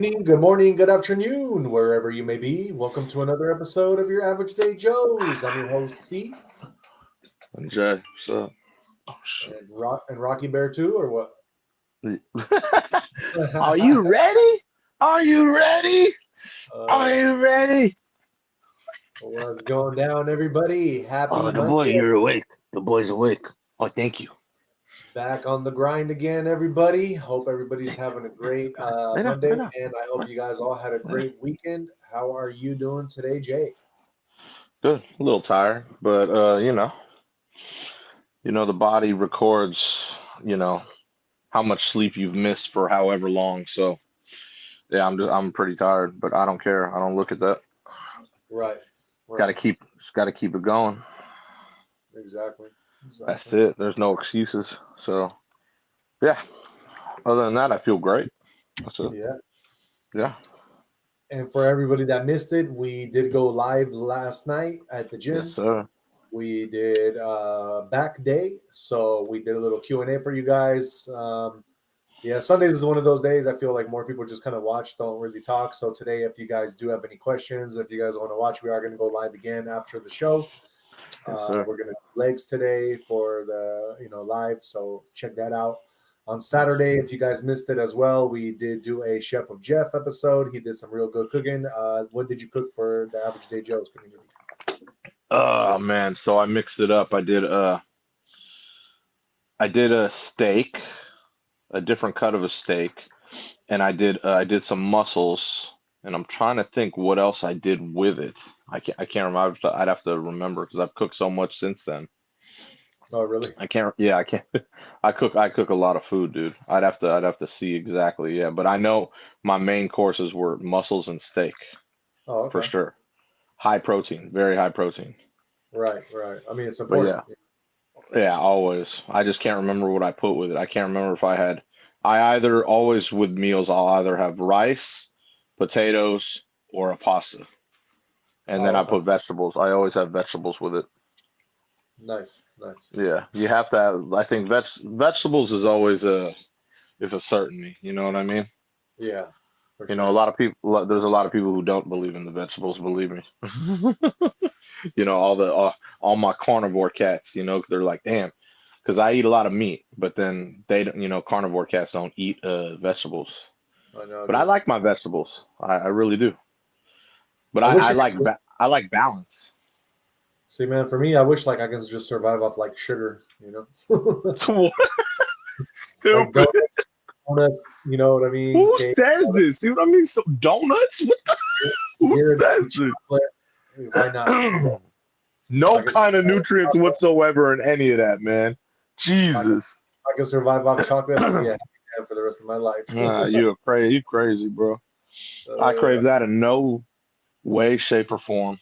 Good morning, good afternoon, wherever you may be. Welcome to another episode of your Average Day Joes. I'm your host, C, And Jay, what's up? Oh shit. and Rocky Bear too, or what? Are you ready? Are you ready? Are uh, you ready? what's going down, everybody? Happy Oh, the boy, Monday. you're awake. The boy's awake. Oh, thank you. Back on the grind again, everybody. Hope everybody's having a great Monday, Right now. and I hope you guys all had a great weekend. How are you doing today, Jay? Good. A little tired, but the body records, how much sleep you've missed for however long. So yeah, I'm pretty tired, but I don't care. I don't look at that. Right, Gotta right. keep it going. Exactly. That's Exactly. it. There's no excuses. So yeah. Other than that, I feel great. That's it. Yeah. Yeah. And for everybody that missed it, we did go live last night at the Yes, gym. sir. We did back day, so we did a little Q&A for you guys. Yeah, Sundays is one of those days I feel like more people just kind of watch, don't really talk. So today, if you guys do have any questions, if you guys want to watch, we are going to go live again after the show. Yes, sir. We're going to do legs today for the live, so check that out. On Saturday, if you guys missed it as well, we did do a Chef of Jeff episode. He did some real good cooking. What did you cook for the Average Day Joe's community? Oh man, so I mixed it up. I did a steak, a different cut of a steak, and I did some mussels, and I'm trying to think what else I did with it. I can't remember. I'd have to remember because I've cooked so much since then. Oh, really? I can't. Yeah, I can't. I cook a lot of food, dude. I'd have to see exactly. Yeah, but I know my main courses were mussels and steak Oh, for okay. sure. High protein, very high protein. Right, right. I mean, it's But important. yeah. Yeah, always. I just can't remember what I put with it. I can't remember if I had. I either always with meals, I'll either have rice, potatoes, or a pasta, and then Oh, I okay. put vegetables. I always have vegetables with it. Nice, nice. Yeah, you have to have. I think vegetables is always a certainty. You know what I mean? Yeah, for A sure. lot of people. There's a lot of people who don't believe in the vegetables. Believe me. All my carnivore cats. They're like, damn. Because I eat a lot of meat, but then they don't, carnivore cats don't eat vegetables. I know, But I dude. like my vegetables. I really do. But I I, wish I you like could I like balance. see, man. For me, I wish like I could just survive off like sugar, like Stupid. donuts. You know what I mean? Who Cake, says this? See what I mean? So donuts? Who here, says this? chocolate. Why not? If No I could kind of survive nutrients chocolate, whatsoever in any of that, man. if I could, Jesus. if I could survive off chocolate, I'd be a happy man for the rest of my life. You crazy, bro. I crave that in no way, shape, or form.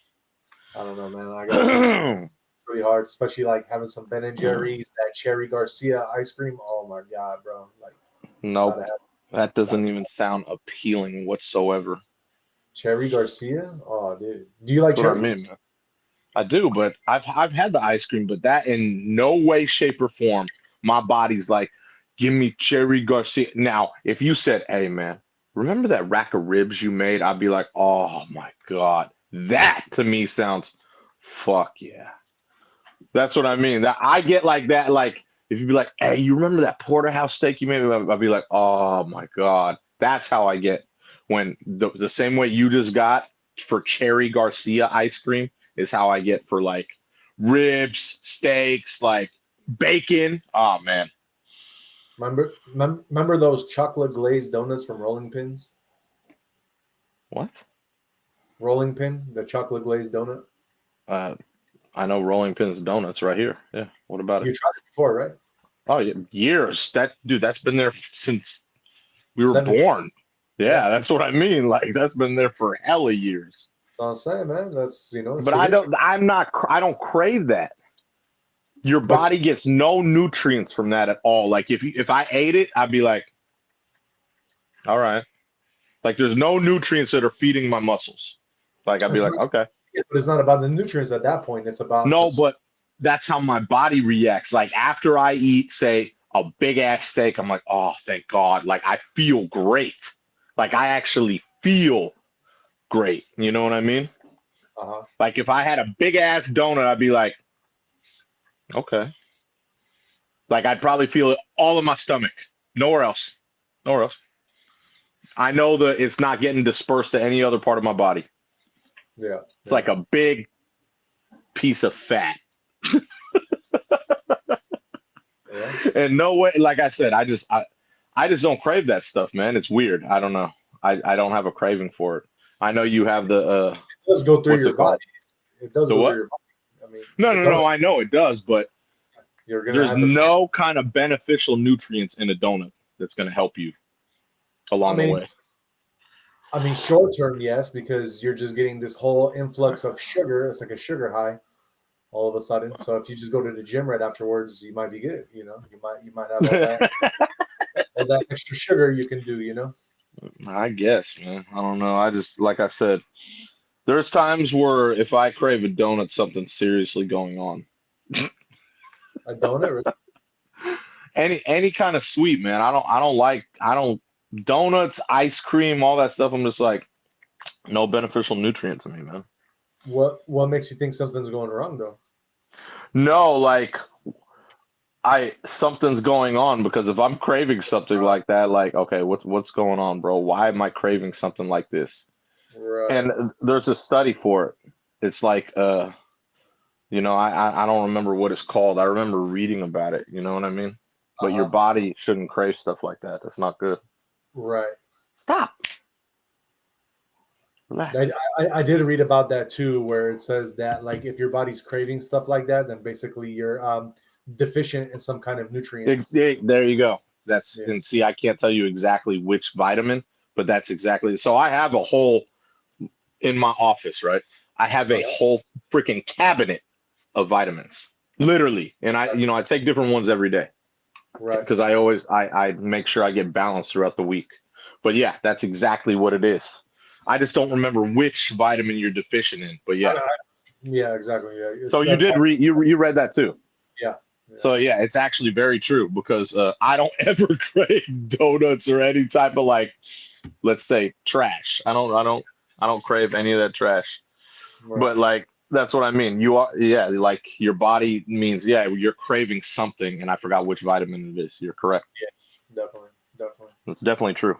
I don't know, man. I got it's really hard, especially like having some Ben and Jerry's, that Cherry Garcia ice cream. Oh my god, bro! Like, Nope. gotta have That gotta doesn't even sound appealing whatsoever. Cherry Garcia. Oh, dude, do you like That's what I cherries? mean, man. I do, but I've had the ice cream, but that in no way, shape, or form, my body's like, give me Cherry Garcia. Now, if you said, hey man, remember that rack of ribs you made? I'd be like, oh my God. That to me sounds fuck yeah. That's what I mean. That I get like that, like if you'd be like, hey, you remember that porterhouse steak you made? I'd be like, oh my God. That's how I get when the same way you just got for Cherry Garcia ice cream is how I get for like ribs, steaks, like bacon. Oh man. Remember those chocolate glazed donuts from Rolling Pins? What? Rolling Pin, the chocolate glazed donut. Uh, I know Rolling Pins Donuts right here. Yeah. What about it? You tried it before, right? Oh yeah, years. That's been there since we were 70s. born. Yeah. Yeah, that's what I mean. Like that's been there for hella years. So I'm saying, man, that's But tradition. I don't crave that. Your But body gets no nutrients from that at all. Like if I ate it, I'd be like, all right. Like there's no nutrients that are feeding my muscles. Like I'd be it's like, not. okay. Yeah, but it's not about the nutrients at that point. It's about No, but that's how my body reacts. Like after I eat, say, a big ass steak, I'm like, oh, thank God. Like I feel great. Like I actually feel great. You know what I mean? Uh-huh. Like if I had a big ass donut, I'd be like, okay. Like I'd probably feel it all in my stomach. Nowhere else. Nowhere else. I know that it's not getting dispersed to any other part of my body. Yeah. It's like a big piece of fat. Yeah. And no way, like I said, I just don't crave that stuff, man. It's weird. I don't know. I don't have a craving for it. I know you have the It does go through what's your it called? body. It does The go through what? your body. I mean, No, the no, no. donut, I know it does, but you're gonna there's have it. no kind of beneficial nutrients in a donut that's going to help you I along the mean, way. short term, yes, because you're just getting this whole influx of sugar. It's like a sugar high all of a sudden. So if you just go to the gym right afterwards, you might be good. You might have all that extra sugar you can do. I guess, man. I don't know. I just, like I said, there's times where if I crave a donut, something's seriously going on. A donut. Really? Any kind of sweet, man. I don't donuts, ice cream, all that stuff. I'm just like, no beneficial nutrient to me, man. What makes you think something's going wrong though? No, like I something's going on because if I'm craving something like that, like, okay, what's going on, bro? Why am I craving something like this? Right. And there's a study for it. It's like I don't remember what it's called. I remember reading about it, you know what I mean? But your Uh-huh. body shouldn't crave stuff like that. That's not good. Right. Stop. I, Relax. I did read about that too, where it says that like if your body's craving stuff like that, then basically you're deficient in some kind of nutrient. There you go. That's Yeah. and see, I can't tell you exactly which vitamin, but that's exactly so I have a whole in my office, right? I have a Okay. whole freaking cabinet of vitamins. Literally. And I take different ones every day Right. because I make sure I get balanced throughout the week. But yeah, that's exactly what it is. I just don't remember which vitamin you're deficient in. But yeah. Yeah, exactly. Yeah. So you That's did fine. read you read that too. Yeah. So yeah, it's actually very true because I don't ever crave donuts or any type of like, let's say trash. I don't crave any of that trash. Right. But like that's what I mean. You are yeah, like your body means yeah, you're craving something, and I forgot which vitamin it is. You're correct. Yeah, definitely. Definitely. It's definitely true.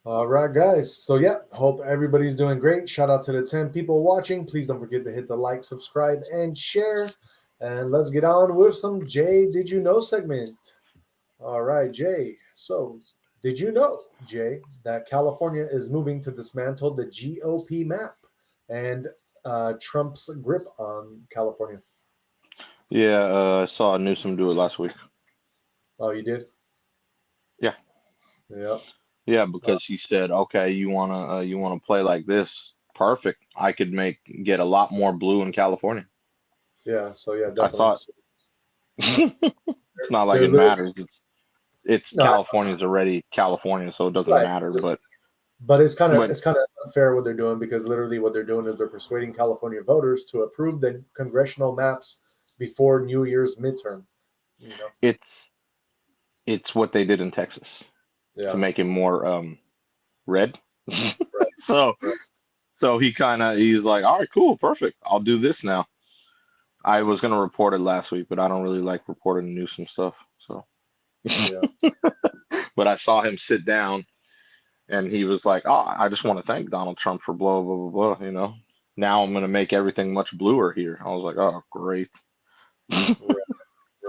All right, guys. So, yeah, hope everybody's doing great. Shout out to the 10 people watching. Please don't forget to hit the like, subscribe, and share. And let's get on with some Jay Did You Know segment. All right, Jay. So, did you know, Jay, that California is moving to dismantle the GOP map and Trump's grip on California? Yeah, I saw Newsom do it last week. Oh, you did? Yeah, Yeah. yeah, because he said, okay, you wanna play like this? Perfect. I could get a lot more blue in California. Yeah. So, yeah, I definitely. thought it's not like They're it literally, matters. It's no, California's already California, so it doesn't right. matter. But But it's kind of unfair what they're doing because literally what they're doing is they're persuading California voters to approve the congressional maps before New Year's midterm. You know, it's it's what they did in Texas to yeah, make it more red. right, So right, so he's like, all right, cool, perfect. I'll do this now. I was gonna report it last week, but I don't really like reporting Newsom stuff. So, yeah, but I saw him sit down, and he was like, "Oh, I just want to thank Donald Trump for blah blah blah blah." Now I'm gonna make everything much bluer here. I was like, "Oh, great." right,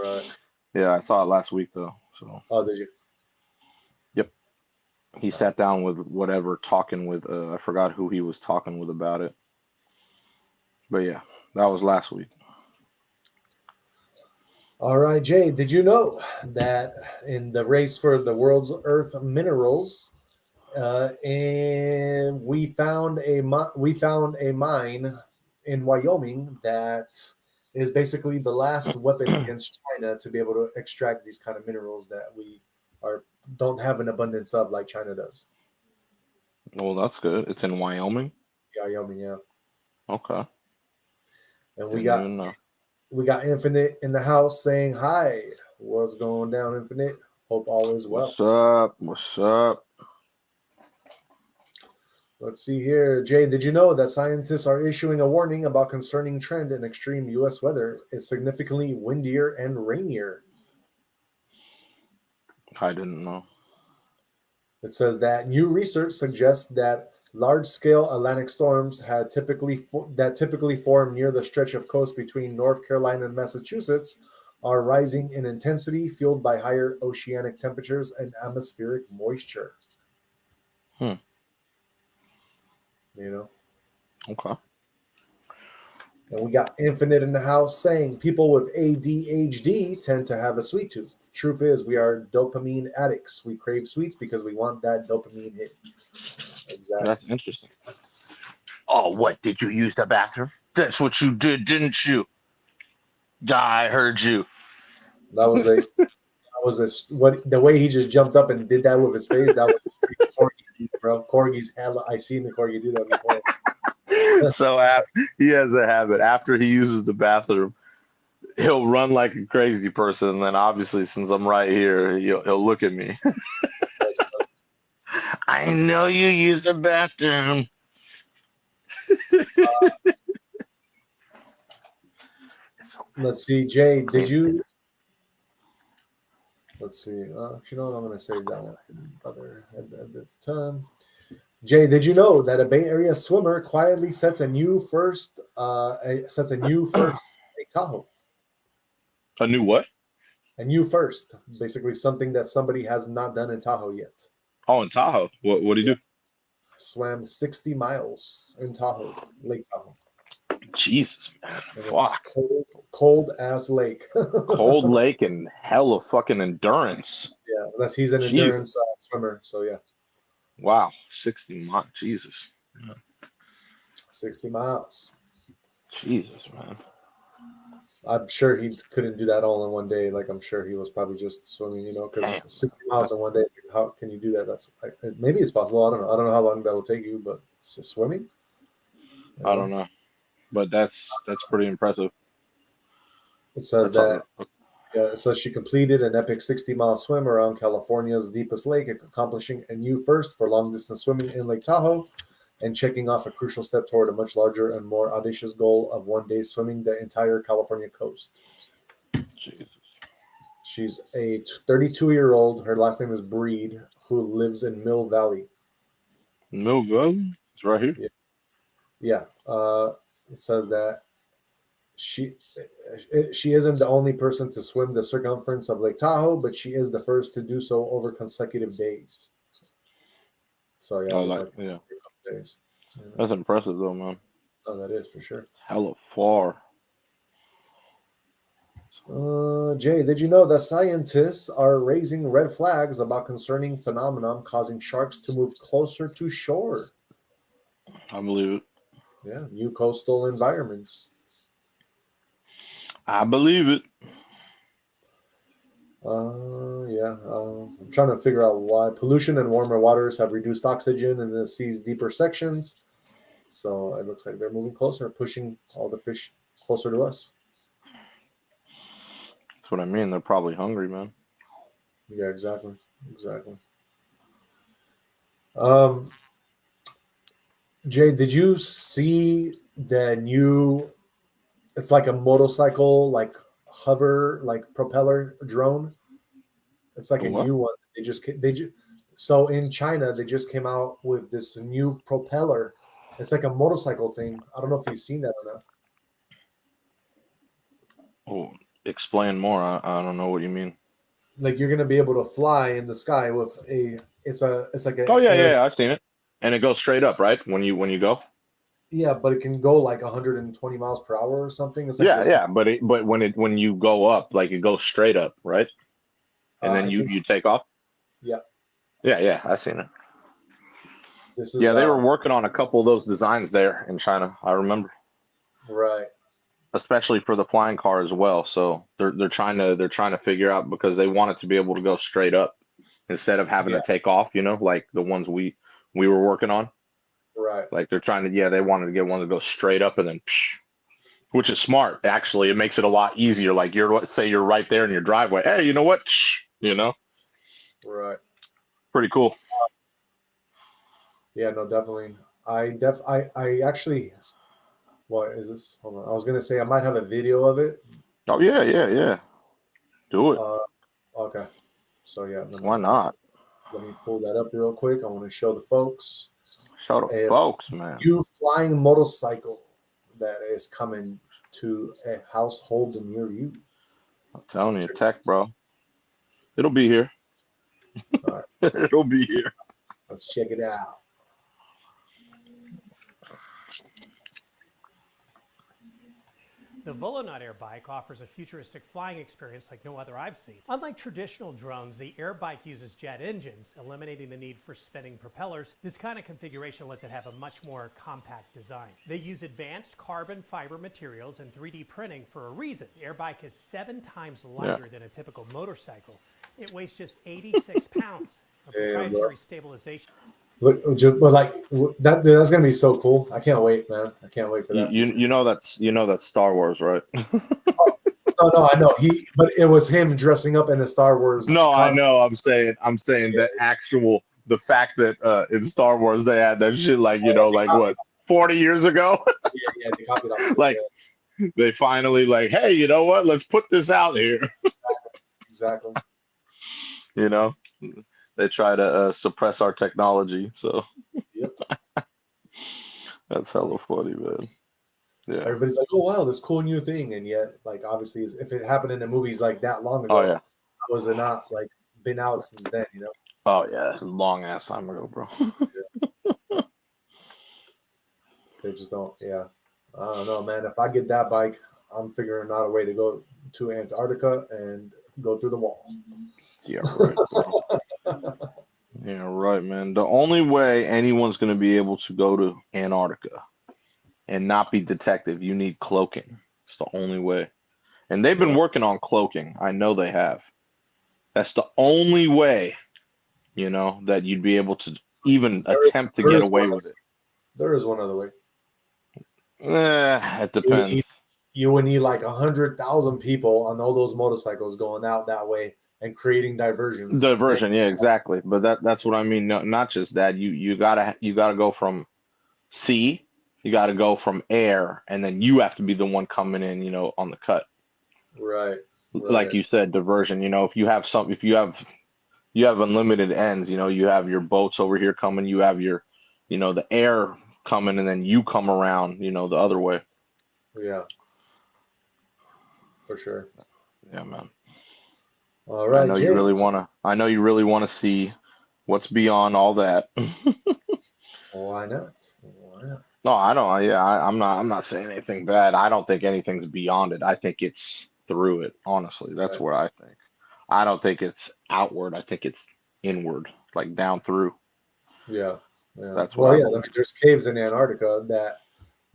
right. Yeah, I saw it last week though. So, Oh, did you? yep, he sat Nice. down with whatever, talking with I forgot who he was talking with about it, but yeah, that was last week. All right, Jay. Did you know that in the race for the world's earth minerals, and we found a mine in Wyoming that is basically the last weapon against China to be able to extract these kind of minerals that we are don't have an abundance of like China does. Well, that's good. It's in Wyoming. Wyoming, yeah. Okay, And didn't even know. we got Infinite in the house saying hi. What's going down, Infinite? Hope all is well. What's up? What's up? Let's see here. Jay, did you know that scientists are issuing a warning about concerning trend in extreme U.S. weather is significantly windier and rainier? I didn't know. It says that new research suggests that large-scale Atlantic storms typically form near the stretch of coast between North Carolina and Massachusetts are rising in intensity, fueled by higher oceanic temperatures and atmospheric moisture. Hmm. You know? Okay. And we got Infinite in the house saying people with ADHD tend to have a sweet tooth. Truth is, we are dopamine addicts. We crave sweets because we want that dopamine hit. Exactly. That's interesting. Oh, what? Did you use the bathroom? That's what you did, didn't you? I heard you. That was what the way he just jumped up and did that with his face. That was Corgi, bro. Corgi's hella. I seen the Corgi do that before. So he has a habit. After he uses the bathroom, he'll run like a crazy person. And then obviously, since I'm right here, he'll look at me. I know you used the bathroom. Let's see, Jay. Did you? Let's see. You know what? I'm going to save that one for other at the time. Jay, did you know that a Bay Area swimmer quietly sets a new first? Lake Tahoe. A new what? A new first, basically something that somebody has not done in Tahoe yet. Oh, in Tahoe. What do you do? Swam 60 miles in Tahoe, Lake Tahoe. Jesus, man. Fuck. Cold ass lake. Cold lake and hell of fucking endurance. Yeah, unless he's an endurance swimmer. So yeah. Wow, 60 miles. Jesus. Yeah. 60 miles. Jesus, man. I'm sure he couldn't do that all in one day. Like I'm sure he was probably just swimming, because 60 miles in one day. How can you do that? That's maybe it's possible. I don't know. I don't know how long that will take you, but swimming. I don't know, but that's pretty impressive. It says it says she completed an epic 60-mile swim around California's deepest lake, accomplishing a new first for long-distance swimming in Lake Tahoe, and checking off a crucial step toward a much larger and more audacious goal of one day swimming the entire California coast. Jesus. She's a 32-year-old. Her last name is Breed, who lives in Mill Valley. Mill Valley? It's right here. Yeah. It says that she isn't the only person to swim the circumference of Lake Tahoe, but she is the first to do so over consecutive days. So yeah, days. That's impressive though, man. Oh, that is for sure. It's hella far. Jay, did you know that scientists are raising red flags about concerning phenomenon causing sharks to move closer to shore? I believe it. Yeah, new coastal environments. I believe it. I'm trying to figure out why. Pollution and warmer waters have reduced oxygen in the sea's deeper sections. So it looks like they're moving closer, pushing all the fish closer to us. That's what I mean. They're probably hungry, man. Yeah, exactly. Jay, did you see the new? It's like a motorcycle, like hover, like propeller drone. It's like a new one. So in China, they just came out with this new propeller. It's like a motorcycle thing. I don't know if you've seen that or not. Oh, explain more. I don't know what you mean. Like you're gonna be able to fly in the sky with it's like a. Oh yeah, I've seen it. And it goes straight up, right? When you go. Yeah, but it can go like 120 miles per hour or something. It's like but when you go up, like it goes straight up, right? And then you take off. Yeah. Yeah, I've seen it. This is, they were working on a couple of those designs there in China. I remember. Right. Especially for the flying car as well. So they're trying to figure out, because they want it to be able to go straight up instead of having to take off. Like the ones we were working on. Right. Like they're trying to, they wanted to get one to go straight up and then, which is smart. Actually, it makes it a lot easier. Like say you're right there in your driveway. Hey, you know what? Right. Pretty cool. Yeah, no, definitely. I actually, what is this? Hold on. I was gonna say I might have a video of it. Oh yeah. Do it. Okay. So yeah, Why not? let me pull that up real quick. I want to show the folks Show the a folks, man. new flying motorcycle that is coming to a household near you. I'm telling you, tech, bro. It'll be here. All right, It'll be here. let's check it out. The Volonaut air bike offers a futuristic flying experience like no other I've seen. Unlike traditional drones, the air bike uses jet engines, eliminating the need for spinning propellers. This kind of configuration lets it have a much more compact design. They use advanced carbon fiber materials and 3D printing for a reason. The air bike is 7 times lighter than a typical motorcycle. It weighs just 86 pounds. A proprietary stabilization. Look, but like that's gonna be so cool. I can't wait, man. I can't wait for that. You know that's Star Wars, right? No, I know but it was him dressing up in a Star Wars. No, costume. I know. I'm saying that the fact that in Star Wars they had that shit like what 40 years ago. Yeah, they copied off. Like they finally like, hey, you know what? Let's put this out here. Exactly. They try to suppress our technology, so Yep. That's hella funny, man. Yeah. Everybody's like, "Oh wow, this cool new thing," and yet, like, obviously, if it happened in the movies like that long ago, Oh yeah. was it not like been out since then? Oh yeah, long ass time ago, bro. They just don't. Yeah, I don't know, man. If I get that bike, I'm figuring out a way to go to Antarctica and go through the wall. Yeah, right. Yeah, right, man. The only way anyone's going to be able to go to Antarctica and not be detected, you need cloaking. It's the only way. And they've been working on cloaking. I know they have. That's the only way, that you'd be able to even attempt to get away with it. There is one other way. It depends. You would need like 100,000 people on all those motorcycles going out that way and creating diversions. Diversion, yeah, exactly. But that's what I mean. No, not just that. You gotta go from sea, you gotta go from air, and then you have to be the one coming in, on the cut. Right. Like you said, diversion. If you have unlimited ends. You have your boats over here coming. You have your, the air coming, and then you come around. The other way. Yeah. For sure. Yeah, man. All right, I know you really want to see what's beyond all that. Why not? No, I don't. Yeah, I'm not saying anything bad. I don't think anything's beyond it. I think it's through it. Honestly, that's what I think. I don't think it's outward. I think it's inward, like down through. Yeah. That's what. I mean, there's caves in Antarctica that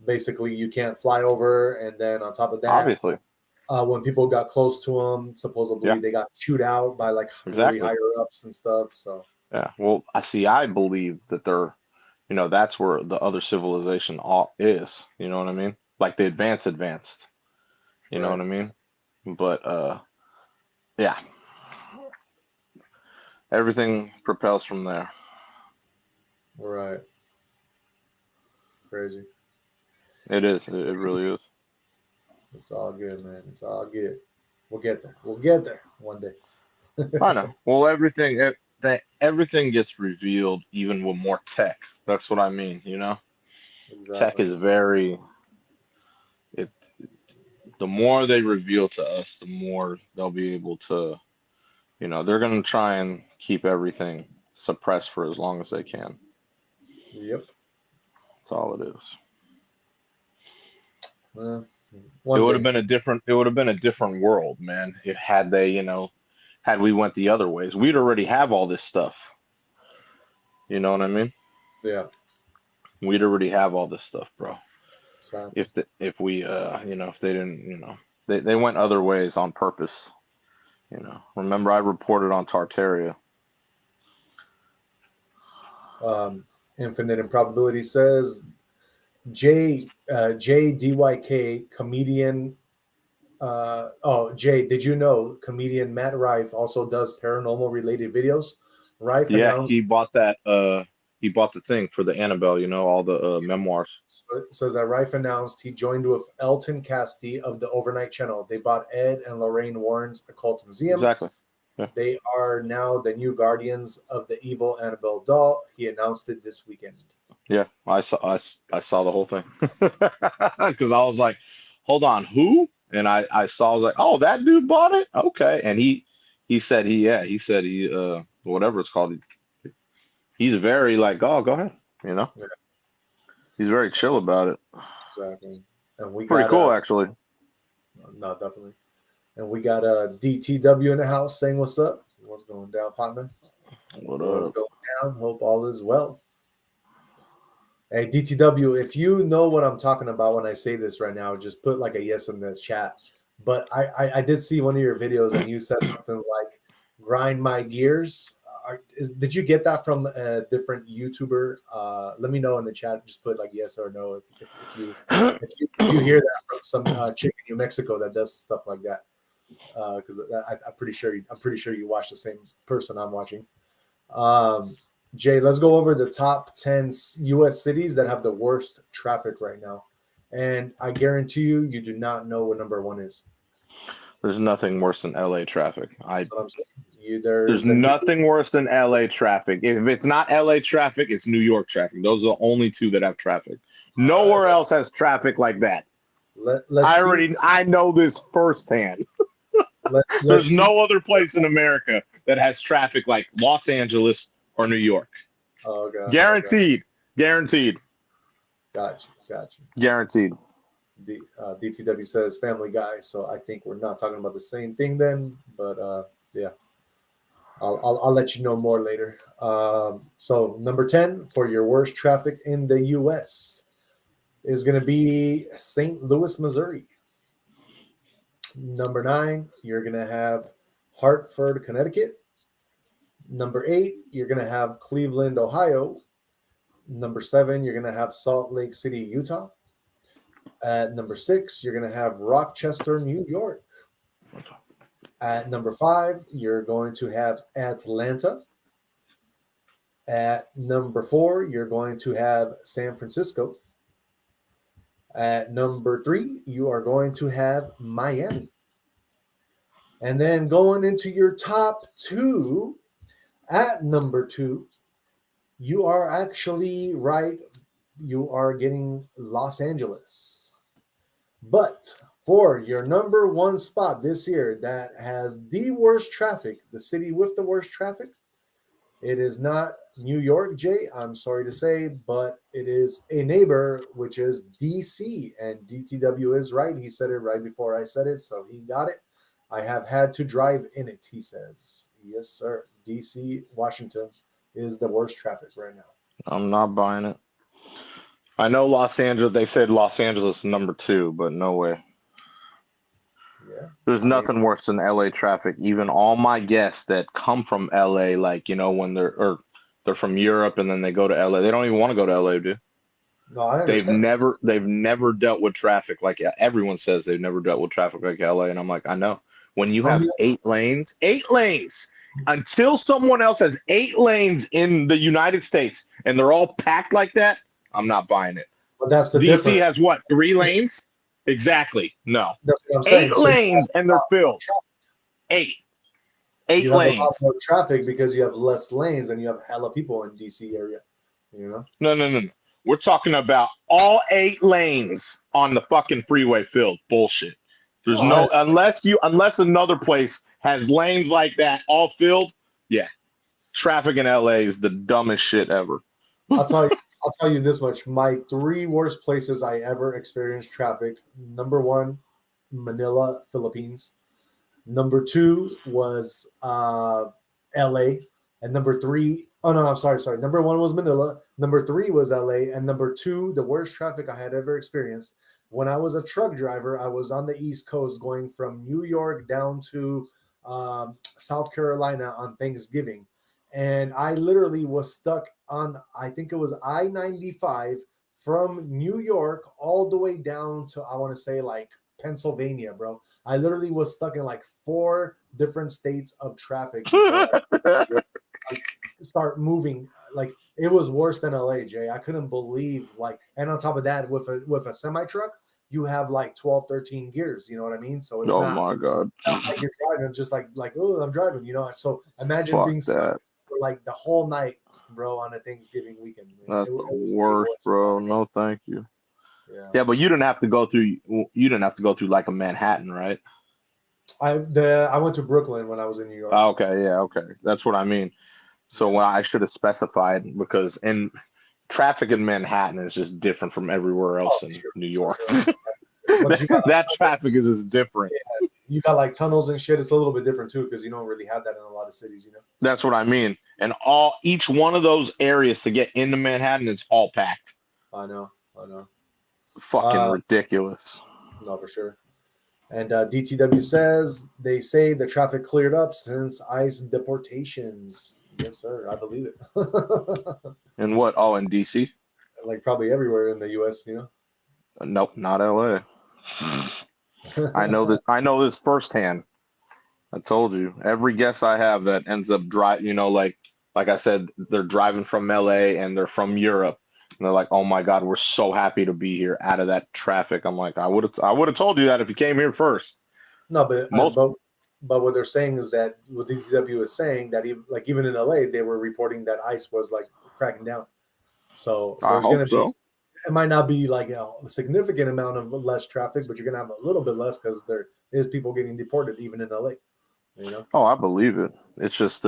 basically you can't fly over, and then on top of that, obviously. When people got close to them, supposedly they got chewed out by like really higher ups and stuff. So yeah, well, I believe that they're, that's where the other civilization is. You know what I mean? Like the advanced. You know what I mean? But yeah, everything propels from there. Right. Crazy. It is. It really is. It's all good, man. It's all good. We'll get there. We'll get there one day. I know. Well, everything gets revealed, even with more tech. That's what I mean. Exactly. Tech is very. The more they reveal to us, the more they'll be able to. They're gonna try and keep everything suppressed for as long as they can. Yep. That's all it is. It would have been a different world, man. Had they, had we went the other ways, we'd already have all this stuff. You know what I mean? Yeah. We'd already have all this stuff, bro. Exactly. If we, if they didn't, they went other ways on purpose. Remember I reported on Tartaria. Infinite Improbability says JDYK comedian. Jay, did you know comedian Matt Rife also does paranormal related videos? Rife he bought that he bought the thing for the Annabelle, you know, all the memoirs. So it says that Rife announced he joined with Elton Casti of the Overnight Channel. They bought Ed and Lorraine Warren's Occult Museum. Exactly. Yeah. They are now the new guardians of the evil Annabelle doll. He announced it this weekend. Yeah, I saw the whole thing because I was like, hold on, who? And I was like, oh, that dude bought it? Okay. And he said whatever it's called. He's very like, oh, go ahead. You know? Yeah. He's very chill about it. Exactly. And we Pretty got, cool, actually. No, definitely. And we got DTW in the house saying what's up. What's going down, partner? What's going down? Hope all is well. Hey, DTW, if you know what I'm talking about when I say this right now, just put like a yes in the chat. But I did see one of your videos and you said something like grind my gears. Did you get that from a different YouTuber? Let me know in the chat. Just put like yes or no if you hear that from some chick in New Mexico that does stuff like that. Because I'm pretty sure you watch the same person I'm watching. Jay, let's go over the top 10 U.S. cities that have the worst traffic right now. And I guarantee you do not know what number one is. There's nothing worse than LA traffic. That's what I'm saying. There's nothing worse than LA traffic. If it's not LA traffic, it's New York traffic. Those are the only two that have traffic. Nowhere else has traffic like that. I know this firsthand. There's no other place in America that has traffic like Los Angeles or New York. Oh, God. Guaranteed. Gotcha. Guaranteed. DTW says Family Guy, so I think we're not talking about the same thing then. But yeah, I'll let you know more later. So number 10 for your worst traffic in the U.S. is going to be St. Louis, Missouri. Number 9, you're going to have Hartford, Connecticut. Number 8, you're going to have Cleveland, Ohio. Number 7, you're going to have Salt Lake City, Utah. At number 6, you're going to have Rochester, New York. At number 5, you're going to have Atlanta. At number 4, you're going to have San Francisco. At number 3, you are going to have Miami. And then going into your top 2, at number 2, you are actually right. You are getting Los Angeles. But for your number 1 spot this year that has the worst traffic, the city with the worst traffic, it is not New York, Jay. I'm sorry to say, but it is a neighbor, which is DC. And DTW is right. He said it right before I said it, so he got it. I have had to drive in it, he says. Yes, sir. DC, Washington is the worst traffic right now. I'm not buying it. I know Los Angeles, they said Los Angeles is number 2, but no way. Yeah. There's nothing worse than LA traffic. Even all my guests that come from LA, like, you know, when they're from Europe and then they go to LA, they don't even want to go to LA, dude. No, I understand. They've never dealt with traffic like everyone says they've never dealt with traffic like LA, and I'm like, I know. When you have 8 lanes, until someone else has 8 lanes in the United States and they're all packed like that, I'm not buying it. But that's the DC difference. has what, 3 lanes? Exactly. No. That's what I'm saying. 8 lanes and they're filled. 8 you lanes. have a lot more traffic because you have less lanes and you have hella people in DC area. You know? No. We're talking about all 8 lanes on the fucking freeway filled. Bullshit. There's unless another place has lanes like that all filled. Yeah. Traffic in LA is the dumbest shit ever. I'll tell you this much. My 3 worst places I ever experienced traffic. Number 1, Manila, Philippines. Number 2 was LA. And number 3, I'm sorry. Number 1 was Manila. Number 3 was LA. And number 2, the worst traffic I had ever experienced. When I was a truck driver, I was on the East Coast going from New York down to South Carolina on Thanksgiving. And I literally was stuck on, I think it was I-95 from New York all the way down to, I want to say, like Pennsylvania, bro. I literally was stuck in like 4 different states of traffic before I start moving. Like It was worse than LA, Jay. I couldn't believe and on top of that, with a semi truck, you have like 12, 13 gears. You know what I mean? So it's Oh not, my god. it's not like you're driving just like oh, I'm driving. So imagine Fuck being stuck that. for like the whole night, bro, on a Thanksgiving weekend. Man. That's It the was the worst, worst. bro. No, thank you. Yeah. Yeah, but you didn't have to go through. You didn't have to go through like a Manhattan, right? I went to Brooklyn when I was in New York. Okay, yeah, okay. That's what I mean. So when I should have specified, because in traffic in Manhattan is just different from everywhere else in Sure, New York. sure. Once you got That traffic is just different. yeah, you got like tunnels and shit. It's a little bit different too because you don't really have that in a lot of cities. That's what I mean. And each one of those areas to get into Manhattan is all packed. I know. Fucking ridiculous. No, for sure. And DTW says they say the traffic cleared up since ICE deportations. Yes, sir. I believe it. And what? Oh, in DC? Like probably everywhere in the U.S. Nope, not LA. I know that. I know this firsthand. I told you. Every guest I have that ends up driving, like I said, they're driving from LA and they're from Europe. And they're like, "Oh my God, we're so happy to be here out of that traffic." I'm like, I would have told you that if you came here first. No, but Most but what they're saying is that what DTW is saying that even in LA they were reporting that ICE was like cracking down. So I there's going hope to be. so. It might not be like a significant amount of less traffic, but you're going to have a little bit less because there is people getting deported even in LA. Oh, I believe it. It's just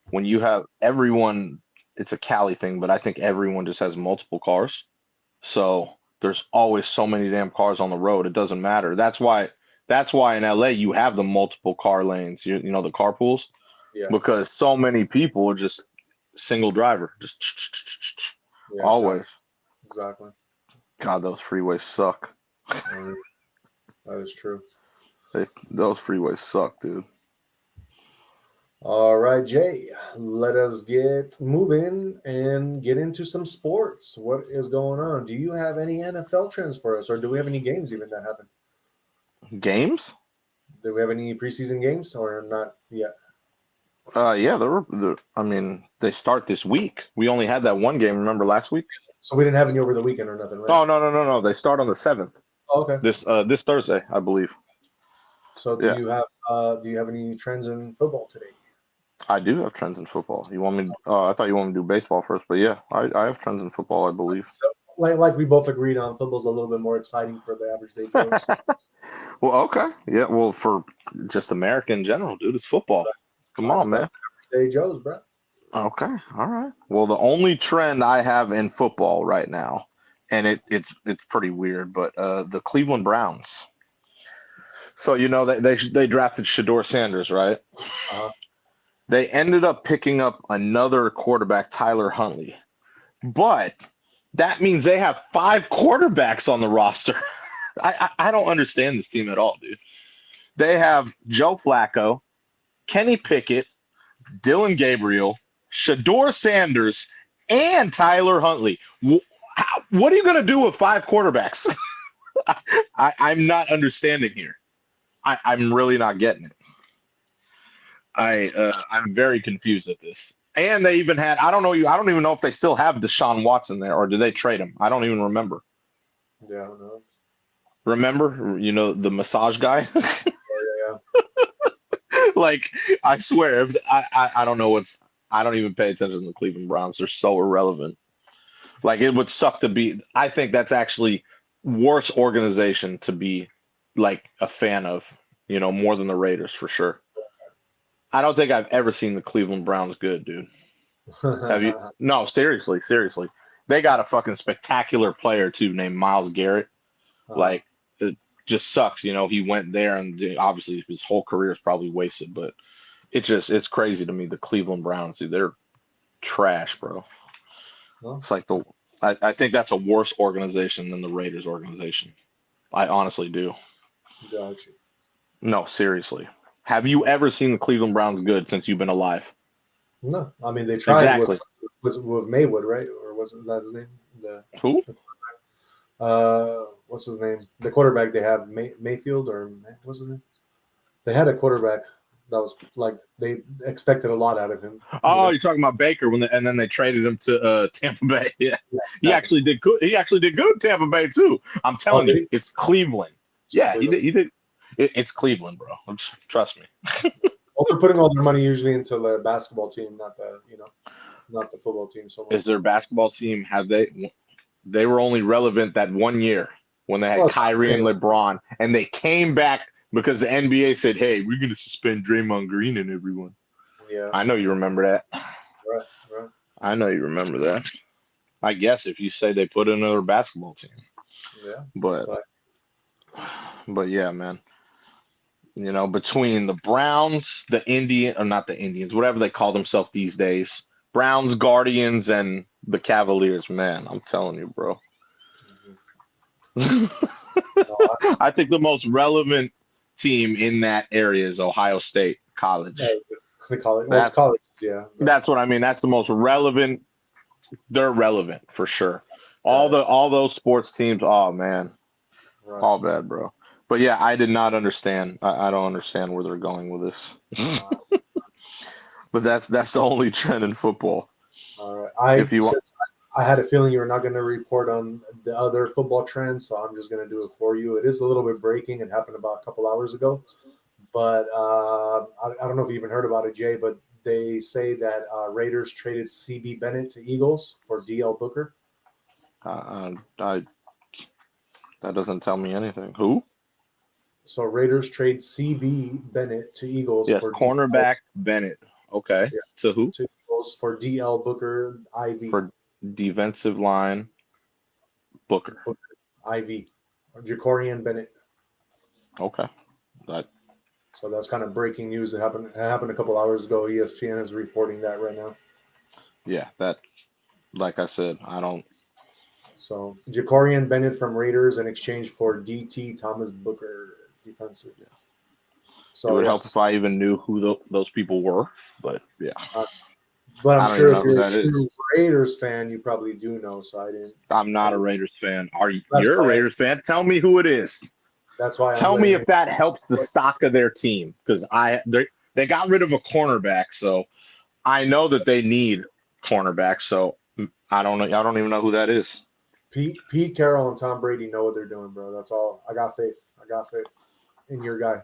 when you have everyone, it's a Cali thing, but I think everyone just has multiple cars. So there's always so many damn cars on the road. It doesn't matter. That's why in LA you have the multiple car lanes, the carpools, Yeah. because so many people are just single driver, just always. Exactly. God, those freeways suck. That is true. Those freeways suck, dude. All right, Jay, let us get moving and get into some sports. What is going on? Do you have any NFL trends for us, or do we have any games even that happen? Games? Do we have any preseason games or not yet? Yeah, I mean, they start this week. We only had that one game, remember last week? So we didn't have any over the weekend or nothing, right? Oh, no. They start on the 7th. Oh, okay. This Thursday, I believe. So do you have any trends in football today? I do have trends in football. You want me? I thought you wanted to do baseball first, but yeah, I have trends in football, I believe. So, like we both agreed on, football's a little bit more exciting for the average day Joes. Well, okay, yeah. Well, for just America in general, dude, it's football. Come on, man. Day Joes, bro. Okay, all right. Well, the only trend I have in football right now, and it's pretty weird, but the Cleveland Browns. So they drafted Shador Sanders, right? Uh-huh. They ended up picking up another quarterback, Tyler Huntley. But that means they have 5 quarterbacks on the roster. I don't understand this team at all, dude. They have Joe Flacco, Kenny Pickett, Dylan Gabriel, Shador Sanders, and Tyler Huntley. What are you going to do with 5 quarterbacks? I'm not understanding here. I'm really not getting it. I'm very confused at this. And they even had I don't even know if they still have Deshaun Watson there, or do they trade him? I don't even remember. Yeah, I don't know. Remember, the massage guy? Yeah. Like, I swear, if I don't know I don't even pay attention to the Cleveland Browns. They're so irrelevant. Like, it would suck to be. I think that's actually worse organization to be like a fan of, more than the Raiders for sure. I don't think I've ever seen the Cleveland Browns good, dude. Have you? No, seriously. They got a fucking spectacular player too, named Myles Garrett. Like, it just sucks, he went there and obviously his whole career is probably wasted. But it's crazy to me. The Cleveland Browns, dude, they're trash, bro. Well, it's like I think that's a worse organization than the Raiders organization. I honestly do. Gotcha. No, seriously. Have you ever seen the Cleveland Browns good since you've been alive? No, I mean they tried exactly. with Maywood, right? Or was that his name? Who? What's his name? The quarterback they have, Mayfield, or what's his name? They had a quarterback. That was like they expected a lot out of him. Oh, you're talking about Baker and then they traded him to Tampa Bay. Yeah, Yeah, he actually did good. He actually did good in Tampa Bay too. I'm telling did you, he? it's Cleveland. Yeah, he did. He did. It's Cleveland, bro. Trust me. Well, they're putting all their money usually into the basketball team, not the football team so much. Is their basketball team? Have they? They were only relevant that 1 year when they had Well, Kyrie and LeBron, and they came back because the NBA said, "Hey, we're going to suspend Draymond Green and everyone." Yeah, I know you remember that. right. I know you remember that. I guess if you say they put another basketball team. Yeah, but yeah, man. You know, between the Browns, the not the Indians, whatever they call themselves these days, Browns, Guardians, and the Cavaliers, man, I'm telling you, bro. I think the most relevant team in that area is Ohio State College. They call it. Well, it's college. Yeah, that's what I mean. That's the most relevant. They're relevant for sure. All those sports teams. Oh man, all bad, bro. But yeah, I did not understand. I don't understand where they're going with this. But that's the only trend in football. All right. I had a feeling you were not going to report on the other football trends, so I'm just going to do it for you. It is a little bit breaking. It happened about a couple hours ago, but I don't know if you even heard about it, Jay. But they say that Raiders traded CB Bennett to Eagles for DL Booker. That doesn't tell me anything. Who? So Raiders trade CB Bennett to Eagles. Yes, for cornerback Bennett. Okay. Yeah. To who? To Eagles for DL Booker IV. For defensive line Booker IV. Or Jacorian Bennett. Okay. So that's kind of breaking news. It happened a couple hours ago. ESPN is reporting that right now. Yeah, that, like I said, I don't. So Jacorian Bennett from Raiders in exchange for DT Thomas Booker defensive. Yeah. So it would help if I even knew who those people were, but yeah. But I'm sure if you're a true Raiders fan, you probably do know. So I didn't. I'm not a Raiders fan. You're a Raiders fan? Tell me who it is. That's why. Tell me if that helps the stock of their team, because they got rid of a cornerback, so I know that they need cornerbacks. So I don't know. I don't even know who that is. Pete Carroll and Tom Brady know what they're doing, bro. That's all. I got faith in your guy.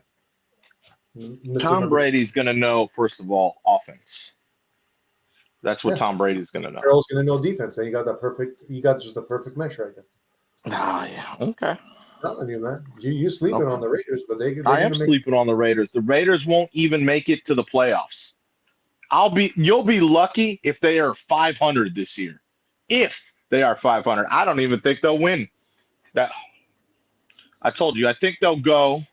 Tom Brady's going to know, first of all, offense. That's what Tom Brady's going to know. Carroll's going to know defense, and you got just the perfect mesh right there. Ah, yeah. Okay. I'm telling you, man. You sleeping on the Raiders, but I am sleeping on the Raiders. The Raiders won't even make it to the playoffs. You'll be lucky if they are 500 this year. If they are 500. I don't even think they'll win. That I told you, I think they'll go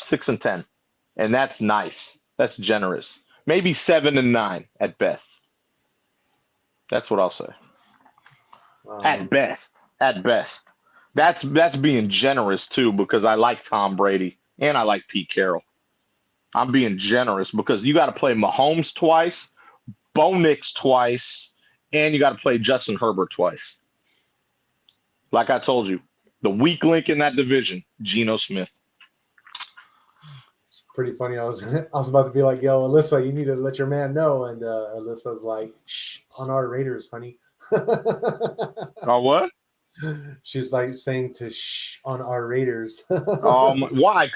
6-10. And that's nice. That's generous. Maybe 7-9 at best. That's what I'll say. At best. That's being generous too, because I like Tom Brady and I like Pete Carroll. I'm being generous because you got to play Mahomes twice, Bo Nix twice, and you got to play Justin Herbert twice. Like I told you, the weak link in that division, Geno Smith. It's pretty funny. I was about to be like, yo, Alyssa, you need to let your man know. And Alyssa's like, shh, on our Raiders, honey. Oh, what? She's like saying to shh on our Raiders. Why?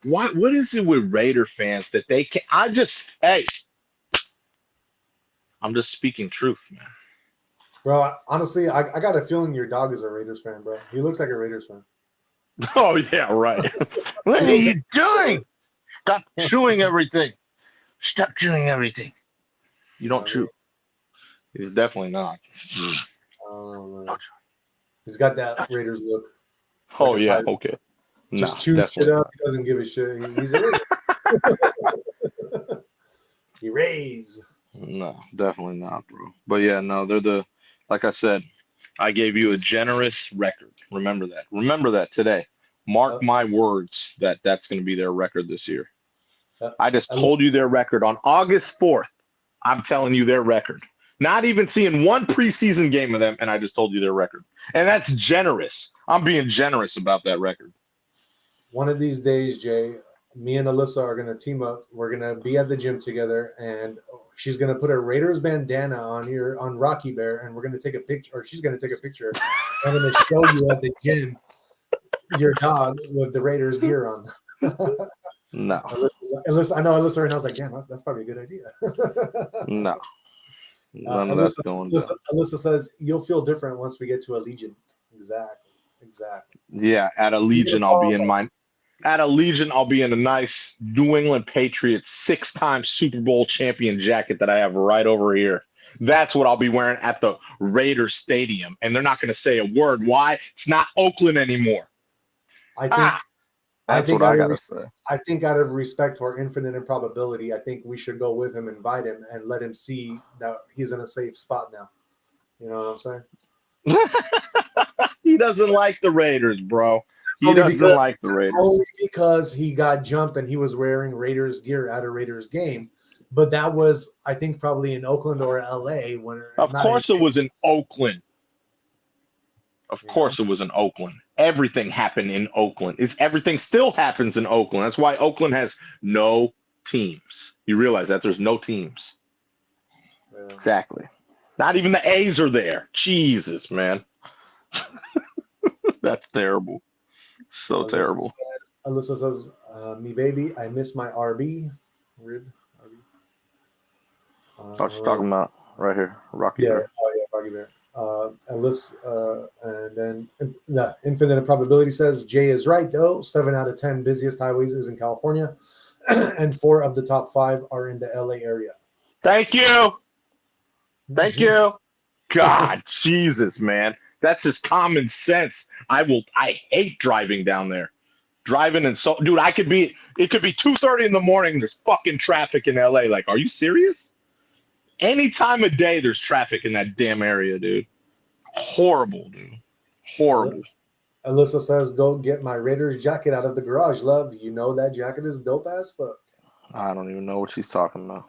Why? What is it with Raider fans that they can't? I'm just speaking truth, man. Bro, honestly, I got a feeling your dog is a Raiders fan, bro. He looks like a Raiders fan. Oh, yeah, right. What are you doing? Stop chewing everything. Stop chewing everything. You don't chew. He's definitely not. He's got that Raiders look. Oh, like yeah, okay. Just chews shit up. He doesn't give a shit. He's a Raider. He raids. No, definitely not, bro. But yeah, no, they're like I said, I gave you a generous record. Remember that. Remember that today. Mark my words that's going to be their record this year. I just told you their record on August 4th. I'm telling you their record. Not even seeing one preseason game of them, and I just told you their record. And that's generous. I'm being generous about that record. one of these days, Jay, me and Alyssa are gonna team up. We're gonna be at the gym together, and she's gonna put a Raiders bandana on Rocky Bear, and we're gonna take a picture, or she's gonna take a picture. I'm gonna show you at the gym your dog with the Raiders gear on. No, Alyssa, I know Alyssa, and I was like, damn, that's probably a good idea. no, none of that's going down. Alyssa says you'll feel different once we get to Allegiant. Exactly. Yeah, at Allegiant, I'll be in mine. At Allegiant, I'll be in a nice New England Patriots 6-time Super Bowl champion jacket that I have right over here. That's what I'll be wearing at the Raiders Stadium, and they're not going to say a word. Why? It's not Oakland anymore. I think out of respect for infinite improbability, I think we should go with him, invite him, and let him see that he's in a safe spot now. You know what I'm saying? He doesn't like the Raiders, bro. He doesn't like the Raiders. Only because he got jumped and he was wearing Raiders gear at a Raiders game. But that was, I think, probably in Oakland or LA. Of course it was in Oakland. Of course it was in Oakland. Everything happened in Oakland. Everything still happens in Oakland. That's why Oakland has no teams. You realize that there's no teams. Yeah. Exactly. Not even the A's are there. Jesus, man. That's terrible. So terrible. Alyssa says, me baby, I miss my RB. Rib. What you talking about right here? Rocky Bear. Oh, yeah, Rocky Bear. Alyssa, and then the infinite improbability says, Jay is right, though. 7 out of 10 busiest highways is in California, and 4 of the top 5 are in the LA area. Thank you. Thank you. God, Jesus, man. That's just common sense. I hate driving down there. Driving and dude, it could be 2:30 in the morning. There's fucking traffic in LA. Like, are you serious? Any time of day, there's traffic in that damn area, dude. Horrible, dude. Horrible. Alyssa says, go get my Raiders jacket out of the garage, love. You know that jacket is dope as fuck. I don't even know what she's talking about.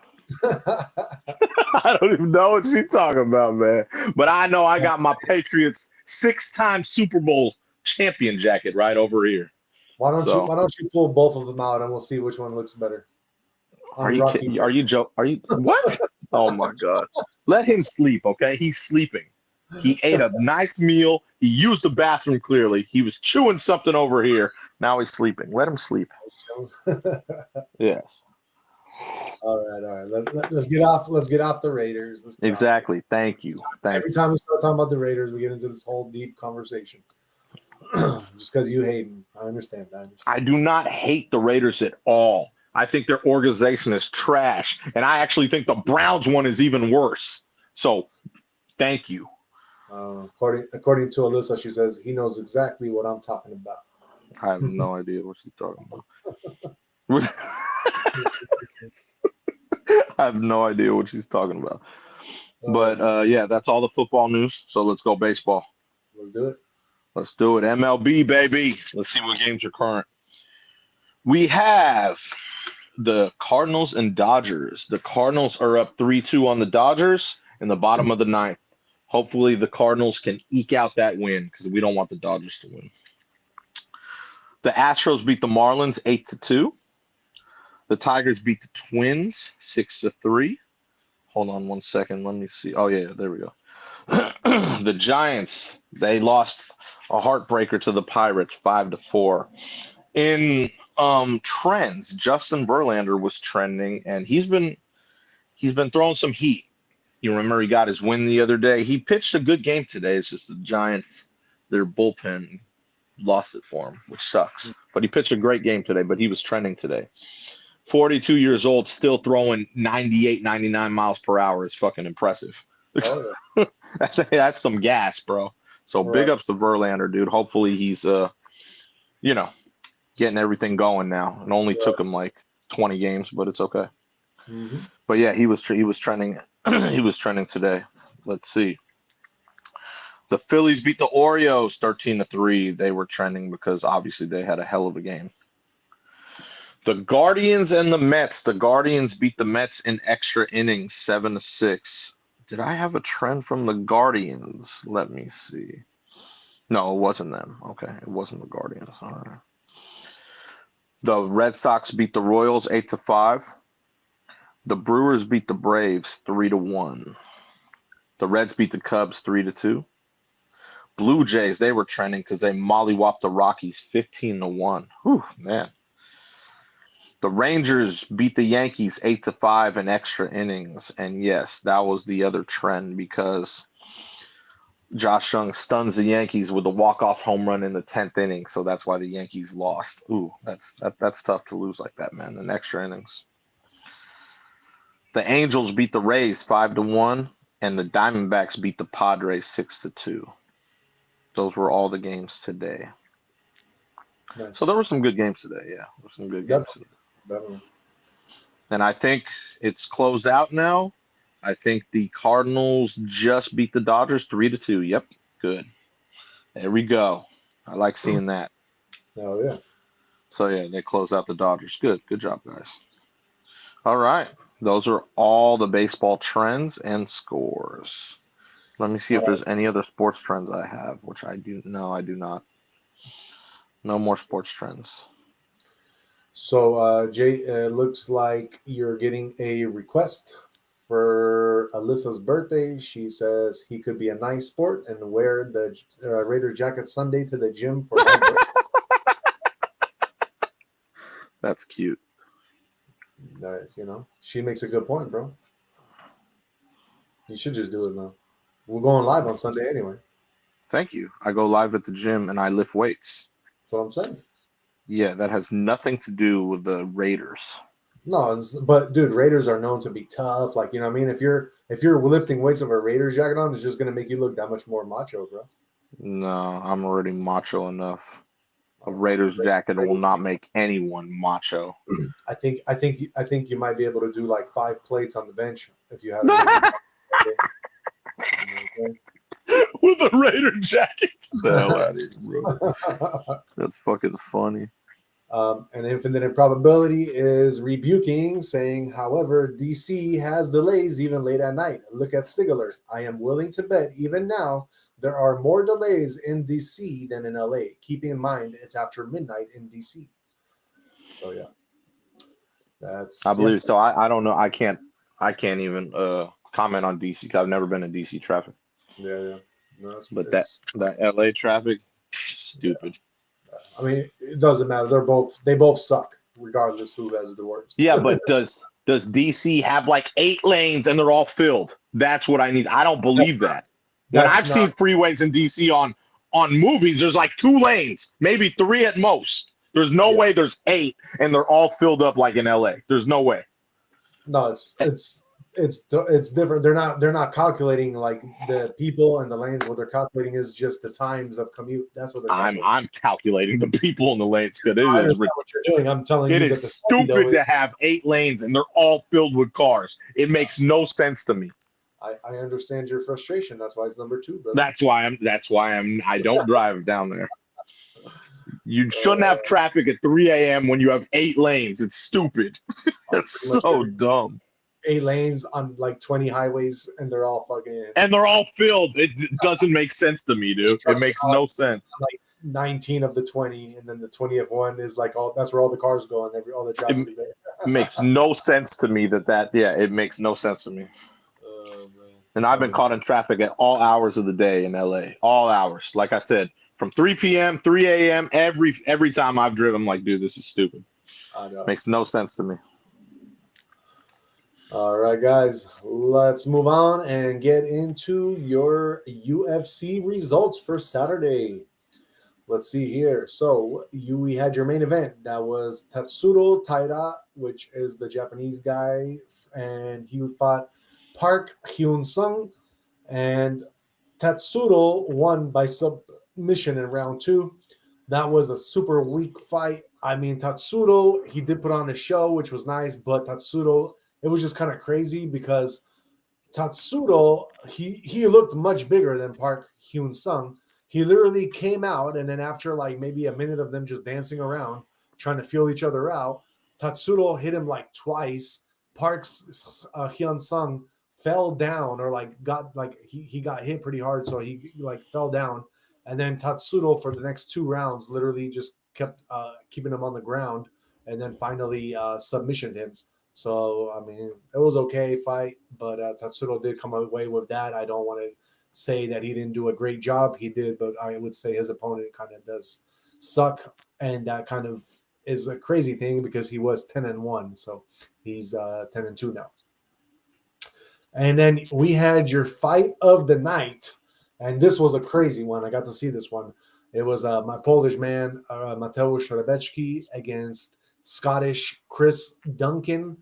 I don't even know what she's talking about, man. But I know I got my Patriots 6-time Super Bowl champion jacket right over here. Why don't you pull both of them out and we'll see which one looks better? Are you kidding? Are you joking? Are you what? Oh my God. Let him sleep, okay? He's sleeping. He ate a nice meal. He used the bathroom clearly. He was chewing something over here. Now he's sleeping. Let him sleep. Yes. All right. Let's get off the Raiders. Exactly. Thank you. Every time we start talking about the Raiders, we get into this whole deep conversation. Just because you hate them. I understand. I do not hate the Raiders at all. I think their organization is trash. And I actually think the Browns one is even worse. So thank you. According to Alyssa, she says he knows exactly what I'm talking about. I have no idea what she's talking about. I have no idea what she's talking about. But yeah, that's all the football news. So let's go baseball. Let's do it. Let's do it. MLB, baby. Let's see what games are current. We have the Cardinals and Dodgers. The Cardinals are up 3-2 on the Dodgers in the bottom of the ninth. Hopefully the Cardinals can eke out that win because we don't want the Dodgers to win. The Astros beat the Marlins 8-2. The Tigers beat the Twins 6-3. Hold on one second. Let me see. Oh, yeah, there we go. The Giants, they lost a heartbreaker to the Pirates 5-4. In trends, Justin Verlander was trending, and he's been throwing some heat. You remember he got his win the other day. He pitched a good game today. It's just the Giants, their bullpen lost it for him, which sucks. But he pitched a great game today, but he was trending today. 42 years old, still throwing 98, 99 miles per hour is fucking impressive. Oh, yeah. That's some gas, bro. So big ups to Verlander, dude. Hopefully he's, getting everything going now. It only took him like 20 games, but it's okay. Mm-hmm. But yeah, he was trending. He was trending today. Let's see. The Phillies beat the Orioles 13-3. They were trending because obviously they had a hell of a game. The Guardians and the Mets. The Guardians beat the Mets in extra innings 7-6. Did I have a trend from the Guardians? Let me see. No, it wasn't them. Okay, it wasn't the Guardians. All right. The Red Sox beat the Royals 8-5. The Brewers beat the Braves 3-1. The Reds beat the Cubs 3-2. Blue Jays, they were trending because they mollywopped the Rockies 15-1. Whew, man. The Rangers beat the Yankees 8-5 in extra innings. And yes, that was the other trend because Josh Young stuns the Yankees with a walk-off home run in the 10th inning. So that's why the Yankees lost. Ooh, that's tough to lose like that, man, in extra innings. The Angels beat the Rays 5-1, and the Diamondbacks beat the Padres 6-2. Those were all the games today. Nice. So there were some good games today. Yeah, there were some good games today. Definitely. And I think it's closed out now. I think the Cardinals just beat the Dodgers 3-2. Yep, good. There we go. I like seeing that. Oh yeah. So yeah, they closed out the Dodgers. Good job, guys. All right, those are all the baseball trends and scores. Let me see if there's any other sports trends I have, which I do. No, I do not. No more sports trends. So, Jay, it looks like you're getting a request for Alyssa's birthday. She says he could be a nice sport and wear the Raider jacket Sunday to the gym for her birthday. That's cute. Nice, she makes a good point, bro. You should just do it now. We're going live on Sunday anyway. Thank you. I go live at the gym and I lift weights. That's what I'm saying. Yeah, that has nothing to do with the Raiders. No, but dude, Raiders are known to be tough. Like, you know what I mean? If you're lifting weights with a Raiders jacket on, it's just gonna make you look that much more macho, bro. No, I'm already macho enough. A Raiders jacket will not make anyone macho. I think you might be able to do like 5 plates on the bench if you had a with a Raider jacket. The hell out of here, bro. That's fucking funny. An infinite improbability is rebuking, saying, however, DC has delays even late at night. Look at Sigler. I am willing to bet even now there are more delays in DC than in LA. Keeping in mind it's after midnight in DC. So yeah. I believe so. I don't know. I can't even comment on DC because I've never been in DC traffic. Yeah. No, but that LA traffic, stupid. Yeah. I mean, it doesn't matter. They both suck, regardless who has the worst. Yeah, but does DC have like 8 lanes and they're all filled? That's what I need. I don't believe that. When I've seen freeways in DC on movies, there's like 2 lanes, maybe 3 at most. There's no way there's 8 and they're all filled up like in LA. There's no way. No, it's different. They're not calculating like the people and the lanes. What they're calculating is just the times of commute. That's what they're calculating. I'm calculating the people in the lanes because I understand what you're doing. I'm telling you, it is stupid to have 8 lanes and they're all filled with cars. It makes no sense to me. I understand your frustration. That's why it's number 2, brother. That's why I don't drive down there. You shouldn't have traffic at 3 a.m. when you have 8 lanes. It's stupid. That's so dumb. 8 lanes on like 20 highways, and they're all fucking. And they're all filled. It doesn't make sense to me, dude. It makes no sense. Like 19 of the 20, and then the 20th one is like that's where all the cars go, and all the traffic is there. It makes no sense to me it makes no sense to me. And I've been caught in traffic at all hours of the day in LA. All hours. Like I said, from 3 p.m., 3 a.m., every time I've driven, I'm like, dude, this is stupid. I know. Makes no sense to me. All right, guys, let's move on and get into your UFC results for Saturday. Let's see here. So we had your main event. That was Tatsuro Taira, which is the Japanese guy, and he fought Park Hyun-sung, and Tatsuro won by submission in round 2. That was a super weak fight. I mean, Tatsuro, he did put on a show, which was nice, but Tatsuro, it was just kind of crazy because Tatsuro, he looked much bigger than Park Hyun-sung. He literally came out, and then after like maybe a minute of them just dancing around, trying to feel each other out, Tatsuro hit him like twice. Park's Hyun-sung fell down, or like got like he got hit pretty hard, so he like fell down. And then Tatsuro for the next 2 rounds literally just kept keeping him on the ground and then finally submissioned him. So I mean, it was okay fight, but Tatsuro did come away with that. I don't want to say that he didn't do a great job. He did, but I would say his opponent kind of does suck, and that kind of is a crazy thing because he was 10-1, so he's 10-2 now. And then we had your fight of the night, and this was a crazy one. I got to see this one. It was my Polish man, Mateusz Rebecki, against Scottish Chris Duncan,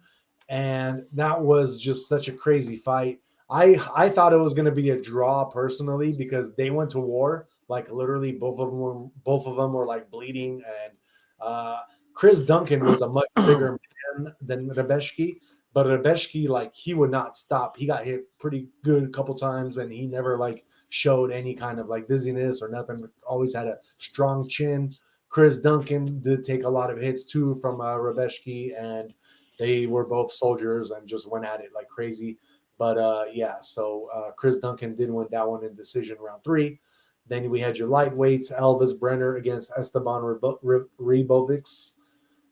and that was just such a crazy fight. I thought it was going to be a draw personally because they went to war. Like literally, both of them were like bleeding, and Chris Duncan was a much bigger man than Rebecki. But Rebecki, like, he would not stop. He got hit pretty good a couple times, and he never like showed any kind of like dizziness or nothing. Always had a strong chin. Chris Duncan did take a lot of hits too from Rebecki, and they were both soldiers and just went at it like crazy. But yeah, so Chris Duncan did win that one in decision round 3. Then we had your lightweights, Elvis Brenner against Esteban Ribovics.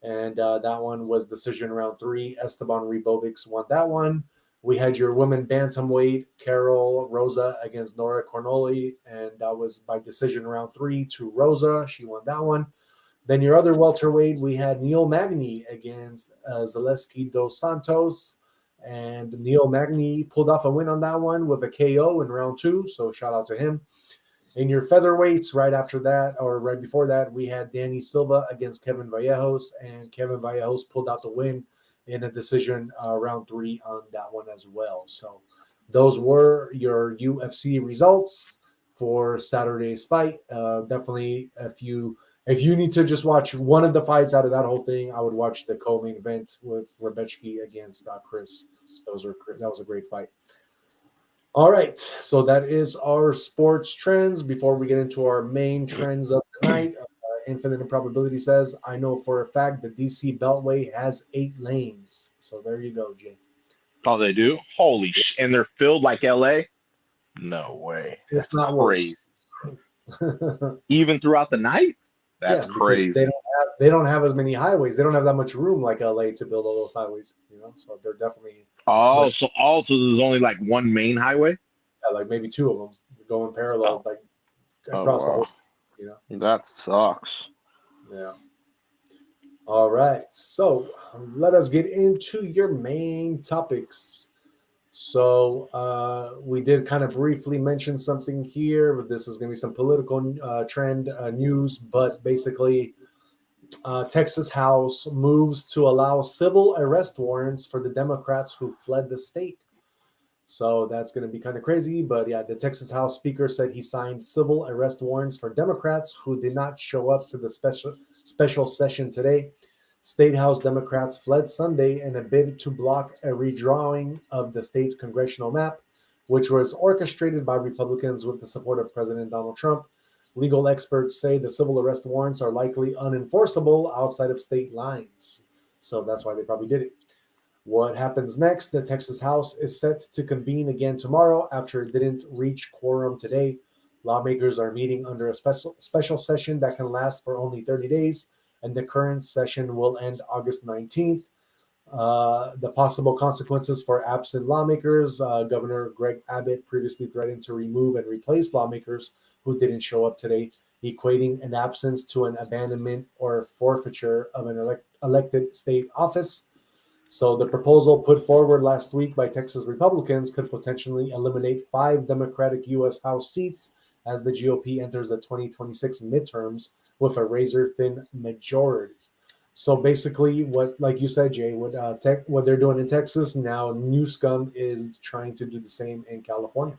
And that one was decision round 3. Esteban Ribovics won that one. We had your women bantamweight, Carol Rosa against Nora Cornoli, and that was by decision round 3 to Rosa. She won that one. Then your other welterweight, we had Neil Magny against Zaleski dos Santos, and Neil Magny pulled off a win on that one with a KO in round 2, so shout out to him. In your featherweights, right after that, or right before that, we had Danny Silva against Kevin Vallejos, and Kevin Vallejos pulled out the win in a decision round 3 on that one as well. So those were your UFC results for Saturday's fight. Definitely, if you need to just watch one of the fights out of that whole thing, I would watch the co-main event with Rebecki against Chris. That was a great fight. All right, so that is our sports trends. Before we get into our main trends of the night, Infinite Improbability says, I know for a fact the DC Beltway has 8 lanes. So there you go, Jay. Oh, they do? Holy shit. And they're filled like LA? No way. It's not crazy. Worse. Even throughout the night? That's crazy. They don't have as many highways. They don't have that much room like LA to build all those highways, So they're definitely so there's only like one main highway? Yeah, like maybe 2 of them going parallel, like across the whole state, That sucks. Yeah. All right. So let us get into your main topics. So we did kind of briefly mention something here, but this is going to be some political trend news. But basically, Texas House moves to allow civil arrest warrants for the Democrats who fled the state. So that's going to be kind of crazy. But yeah, the Texas House Speaker said he signed civil arrest warrants for Democrats who did not show up to the special session today. State House Democrats fled Sunday in a bid to block a redrawing of the state's congressional map, which was orchestrated by Republicans with the support of President Donald Trump. Legal experts say the civil arrest warrants are likely unenforceable outside of state lines. So that's why they probably did it. What happens next? The Texas House is set to convene again tomorrow after it didn't reach quorum today. Lawmakers are meeting under a special session that can last for only 30 days. And the current session will end August 19th. The possible consequences for absent lawmakers, Governor Greg Abbott previously threatened to remove and replace lawmakers who didn't show up today, equating an absence to an abandonment or forfeiture of an elected state office. So the proposal put forward last week by Texas Republicans could potentially eliminate 5 Democratic U.S. House seats as the GOP enters the 2026 midterms with a razor-thin majority. So basically, what, like you said, Jay, what they're doing in Texas, now Newsom is trying to do the same in California.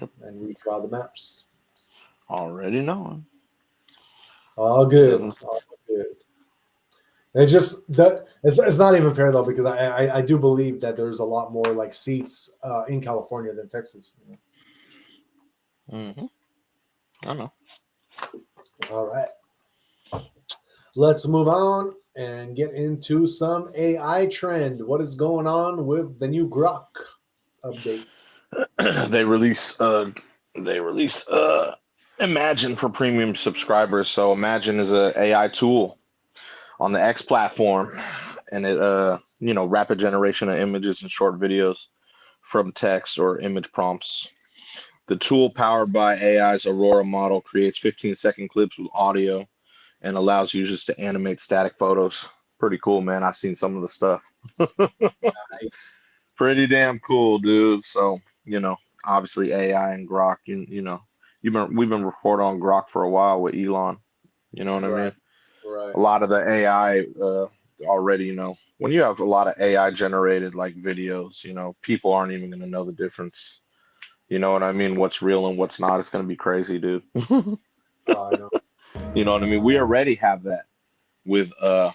Yep. And redraw the maps. Already knowing. All good. All good. It's just that it's not even fair though, because I do believe that there's a lot more like seats in California than Texas. Mm-hmm. I know. All right. Let's move on and get into some AI trend. What is going on with the new Grok update? They released Imagine for premium subscribers. So Imagine is an AI tool on the X platform, and it rapid generation of images and short videos from text or image prompts. The tool, powered by AI's Aurora model, creates 15-second clips with audio and allows users to animate static photos. Pretty cool, man. I've seen some of the stuff. Nice. Pretty damn cool, dude. So, obviously AI and Grok, we've been reporting on Grok for a while with Elon. You know what I mean? Right. A lot of the AI already, when you have a lot of AI generated like videos, people aren't even going to know the difference. You know what I mean? What's real and what's not. It's going to be crazy, dude. Oh, I know. You know what I mean? We already have that with a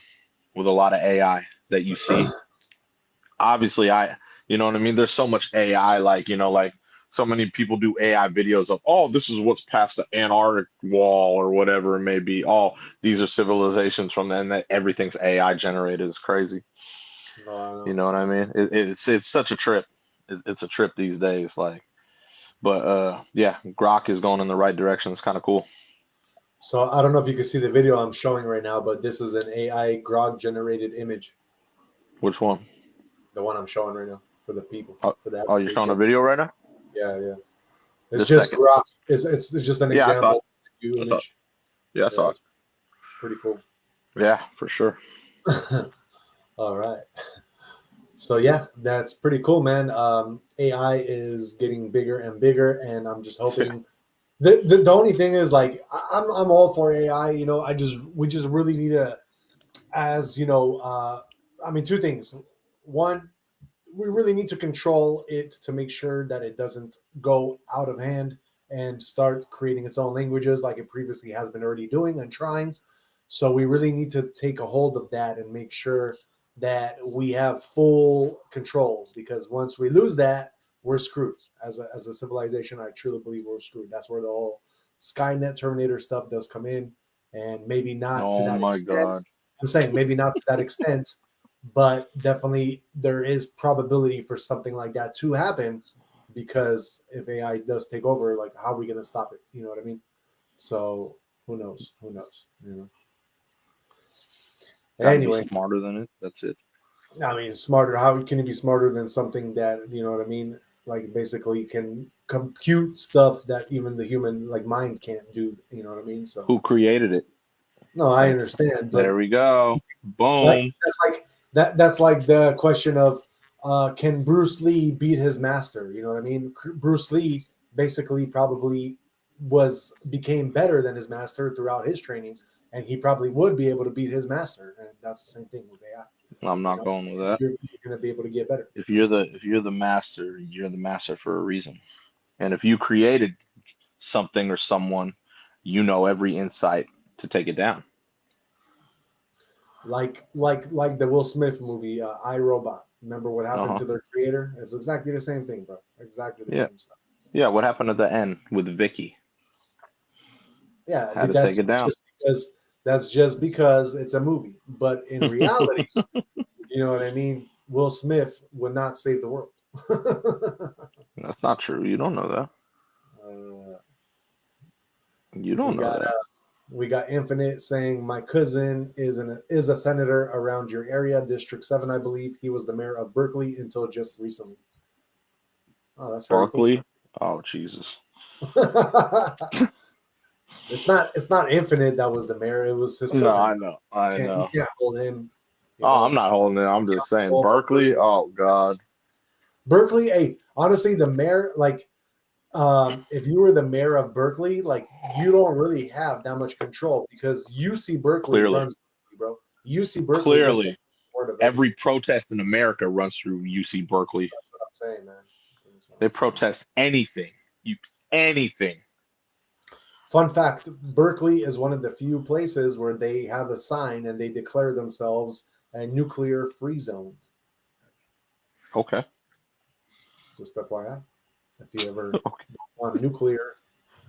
lot of AI that you see. Obviously, you know what I mean? There's so much AI, like so many people do AI videos of, oh, this is what's past the Antarctic wall or whatever it may be. Oh, these are civilizations from then, that everything's AI generated. Is crazy. No, I know. You know what I mean? It's such a trip. It's a trip these days, like. But yeah, Grok is going in the right direction. It's kind of cool. So I don't know if you can see the video I'm showing right now, but this is an AI Grok generated image. Which one? The one I'm showing right now for the people. For that. Oh, you're showing a video right now? Yeah. It's This just second. Grok. It's just an Yeah, example. I saw it. Yeah, I saw it. Pretty cool. Yeah, for sure. All right. So yeah, that's pretty cool, man. AI is getting bigger and bigger, and I'm just hoping. The only thing is, like, I'm all for AI. We just really need to, as two things. One, we really need to control it to make sure that it doesn't go out of hand and start creating its own languages like it previously has been already doing and trying. So we really need to take a hold of that and make sure that we have full control, because once we lose that, we're screwed. As a civilization, I truly believe we're screwed. That's where the whole Skynet Terminator stuff does come in, and maybe not to that extent. God. I'm saying maybe not to that extent, but definitely there is probability for something like that to happen, because if AI does take over, like, how are we going to stop it? You know what I mean? So who knows? Anyway, be smarter than it. That's it. I mean, smarter. How can it be smarter than something that, you know what I mean? Like, basically can compute stuff that even the human mind can't do. You know what I mean? So who created it? No, I understand. But there we go. Boom. That's like the question of, can Bruce Lee beat his master? You know what I mean? Bruce Lee basically probably became better than his master throughout his training, and he probably would be able to beat his master. And that's the same thing with AI. I'm not going with that. You're going to be able to get better. If you're the master, you're the master for a reason. And if you created something or someone, you know every insight to take it down. Like the Will Smith movie, I, Robot. Remember what happened to their creator? It's exactly the same thing, bro. Exactly the same stuff. Yeah, what happened at the end with Vicky? Yeah, had to take it down. That's just because it's a movie. But in reality, you know what I mean? Will Smith would not save the world. That's not true. You don't know that. You don't know that. We got Infinite saying, my cousin is a senator around your area, District 7, I believe. He was the mayor of Berkeley until just recently. Oh, that's very Berkeley? Cool. Oh, Jesus. It's not Infinite that was the mayor. It was his cousin. No, I know. You can't hold him. I'm not holding it. I'm just saying. Berkeley? Oh, God. Berkeley, hey, honestly, the mayor, if you were the mayor of Berkeley, you don't really have that much control, because UC Berkeley runs Berkeley, bro. UC Berkeley. Clearly. Every protest in America runs through UC Berkeley. That's what I'm saying, man. They protest anything. Anything. Fun fact, Berkeley is one of the few places where they have a sign and they declare themselves a nuclear-free zone. Okay. Just FYI. If you ever want nuclear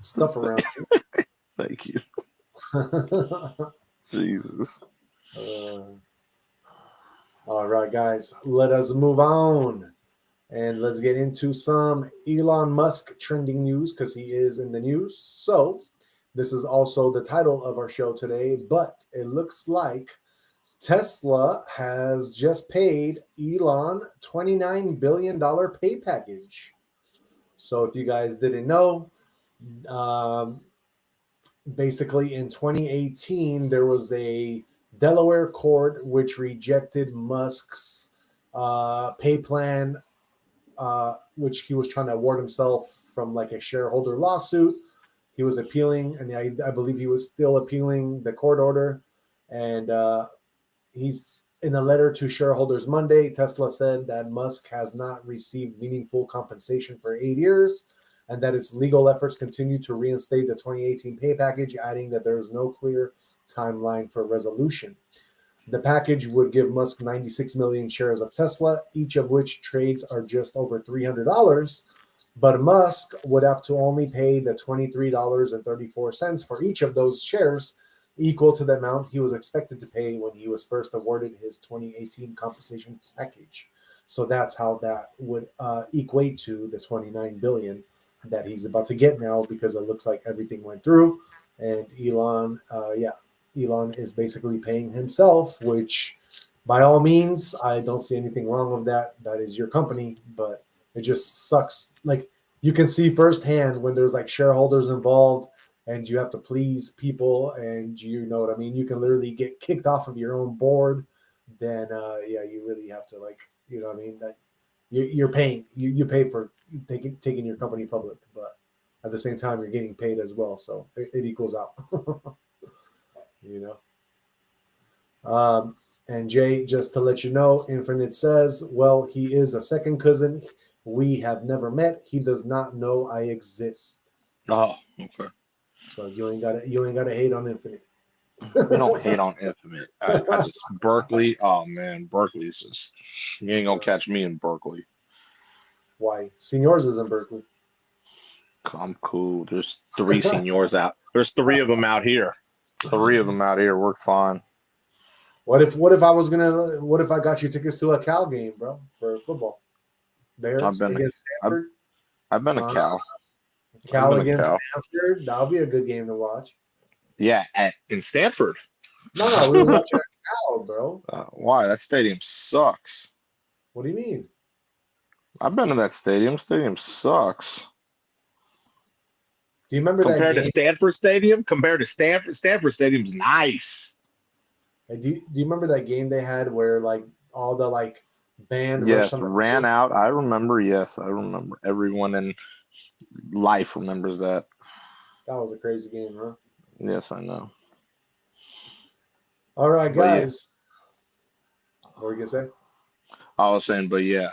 stuff around you. Thank you. Jesus. All right, guys. Let us move on. And let's get into some Elon Musk trending news, because he is in the news. So this is also the title of our show today, but it looks like Tesla has just paid Elon $29 billion pay package. So if you guys didn't know, um, basically in 2018, there was a Delaware court which rejected Musk's pay plan, which he was trying to award himself from like a shareholder lawsuit. He was appealing, and I believe he was still appealing the court order. And he's in a letter to shareholders Monday. Tesla said that Musk has not received meaningful compensation for 8 years, and that its legal efforts continue to reinstate the 2018 pay package, adding that there is no clear timeline for resolution. The package would give Musk 96 million shares of Tesla, each of which trades are just over $300, but Musk would have to only pay the $23.34 for each of those shares, equal to the amount he was expected to pay when he was first awarded his 2018 compensation package. So that's how that would equate to the $29 billion that he's about to get now, because it looks like everything went through. And Elon is basically paying himself, which by all means, I don't see anything wrong with that. That is your company, but it just sucks. Like, you can see firsthand when there's like shareholders involved and you have to please people, and you know what I mean? You can literally get kicked off of your own board. Then, you really have to, like, you know what I mean? That you're paying, you pay for taking your company public, but at the same time, you're getting paid as well. So it equals out, you know? And Jay, just to let you know, Infinite says, well, he is a second cousin. We have never met. He does not know I exist. Oh, okay. So you ain't gotta hate on Infinite. We don't hate on Infinite. I just Berkeley. Oh man, Berkeley's just, you ain't gonna catch me in Berkeley. Why? Seniors is in Berkeley. I'm cool. There's 3 seniors out. There's 3 of them out here. 3 of them out here. We're fine. What if I got you tickets to a Cal game, bro, for football? Bears against Stanford. I've been a Cal. Cal against Stanford. That'll be a good game to watch. Yeah, in Stanford. No, we were watching at Cal, bro. Why? That stadium sucks. What do you mean? I've been to that stadium. Stadium sucks. Do you remember that game? Compared to Stanford Stadium? Compared to Stanford Stadium's nice. Do you remember that game they had where like all the like band ran out? I remember. Yes, I remember. Everyone in life remembers that. That was a crazy game, huh? Yes, I know. All right, guys. What were you gonna say? I was saying, but yeah,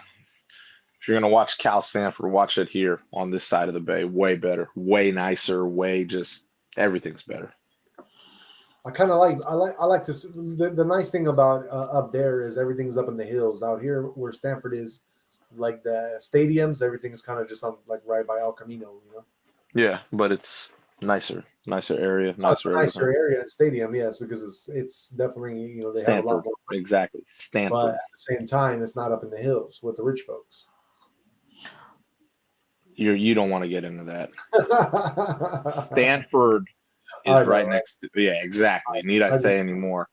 if you're gonna watch Cal Stanford, watch it here on this side of the bay. Way better, way nicer, way just everything's better. I like to see, the nice thing about up there is everything's up in the hills. Out here where Stanford is, like the stadiums, everything's kind of just on like right by El Camino, you know. Yeah, but it's nicer area, nicer area and stadium, yes, because it's definitely, you know, they Stanford, have a lot more money. Exactly, Stanford. But at the same time, it's not up in the hills with the rich folks. You don't want to get into that. Stanford is right next to, yeah, exactly. Need I say any more?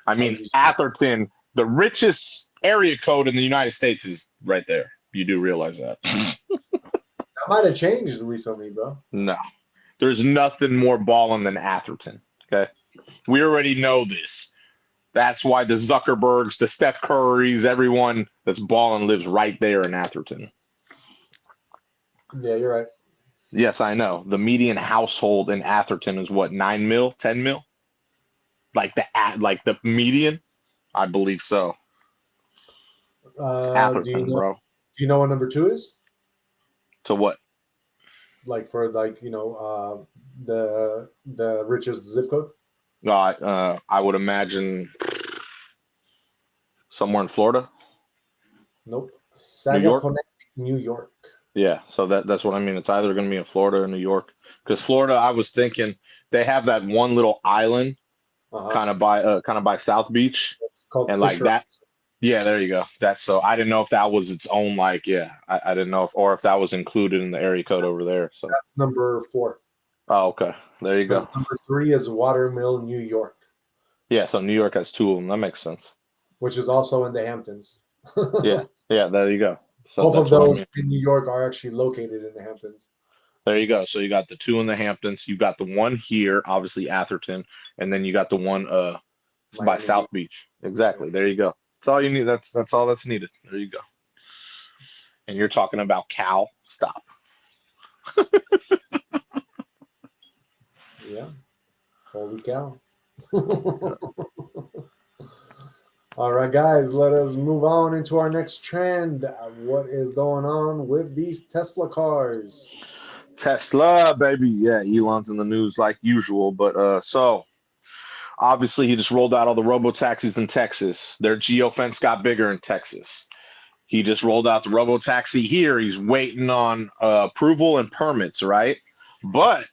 I mean, Atherton, the richest area code in the United States, is right there. You do realize that. That might have changed recently, bro. No. There's nothing more balling than Atherton, okay? We already know this. That's why the Zuckerbergs, the Steph Currys, everyone that's balling lives right there in Atherton. Yeah, you're right. Yes, I know. The median household in Atherton is what, 9 mil, 10 mil? Like the median? I believe so. It's Atherton, bro. Do you know what number 2 is? To what? Like for like, you know, the richest zip code? I would imagine somewhere in Florida. Nope. Sagaponack, New York. Yeah, so that's what I mean. It's either going to be in Florida or New York. Because Florida, I was thinking they have that one little island, kind of by South Beach, it's called and Fisher. like that. Yeah, there you go. That's so. I didn't know if that was its own, like, yeah. I didn't know if that was included in the area code over there. So that's number 4. Oh, okay. There you go. Number 3 is Watermill, New York. Yeah, so New York has two of them. That makes sense. which is also in the Hamptons. Yeah, yeah, there you go. So Both that's of what I those mean. in New York are actually located in the Hamptons. There you go. So you got the two in the Hamptons. You got the one here, obviously Atherton, and then you got the one by Miami South Beach. Beach. Exactly. There you go. That's all you need. That's all that's needed. There you go. And you're talking about Cal. Stop. Yeah. Holy cow. All right, guys, let us move on into our next trend. What is going on with these Tesla cars? Tesla, baby. Yeah, Elon's in the news like usual. But so obviously he just rolled out all the robo taxis in Texas. Their geofence got bigger in Texas. He just rolled out the robo taxi here. He's waiting on approval and permits, right? But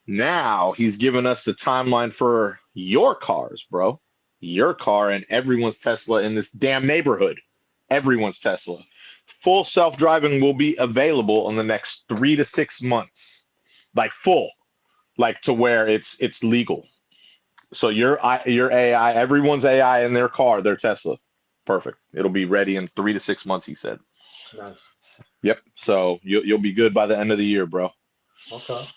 now he's giving us the timeline for your cars, bro. Your car and everyone's Tesla in this damn neighborhood. Everyone's Tesla. Full self-driving will be available in the next 3 to 6 months. Like full, like to where it's legal. So your AI, everyone's AI in their car, their Tesla. Perfect. It'll be ready in 3 to 6 months, he said. Nice. Yep. So you'll be good by the end of the year, bro. Okay.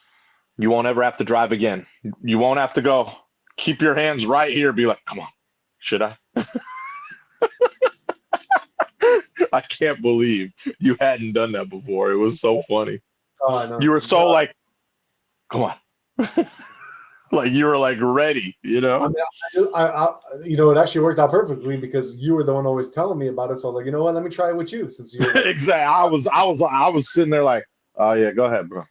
You won't ever have to drive again. You won't have to go. Keep your hands right here. Be like, come on, should I? I can't believe you hadn't done that before. It was so funny. Oh, I know. You were so like, come on. Like you were like ready, you know? I mean, it actually worked out perfectly because you were the one always telling me about it. So I was like, you know what? Let me try it with you since you're Exactly. I was sitting there like, oh yeah, go ahead, bro.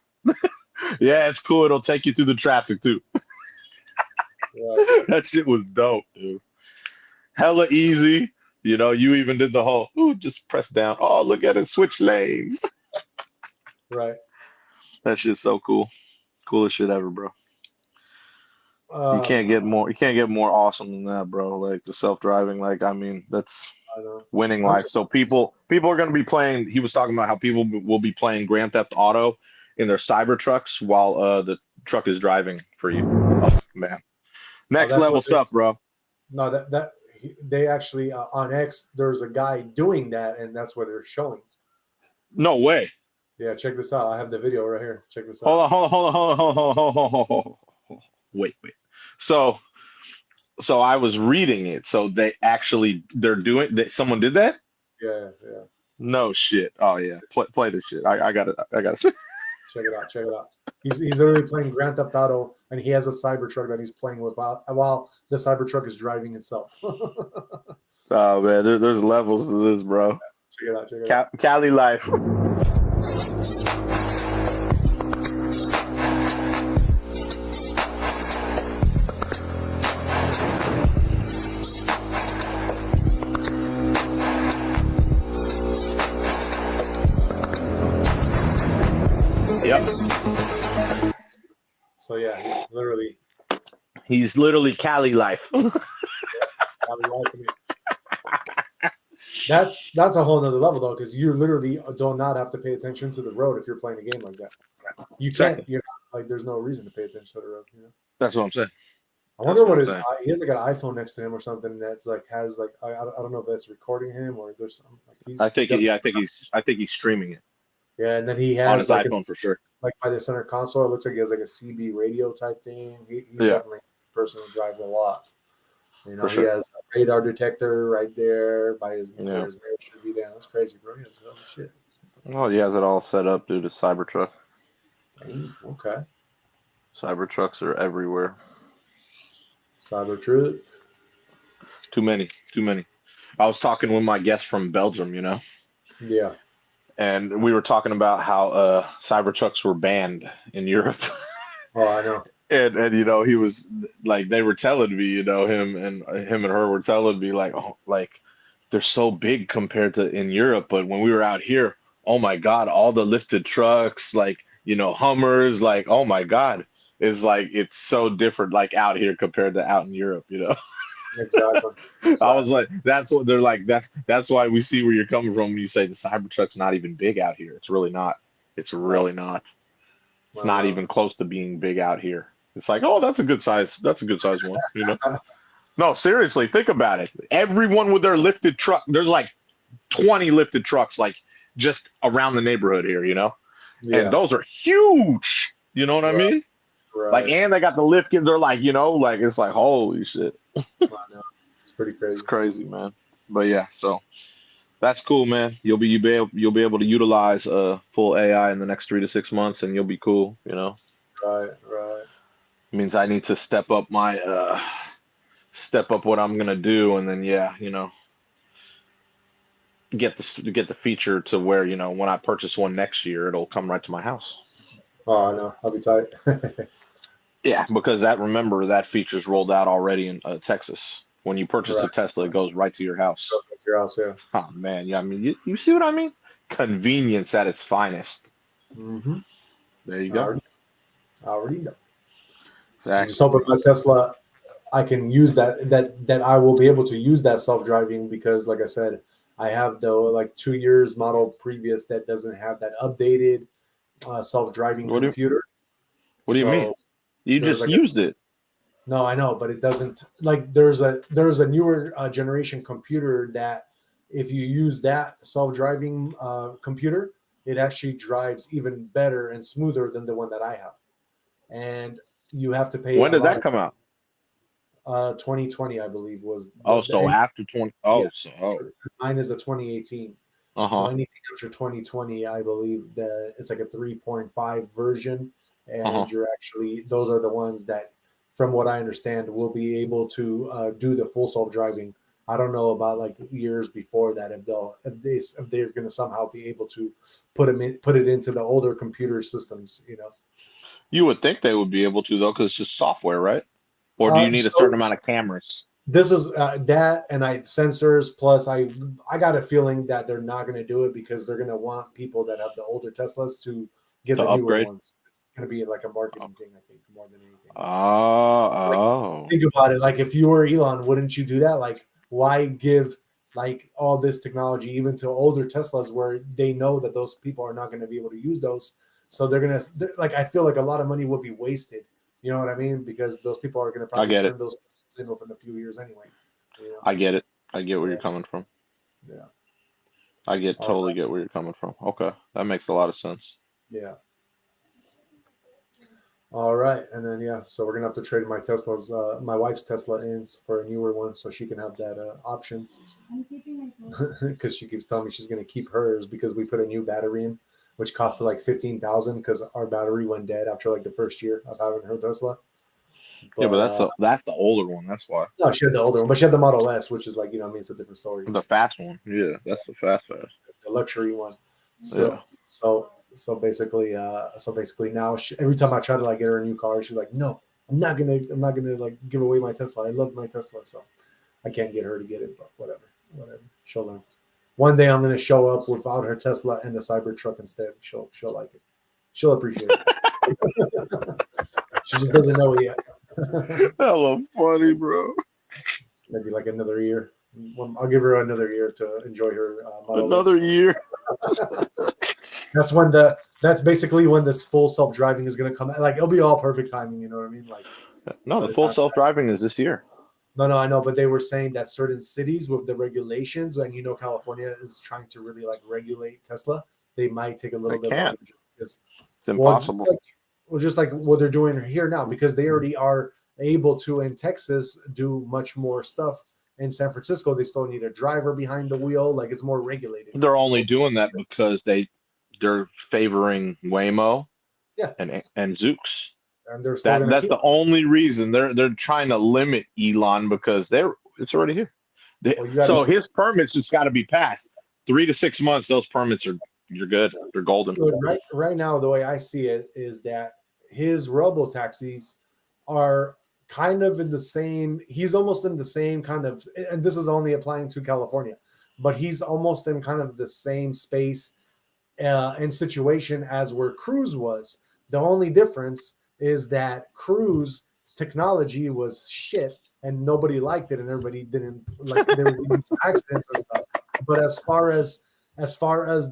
Yeah, it's cool. It'll take you through the traffic too. right. That shit was dope, dude. Hella easy. You know, you even did the whole, ooh, just press down. Oh, look at it, switch lanes. Right. That shit's so cool. Coolest shit ever, bro. You Um, can't get more awesome than that, bro. Like the self-driving, like I mean, that's I know. winning I'm life. just So people are going to be playing. He was talking about how people will be playing Grand Theft Auto in their cyber trucks while the truck is driving for you. Oh man, next that's level what stuff, bro. no they actually on X there's a guy doing that and that's what they're showing. No way. Yeah, check this out. I have the video right here. Check this Hold out. on, hold on, hold on, hold on, hold on, hold on, hold on. Wait. So I was reading it. So they're doing that. Someone did that? Yeah. No shit. Oh yeah. Play this shit. I got it. Check it out. Check it out. He's literally playing Grand Theft Auto, and he has a Cybertruck that he's playing with while the Cybertruck is driving itself. Oh man, there's levels to this, bro. Check it out. Check it out. Cali life. Yep. So yeah, He's literally Cali life. That's a whole nother level though, because you literally do not have to pay attention to the road if you're playing a game like that. You can't. Exactly. You're not, like there's no reason to pay attention to the road. You know. That's what I'm saying. I wonder what he has like an iPhone next to him or something that's like has like I don't know if that's recording him or there's something like I think he's streaming it. Yeah, and then he has on his like iPhone for sure. Like by the center console, it looks like he has like a CB radio type thing. He's definitely a person who drives a lot. You know, he has a radar detector right there by his where his mirror should be down. That's crazy, bro. He has hella shit. Well, he has it all set up due to Cybertruck. Dang, okay. Cybertrucks are everywhere. Cybertruck. Too many. I was talking with my guest from Belgium, you know? Yeah. And we were talking about how Cybertrucks were banned in Europe. Oh, I know. And you know, he was like, they were telling me, you know, him and her were telling me like, oh, like they're so big compared to in Europe. But when we were out here, oh my God, all the lifted trucks, like, you know, Hummers, like, oh my God, it's like, it's so different, like out here compared to out in Europe, you know? Exactly. I was like, that's what they're like. That's why we see where you're coming from when you say the Cybertruck's not even big out here. It's really not. It's really not. It's not even close to being big out here. It's like, oh, that's a good size. That's a good size one, you know. No, seriously, think about it. Everyone with their lifted truck, there's like 20 lifted trucks, like just around the neighborhood here, you know? And Yeah. those are huge. You know what I Right. mean? Like, Right. and they got the lift kits. They're like, you know, like, it's like, holy shit. I know. It's pretty It's crazy. crazy, man. But yeah, so that's cool, man. You'll be able to utilize full AI in the next 3 to 6 months, and you'll be cool. You know, Right. Right. it means I need to step up what I'm gonna do, and then yeah, you know, get the feature to where you know when I purchase one next year, it'll come right to my house. Oh, I know. I'll be tight. Yeah, because remember that feature's rolled out already in Texas. When you purchase a Right. Tesla, it goes right to your house. Your house, yeah. Oh man, yeah, I mean, you see what I mean? Convenience at its finest. Mm-hmm. There you I go. already know. I'm just Exactly. hoping my Tesla, I can use that I will be able to use that self-driving because, like I said, I have the like 2 years model previous that doesn't have that updated self-driving What do computer. What do you mean? So You there's just like used it. no, I know, but it doesn't like there's a newer generation computer that if you use that self-driving computer, it actually drives even better and smoother than the one that I have. And you have to pay When a did lot that of come out? 2020, I believe, was Oh, the so after 20. yeah. Oh, so Mine is a 2018. So uh-huh. anything after 2020, I believe that it's like a 3.5 version, Uh-huh. and you're actually those are the ones that, from what I understand, will be able to do the full self-driving. I don't know about like years before that if they're going to somehow be able to put it into the older computer systems, you know. You would think they would be able to though, because it's just software, right? Or do you need a certain So amount of cameras? this is that, and I sensors plus I got a feeling that they're not going to do it because they're going to want people that have the older Teslas to get To the newer upgrade? ones. It's going to be like a marketing thing, I think, more than anything. Like, Oh. think about it. Like, if you were Elon, wouldn't you do that? Like, why give like all this technology even to older Teslas where they know that those people are not going to be able to use those? So they're like, I feel like a lot of money would be wasted. You know what I mean? Because those people are going to I probably get it. turn those Teslas in within a few years anyway. You know? I get it. I get where Yeah. you're coming from. Yeah. I All totally right. get where you're coming from. Okay. That makes a lot of sense. Yeah. All right. And then yeah, so we're gonna have to trade my wife's Tesla in for a newer one so she can have that option. Because she keeps telling me she's gonna keep hers because we put a new battery in, which costed like 15,000 because our battery went dead after like the first year of having her Tesla. Yeah, but But that's the older one. That's why. no, she had the older one, but she had the Model S, which is like, you know, I mean, it's a different story. The fast one. Yeah, that's the fast. The luxury one. Yeah. So basically, now every time I try to like get her a new car, she's like, "No, I'm not gonna like give away my Tesla. I love my Tesla, so I can't get her to get it. But whatever. She'll learn. One day I'm gonna show up without her Tesla and the Cybertruck instead. She'll like it. She'll appreciate it. She just doesn't know it yet. Hella funny, bro. Maybe like another year. I'll give her another year to enjoy her Model Another S. year. That's basically when this full self-driving is going to come. Like, it'll be all perfect timing, you know what I mean? Like, No, by the the full time self-driving is this year. no, I know, but they were saying that certain cities with the regulations, and California is trying to really like regulate Tesla, they might take a They little bit can't. longer because It's impossible. just like what they're doing here now, because they already are able to in Texas do much more stuff. In San Francisco, they still need a driver behind the wheel. Like, it's more regulated. They're only doing that because they're favoring Waymo Yeah, and Zooks. and they're still going to That's keep. the only reason they're trying to limit Elon because it's already here. Well, you got So his permits just got to be passed. 3 to 6 months, those permits you're good. They're golden. right now, the way I see it is that his robo taxis are kind of in the same. He's almost in the same kind of, and this is only applying to California, but he's almost in kind of the same space and situation as where Cruise was. The only difference is that Cruise technology was shit and nobody liked it and everybody didn't like. There were accidents and stuff. But as far as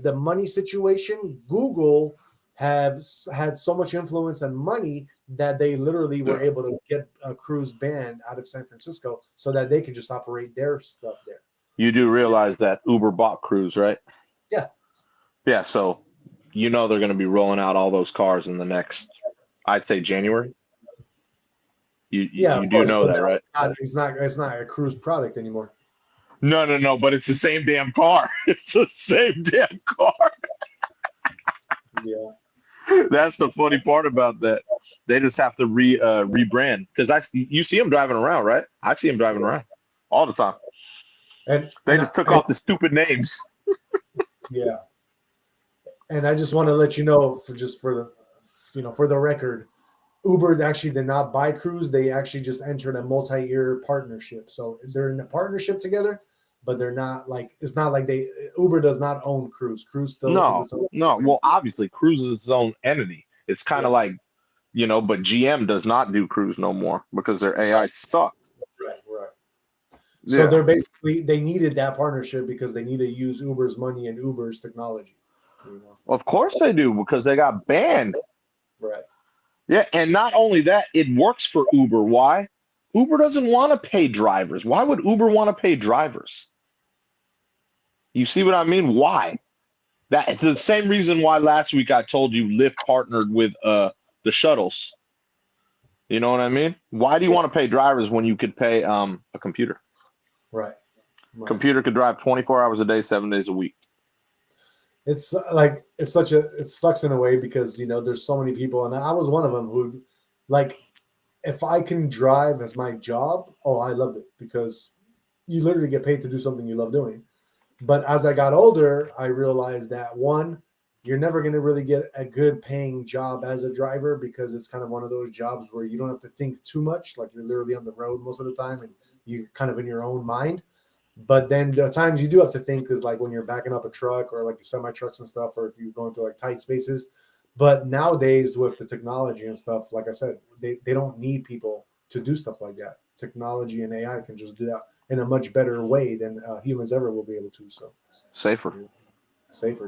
the money situation, Google had so much influence and money that they literally were able to get a cruise banned out of San Francisco so that they could just operate their stuff there. You do realize that Uber bought Cruise, right? Yeah. Yeah, so they're going to be rolling out all those cars in the next, I'd say, January. You do know that, right? It's not a Cruise product anymore. No, but it's the same damn car. It's the same damn car. Yeah. That's the funny part about that. They just have to rebrand, because you see them driving around, right? I see them driving around all the time. And they just took off the stupid names. Yeah. And I just want to let you know, for the record, Uber actually did not buy Cruise. They actually just entered a multi-year partnership. So they're in a partnership together, but they're not it's not like Uber does not own Cruise. Cruise still is its own. No. Well, obviously, Cruise is its own entity. It's kind of like, but GM does not do Cruise no more because their AI sucked. Right. So they're basically, they needed that partnership because they need to use Uber's money and Uber's technology. Of course they do, because they got banned. Right. Yeah, and not only that, it works for Uber. Why? Uber doesn't want to pay drivers. Why would Uber want to pay drivers? You see what I mean? Why? It's the same reason why last week I told you Lyft partnered with the shuttles. You know what I mean? Why do you want to pay drivers when you could pay a computer? Right. Computer could drive 24 hours a day, 7 days a week. It's like it sucks in a way because there's so many people, and I was one of them who, if I can drive as my job, I loved it, because you literally get paid to do something you love doing. But as I got older, I realized that, one, you're never going to really get a good paying job as a driver, because it's kind of one of those jobs where you don't have to think too much. Like, you're literally on the road most of the time and you're kind of in your own mind. But then the times you do have to think is like when you're backing up a truck, or like semi trucks and stuff, or if you're going through tight spaces. But nowadays with the technology and stuff, like I said, they don't need people to do stuff like that. Technology and AI can just do that in a much better way than humans ever will be able to. So safer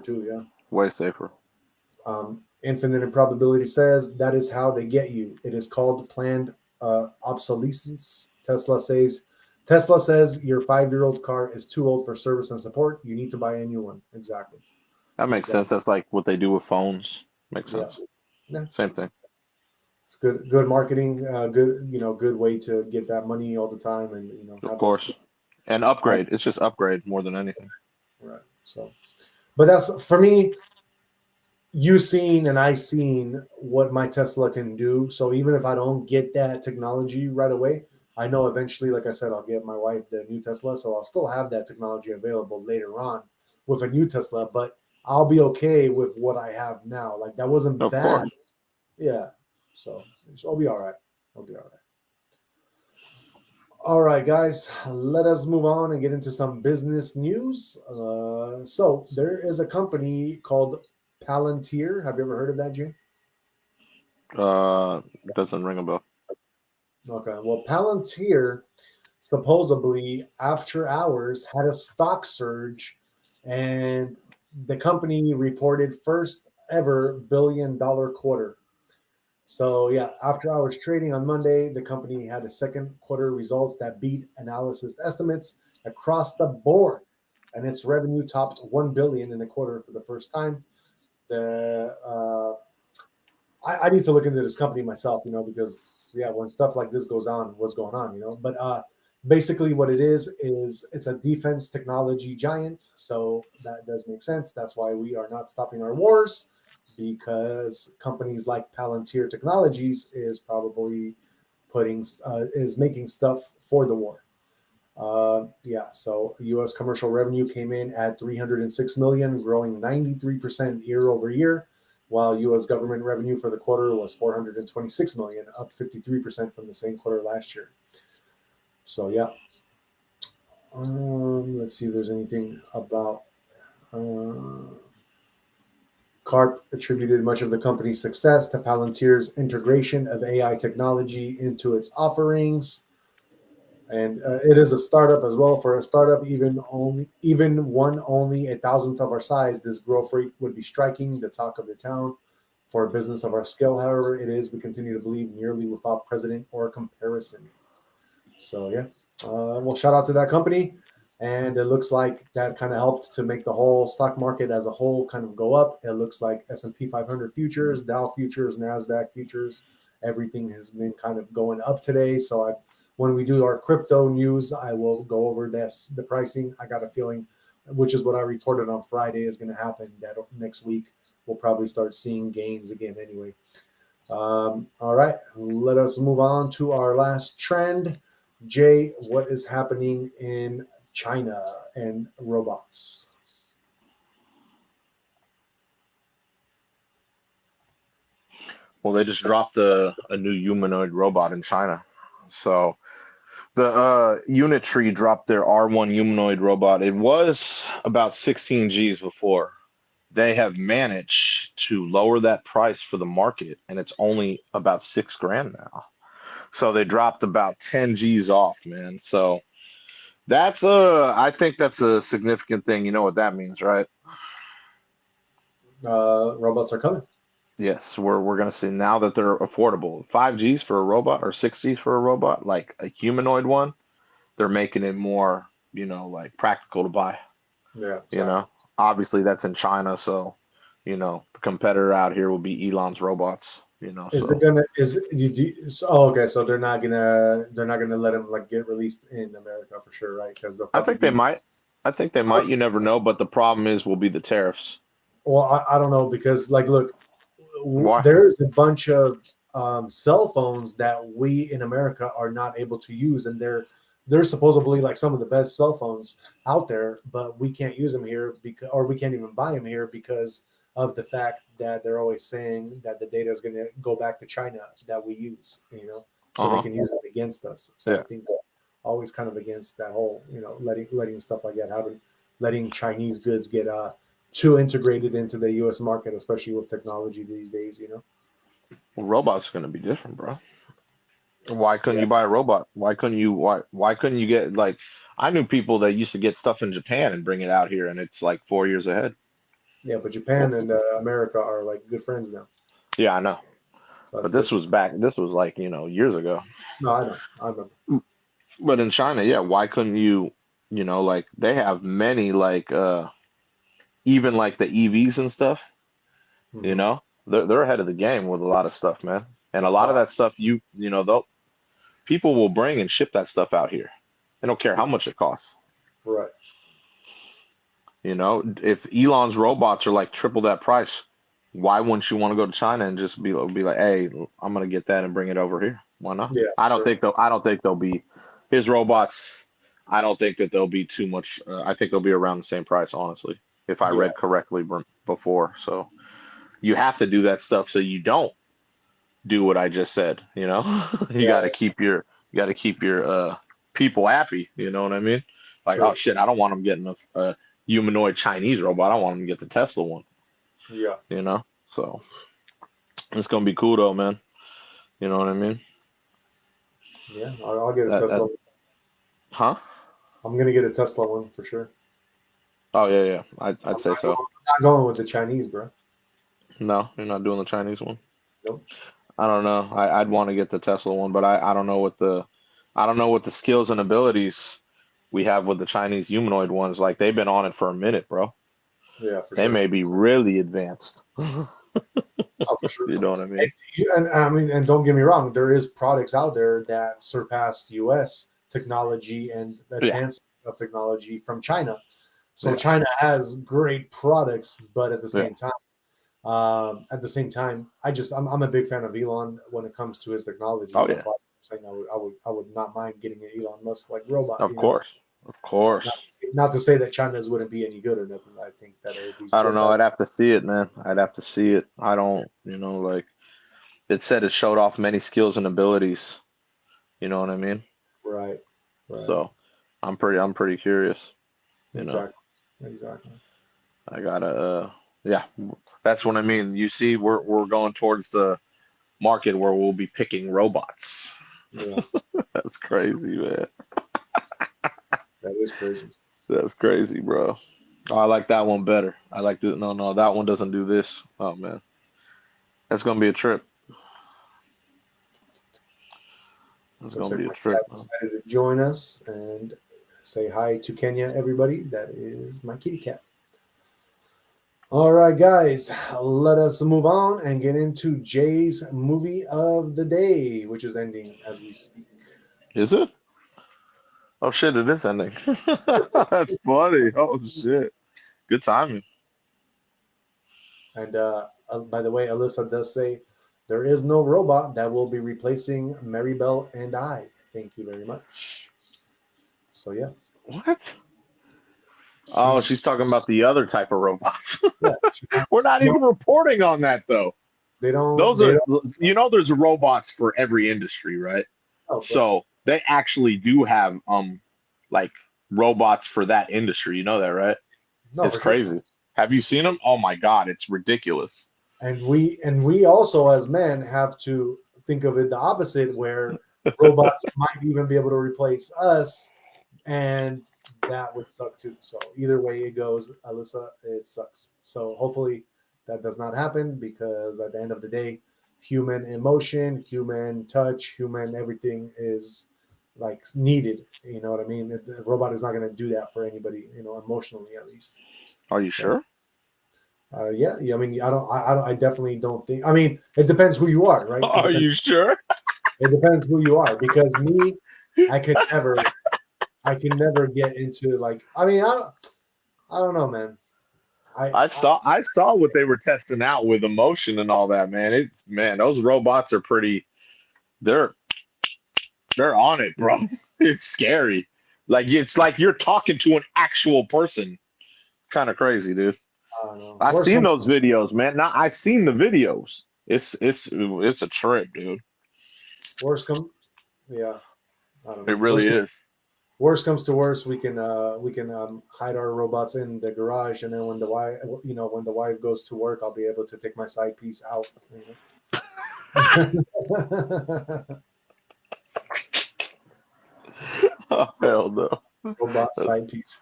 too. Yeah. Way safer. Infinite Improbability says that is how they get you. It is called planned obsolescence. Tesla says your 5-year-old car is too old for service and support. You need to buy a new one. Exactly. That makes sense. That's like what they do with phones. Makes sense. Yeah. Same thing. It's good marketing. Good way to get that money all the time, and of course, and upgrade. It's just upgrade more than anything. Right. So, but that's for me. You seen and I seen what my Tesla can do. So even if I don't get that technology right away, I know eventually, like I said, I'll get my wife the new Tesla. So I'll still have that technology available later on with a new Tesla, but I'll be okay with what I have now. Like, that wasn't bad. Course. Yeah. So I'll be all right. All right, guys, let us move on and get into some business news. So there is a company called Palantir. Have you ever heard of that, Jay? Doesn't ring a bell. Okay. Well, Palantir supposedly after hours had a stock surge, and the company reported first ever $1 billion quarter. So yeah, after hours trading on Monday, the company had a second quarter results that beat analysis estimates across the board, and its revenue topped $1 billion in a quarter for the first time. I need to look into this company myself, because when stuff like this goes on, what's going on, But basically, what it is it's a defense technology giant. So that does make sense. That's why we are not stopping our wars, because companies like Palantir Technologies is probably is making stuff for the war. So U.S. commercial revenue came in at $306 million, growing 93% year over year, while U.S. government revenue for the quarter was $426 million, up 53% from the same quarter last year. So yeah. Let's see if there's anything about Karp attributed much of the company's success to Palantir's integration of AI technology into its offerings. And it is a startup as well. For a startup, even one only 1,000th of our size, this growth rate would be striking. The talk of the town For a business of our scale, however, it is, we continue to believe, nearly without precedent or comparison. So yeah, well, shout out to that company. And it looks like that kind of helped to make the whole stock market as a whole kind of go up. It looks like S&P 500 futures, Dow futures, NASDAQ futures, everything has been kind of going up today. So when we do our crypto news, I will go over the pricing. I got a feeling, which is what I reported on Friday, is going to happen, that next week we'll probably start seeing gains again anyway. All right, let us move on to our last trend. Jay, what is happening in China and robots? Well, they just dropped a new humanoid robot in China. So the Unitree dropped their R1 humanoid robot. It was about 16 G's before. They have managed to lower that price for the market, and it's only about $6,000 now. So they dropped about 10 G's off, man. So I think that's a significant thing. You know what that means, right? Robots are coming. Yes, we're gonna see now that they're affordable. 5 G's for a robot or 6 G's for a robot, like a humanoid one, they're making it more, like practical to buy. Yeah. You know, obviously that's in China, so the competitor out here will be Elon's robots. Okay, so they're not gonna let them like get released in America for sure, right? Because they'll I probably think they might. I think they might. You never know, but the problem will be the tariffs. Well, I don't know, because like, look, Why? there's a bunch of cell phones that we in America are not able to use, and they're supposedly like some of the best cell phones out there, but we can't use them here or we can't even buy them here because of the fact that they're always saying that the data is going to go back to China that we use, so they can use it against us. So Yeah. I think always kind of against that whole, letting stuff like that happen, letting Chinese goods get too integrated into the U.S. market, especially with technology these days. Well, robots are going to be different, bro. Why couldn't you buy a robot? Why couldn't you get, like, I knew people that used to get stuff in Japan and bring it out here, and it's like 4 years ahead. Yeah, but Japan and America are like good friends now. Yeah, I know. So But this was like, years ago. No, I know. I remember. But in China, yeah, why couldn't you, like they have many, like even like the EVs and stuff, Mhm. they're ahead of the game with a lot of stuff, man. And a lot of that stuff people will bring and ship that stuff out here. They don't care how much it costs. Right. If Elon's robots are like triple that price, why wouldn't you want to go to China and just be like, hey, I'm gonna get that and bring it over here? Why not? Yeah. I don't think they'll be his robots. I don't think that they'll be too much. I think they'll be around the same price, honestly, if I read correctly before. So you have to do that stuff so you don't do what I just said. You got to keep your people happy. You know what I mean? Like, True. oh shit, I don't want them getting a humanoid Chinese robot. I want them to get the Tesla one. Yeah. So it's gonna be cool though, man. You know what I mean? Yeah, I'll get a Tesla. Huh? I'm gonna get a Tesla one for sure. Oh yeah. I'd say so. I'm not going with the Chinese, bro. No, you're not doing the Chinese one. Nope. I don't know. I'd want to get the Tesla one, but I don't know what the skills and abilities we have with the Chinese humanoid ones. Like, they've been on it for a minute, bro. Yeah, for They sure. may be really advanced. Oh, for sure. You know what I mean? And don't get me wrong, there is products out there that surpass U.S. technology and advancements of technology from China. So China has great products, but at the same time, I'm a big fan of Elon when it comes to his technology. Oh, That's why I'm saying I would not mind getting an Elon Musk like robot. Of course. Not to say that China's wouldn't be any good or nothing. I think that it would be. I don't know. I'd have to see it, man. I'd have to see it. I don't, like it said, it showed off many skills and abilities. You know what I mean? Right. So I'm pretty curious. Exactly. I gotta, that's what I mean. You see, we're going towards the market where we'll be picking robots. Yeah. That's crazy, man. That is crazy. That's crazy, bro. Oh, I like that one better. I like the no, that one doesn't do this. Oh man. That's gonna be a trip. That's Looks gonna like be a my trip. cat decided to join us and say hi to Kenya, everybody. That is my kitty cat. All right, guys, let us move on and get into Jay's movie of the day, which is ending as we speak. Is it? Oh shit! It is ending. That's funny. Oh shit! Good timing. And by the way, Alyssa does say there is no robot that will be replacing Maribel and I. Thank you very much. So yeah, What? Oh, she's talking about the other type of robots. yeah. We're not No, even reporting on that though. they don't. Those They are, don't. there's robots for every industry, right? Oh, right. So they actually do have like robots for that industry. You know that, right? No, It's for sure. crazy. Have you seen them? Oh my God, it's ridiculous. And we also as men have to think of it the opposite, where robots might even be able to replace us, and that would suck too. So either way it goes, Alyssa, it sucks. So hopefully that does not happen, because at the end of the day, human emotion, human touch, human everything is like needed. You know what I mean? The robot is not going to do that for anybody, emotionally at least. Are you So sure? yeah. I mean, I definitely don't think. I mean, it depends who you are, right? Are you sure? It depends who you are, because me, I could never, I can never get into like. I mean, I don't know, man. I saw what they were testing out with emotion and all that, man. Those robots are pretty. They're they're on it, bro. It's scary. Like it's like you're talking to an actual person. Kind of crazy, dude. I don't know. I Worst seen comes, those videos, man. Now I seen the videos. It's a trip, dude. worst come, yeah. I don't It know. really is. Worst comes to worst, we can hide our robots in the garage, and then when when the wife goes to work, I'll be able to take my side piece out. Oh hell no. Robot side piece.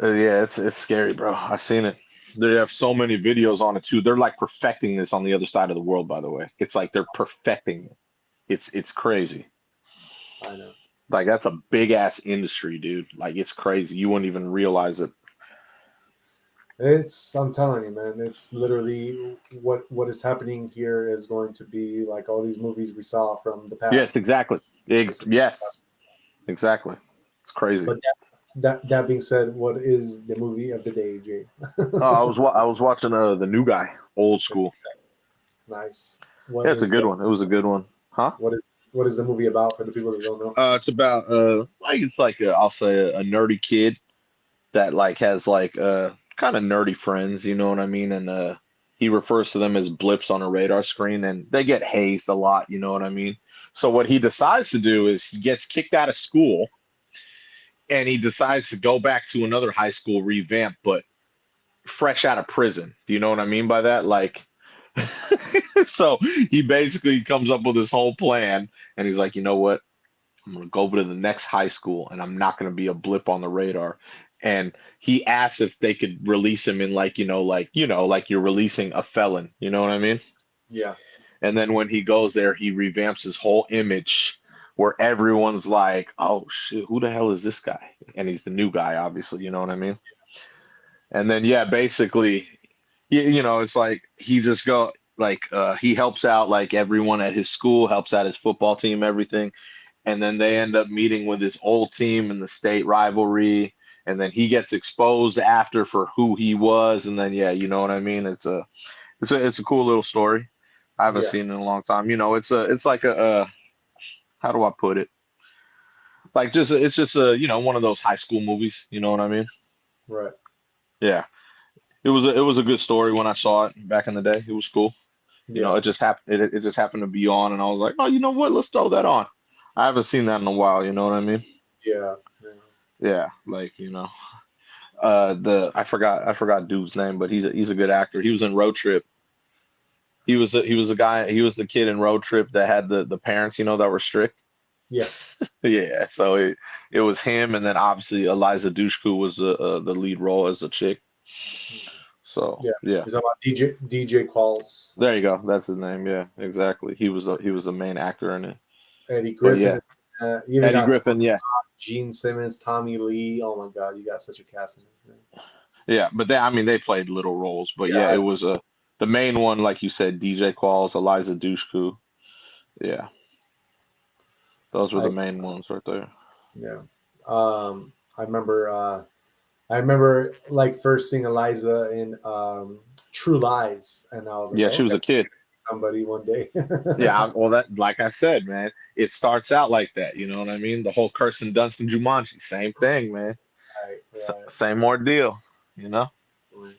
Yeah, it's scary, bro. I seen it. They have so many videos on it too. They're like perfecting this on the other side of the world, by the way. It's like they're perfecting it. It's crazy. I know. Like that's a big ass industry, dude. Like it's crazy. You wouldn't even realize it. I'm telling you, man, it's literally what is happening here is going to be like all these movies we saw from the Yes, past. exactly. Yes, exactly. It's crazy. But that being said, what is the movie of the day, Jay? I was watching the new guy, old school. Nice. Yeah, it's a good one. It was a good one, huh? What is the movie about for the people that don't know? It's about like it's like I'll say a nerdy kid that like has like kind of nerdy friends, you know what I mean? And he refers to them as blips on a radar screen, and they get hazed a lot, you know what I mean? So what he decides to do is he gets kicked out of school, and he decides to go back to another high school revamp, but fresh out of prison. Do you know what I mean by that? Like, so he basically comes up with this whole plan, and he's like, you know what? I'm gonna go over to the next high school, and I'm not gonna be a blip on the radar. And he asks if they could release him in like you're releasing a felon. You know what I mean? Yeah. And then when he goes there, he revamps his whole image where everyone's like, oh shit, who the hell is this guy? And he's the new guy, obviously, you know what I mean? And then yeah, basically, it's like he just go like he helps out like everyone at his school, helps out his football team, everything. And then they end up meeting with his old team in the state rivalry, and then he gets exposed after for who he was, and then yeah, you know what I mean? It's a cool little story. I haven't Yeah. seen it in a long time. It's like a how do I put it? Like it's just one of those high school movies. You know what I mean? Right. Yeah. It was a good story when I saw it back in the day. It was cool. Yeah. It just happened. It just happened to be on, and I was like, oh, you know what? Let's throw that on. I haven't seen that in a while. You know what I mean? Yeah. Yeah, like the I forgot dude's name, but he's a good actor. He was in Road Trip. He was the kid in Road Trip that had the parents, that were strict. Yeah. Yeah, so it was him, and then obviously Eliza Dushku was the lead role as a chick. So Yeah. yeah. He's talking about DJ Qualls. There you go. That's his name. Yeah, exactly. He was the main actor in it. Eddie But Griffin. yeah, You even Eddie got Griffin. Yeah, Gene Simmons, Tommy Lee. Oh my God, you got such a cast in this. yeah. But they played little roles. But yeah, Yeah, it was the main one, like you said, DJ Qualls, Eliza Dushku. Yeah, those were I the main ones right there. yeah. I remember. I remember like first seeing Eliza in True Lies, and I was like, Yeah, oh, she was okay, a kid. somebody one day. Yeah, well, that like I said, man, it starts out like that. You know what I mean? The whole Kirsten Dunst and Jumanji, same thing, man. Right, right, Same ordeal. You know? right.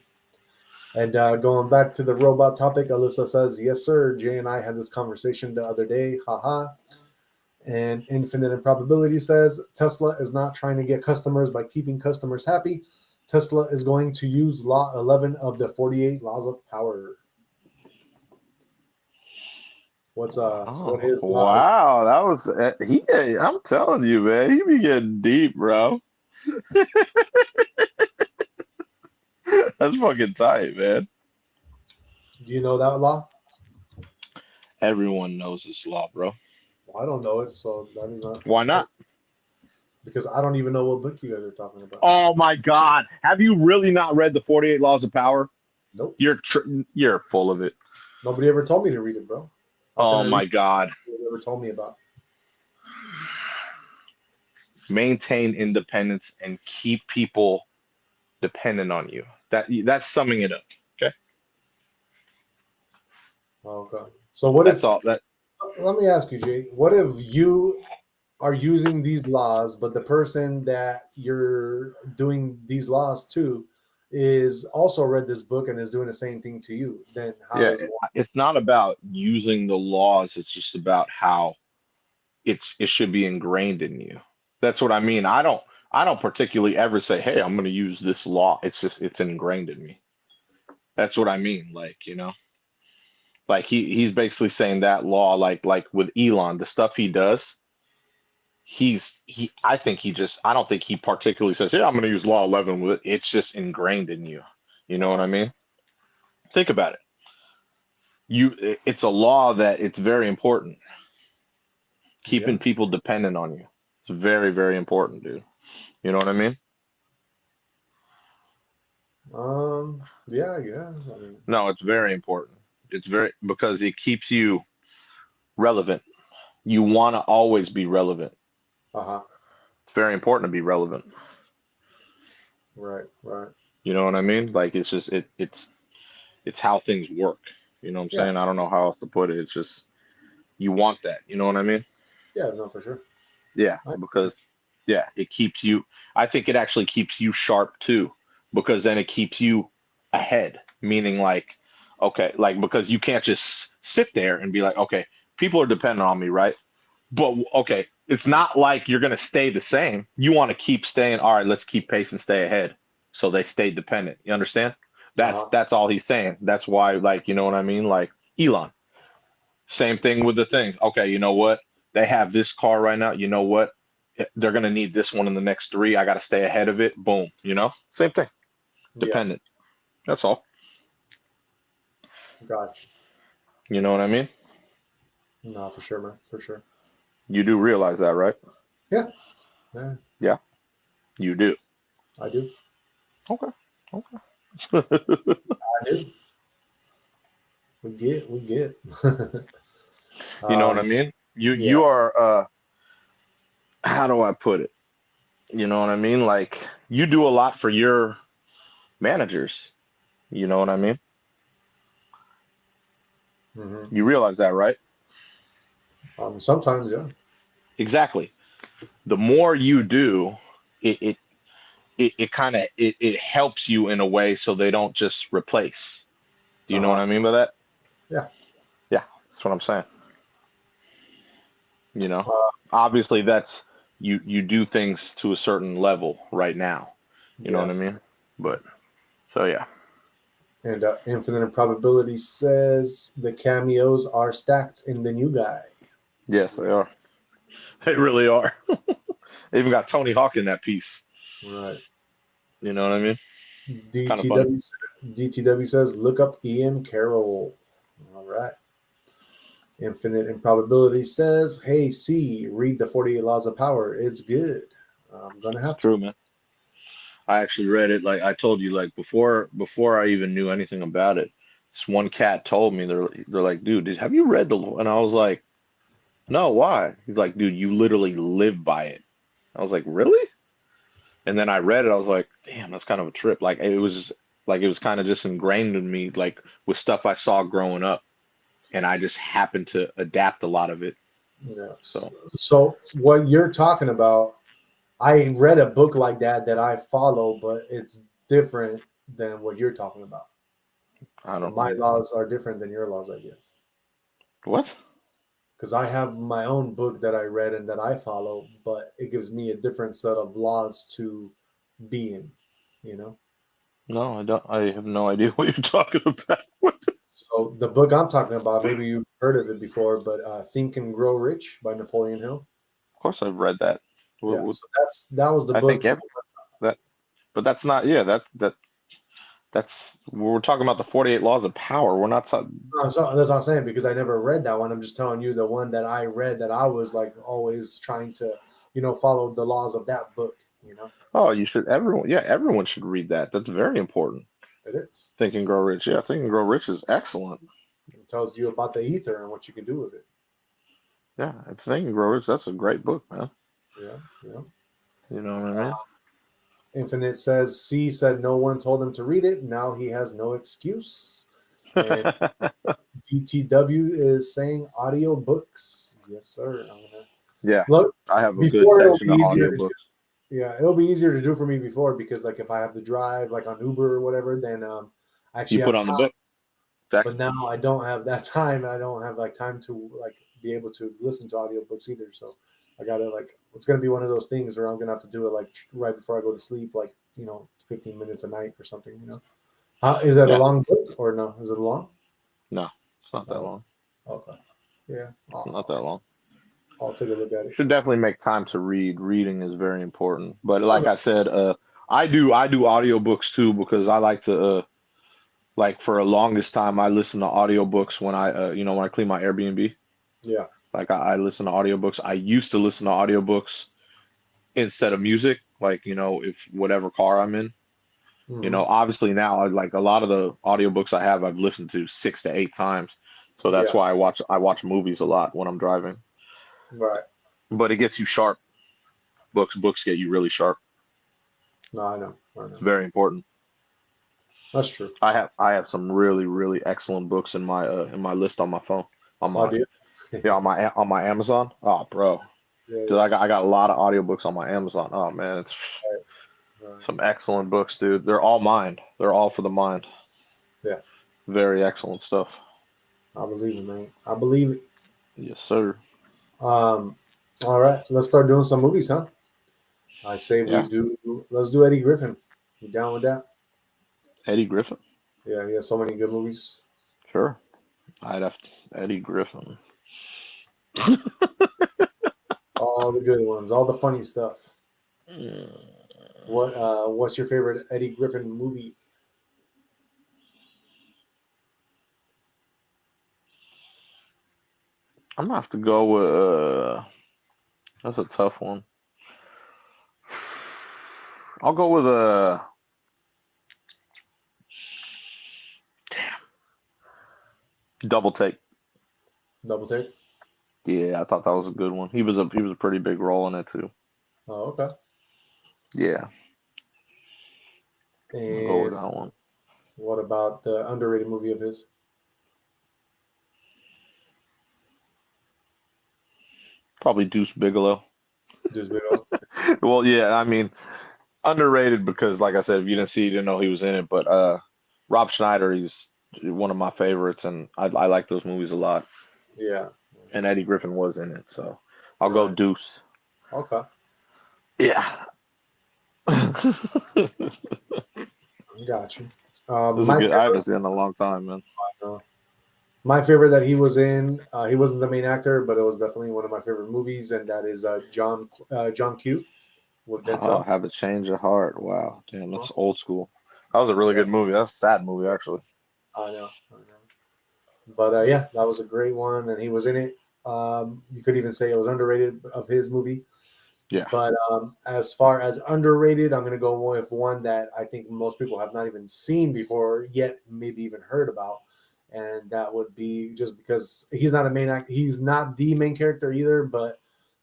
And going back to the robot topic, Alyssa says, yes, sir. Jay and I had this conversation the other day. Haha. And Infinite Improbability says, Tesla is not trying to get customers by keeping customers happy. Tesla is going to use Law 11 of the 48 Laws of Power. What is Law 11? Wow, that was I'm telling you, man, he be getting deep, bro. That's fucking tight, man. Do you know that law? Everyone knows this law, bro. Well, I don't know it, so that is not. Why not? Because I don't even know what book you guys are talking about. Oh my God, have you really not read the 48 Laws of Power? Nope. You're full of it. Nobody ever told me to read it, bro. Oh my God. Nobody ever told me about. Maintain independence and keep people dependent on you. That's summing it up. Okay. Okay. So what That's if? all that. Let me ask you, Jay. What if you are using these laws, but the person that you're doing these laws to is also read this book and is doing the same thing to you? Then how Yeah, is one? it's not about using the laws. It's just about how it should be ingrained in you. That's what I mean. I don't particularly ever say, "Hey, I'm going to use this law." It's just it's ingrained in me. That's what I mean. Like, like he's basically saying that law, like with Elon, the stuff he does, I don't think he particularly says, "Yeah, I'm going to use law 11 with it." It's just ingrained in you. You know what I mean? Think about it. It's a law that it's very important. Keeping people dependent on you. It's very, very important, dude. You know what I mean? Yeah, yeah. I mean, No, it's very important. It's very because it keeps you relevant. You want to always be relevant. uh-huh. It's very important to be relevant. Right, right. You know what I mean? Like it's just it's how things work. You know what I'm Yeah. saying? I don't know how else to put it. It's just you want that. You know what I mean? Yeah, no, for sure. Yeah, because it keeps you. I think it actually keeps you sharp too, because then it keeps you ahead. Meaning like, okay, like because you can't just sit there and be like, okay, people are dependent on me, right? But okay, it's not like you're gonna stay the same. You want to keep staying. All right, let's keep pace and stay ahead, so they stay dependent. You understand? That's all he's saying. That's why, like, you know what I mean? Like Elon, same thing with the things. Okay, you know what? They have this car right now. You know what? They're gonna need this one in the next 3. I got to stay ahead of it. Boom. You know, same thing. Dependent. That's all. Gotcha. You know what I mean? No, for sure, man. For sure. You do realize that, right? Yeah. Yeah. Yeah. You do. I do. Okay. I do. We get. You know what I mean? You are how do I put it? You know what I mean? Like you do a lot for your managers. You know what I mean? Mm-hmm. You realize that, right? Sometimes, yeah. Exactly. The more you do, it kind of it helps you in a way so they don't just replace. Do you know what I mean by that? Yeah. Yeah, that's what I'm saying. You know, obviously that's you do things to a certain level right now. You know what I mean? But so yeah. And Infinite Improbability says the cameos are stacked in the new guy. Yes, they are. They really are. They even got Tony Hawk in that piece. Right. You know what I mean? Kind of funny. DTW says, look up Ian Carroll. All right. Infinite Improbability says, hey, C, read the 48 Laws of Power. It's good. I'm going to It's have true, man. I actually read it, like I told you, like before I even knew anything about it. This one cat told me, they're like, dude, have you read the? And I was like, no, why? He's like, dude, you literally live by it. I was like, really? And then I read it. I was like, damn, that's kind of a trip. It was kind of just ingrained in me, like with stuff I saw growing up, and I just happened to adapt a lot of it. Yeah. So So what you're talking about, I read a book like that I follow, but it's different than what you're talking about. I don't My know laws are different than your laws, I guess. what. Because I have my own book that I read and that I follow, but it gives me a different set of laws to be in, you know? No, I don't. I have no idea what you're talking about. What? So the book I'm talking about, maybe you've heard of it before, but Think and Grow Rich by Napoleon Hill. Of course, I've read that. Yeah, so that was the I book. think that, but that's not. Yeah, that's we're talking about the 48 Laws of Power. We're not talking. No, so that's what I'm saying, because I never read that one. I'm just telling you the one that I read that I was like always trying to, follow the laws of that book. Oh, you should. Everyone should read that. That's very important. It is. Think and Grow Rich. Yeah, Think and Grow Rich is excellent. It tells you about the ether and what you can do with it. Yeah, it's Think and Grow Rich. That's a great book, man. Yeah, yeah. You know what I mean? Infinite says C said no one told him to read it. Now he has no excuse. And DTW is saying audio books. Yes, sir. Yeah, Look, I have a good section of audiobooks. Yeah, it'll be easier to do for me before, because like if I have to drive like on Uber or whatever, then I actually You put have on time. the book. Exactly. But now I don't have that time, and I don't have like time to like be able to listen to audiobooks either. So I gotta it's gonna be one of those things where I'm gonna have to do it like right before I go to sleep, like 15 minutes a night or something. Is that a long book or no? Is it long? No, it's not that long. Okay. Yeah. Not that long. I'll take a look at it. Should definitely make time to read. Reading is very important. But like I said, I do audiobooks too, because I like to like for a longest time I listen to audiobooks when I when I clean my Airbnb. Yeah. Like I listen to audiobooks. I used to listen to audiobooks instead of music, like if whatever car I'm in. Obviously now like a lot of the audiobooks I've listened to 6 to 8 times. So that's why I watch movies a lot when I'm driving. Right. But it gets you sharp. Books get you really sharp. No, I know. It's very important. That's true. I have some really, really excellent books in my list on my phone. On my on my Amazon. Oh, bro. Dude, I got a lot of audiobooks on my Amazon. Oh man, it's some excellent books, dude. They're all mind. They're all for the mind. Yeah. Very excellent stuff. I believe it, man. I believe it. Yes, sir. All right, let's start doing some movies, huh? I say let's do Eddie Griffin. You down with that? Eddie Griffin? Yeah, he has so many good movies. Sure. I'd have Eddie Griffin. All the good ones, all the funny stuff. What's your favorite Eddie Griffin movie? I'm gonna have to go with that's a tough one. I'll go with Double Take. Double Take? Yeah, I thought that was a good one. He was a pretty big role in it too. Oh, okay. Yeah. And I'll go with that one. What about the underrated movie of his? Probably Deuce Bigelow. Deuce Bigelow? Well, yeah, I mean, underrated because, like I said, if you didn't see, you didn't know he was in it. But Rob Schneider, he's one of my favorites, and I like those movies a lot. Yeah. And Eddie Griffin was in it, so I'll go Deuce. Okay. Yeah. Got you. I haven't seen it in a long time, man. My favorite that he was in, he wasn't the main actor, but it was definitely one of my favorite movies, and that is John Q. with Denzel. Oh, Have a Change of Heart. Wow, damn, that's old school. That was a really good movie. That's a sad movie, actually. I know. But yeah, that was a great one, and he was in it. You could even say it was underrated of his movie. Yeah. But as far as underrated, I'm going to go with one that I think most people have not even seen before yet, maybe even heard about, and that would be just because he's not a main act. He's not the main character either, but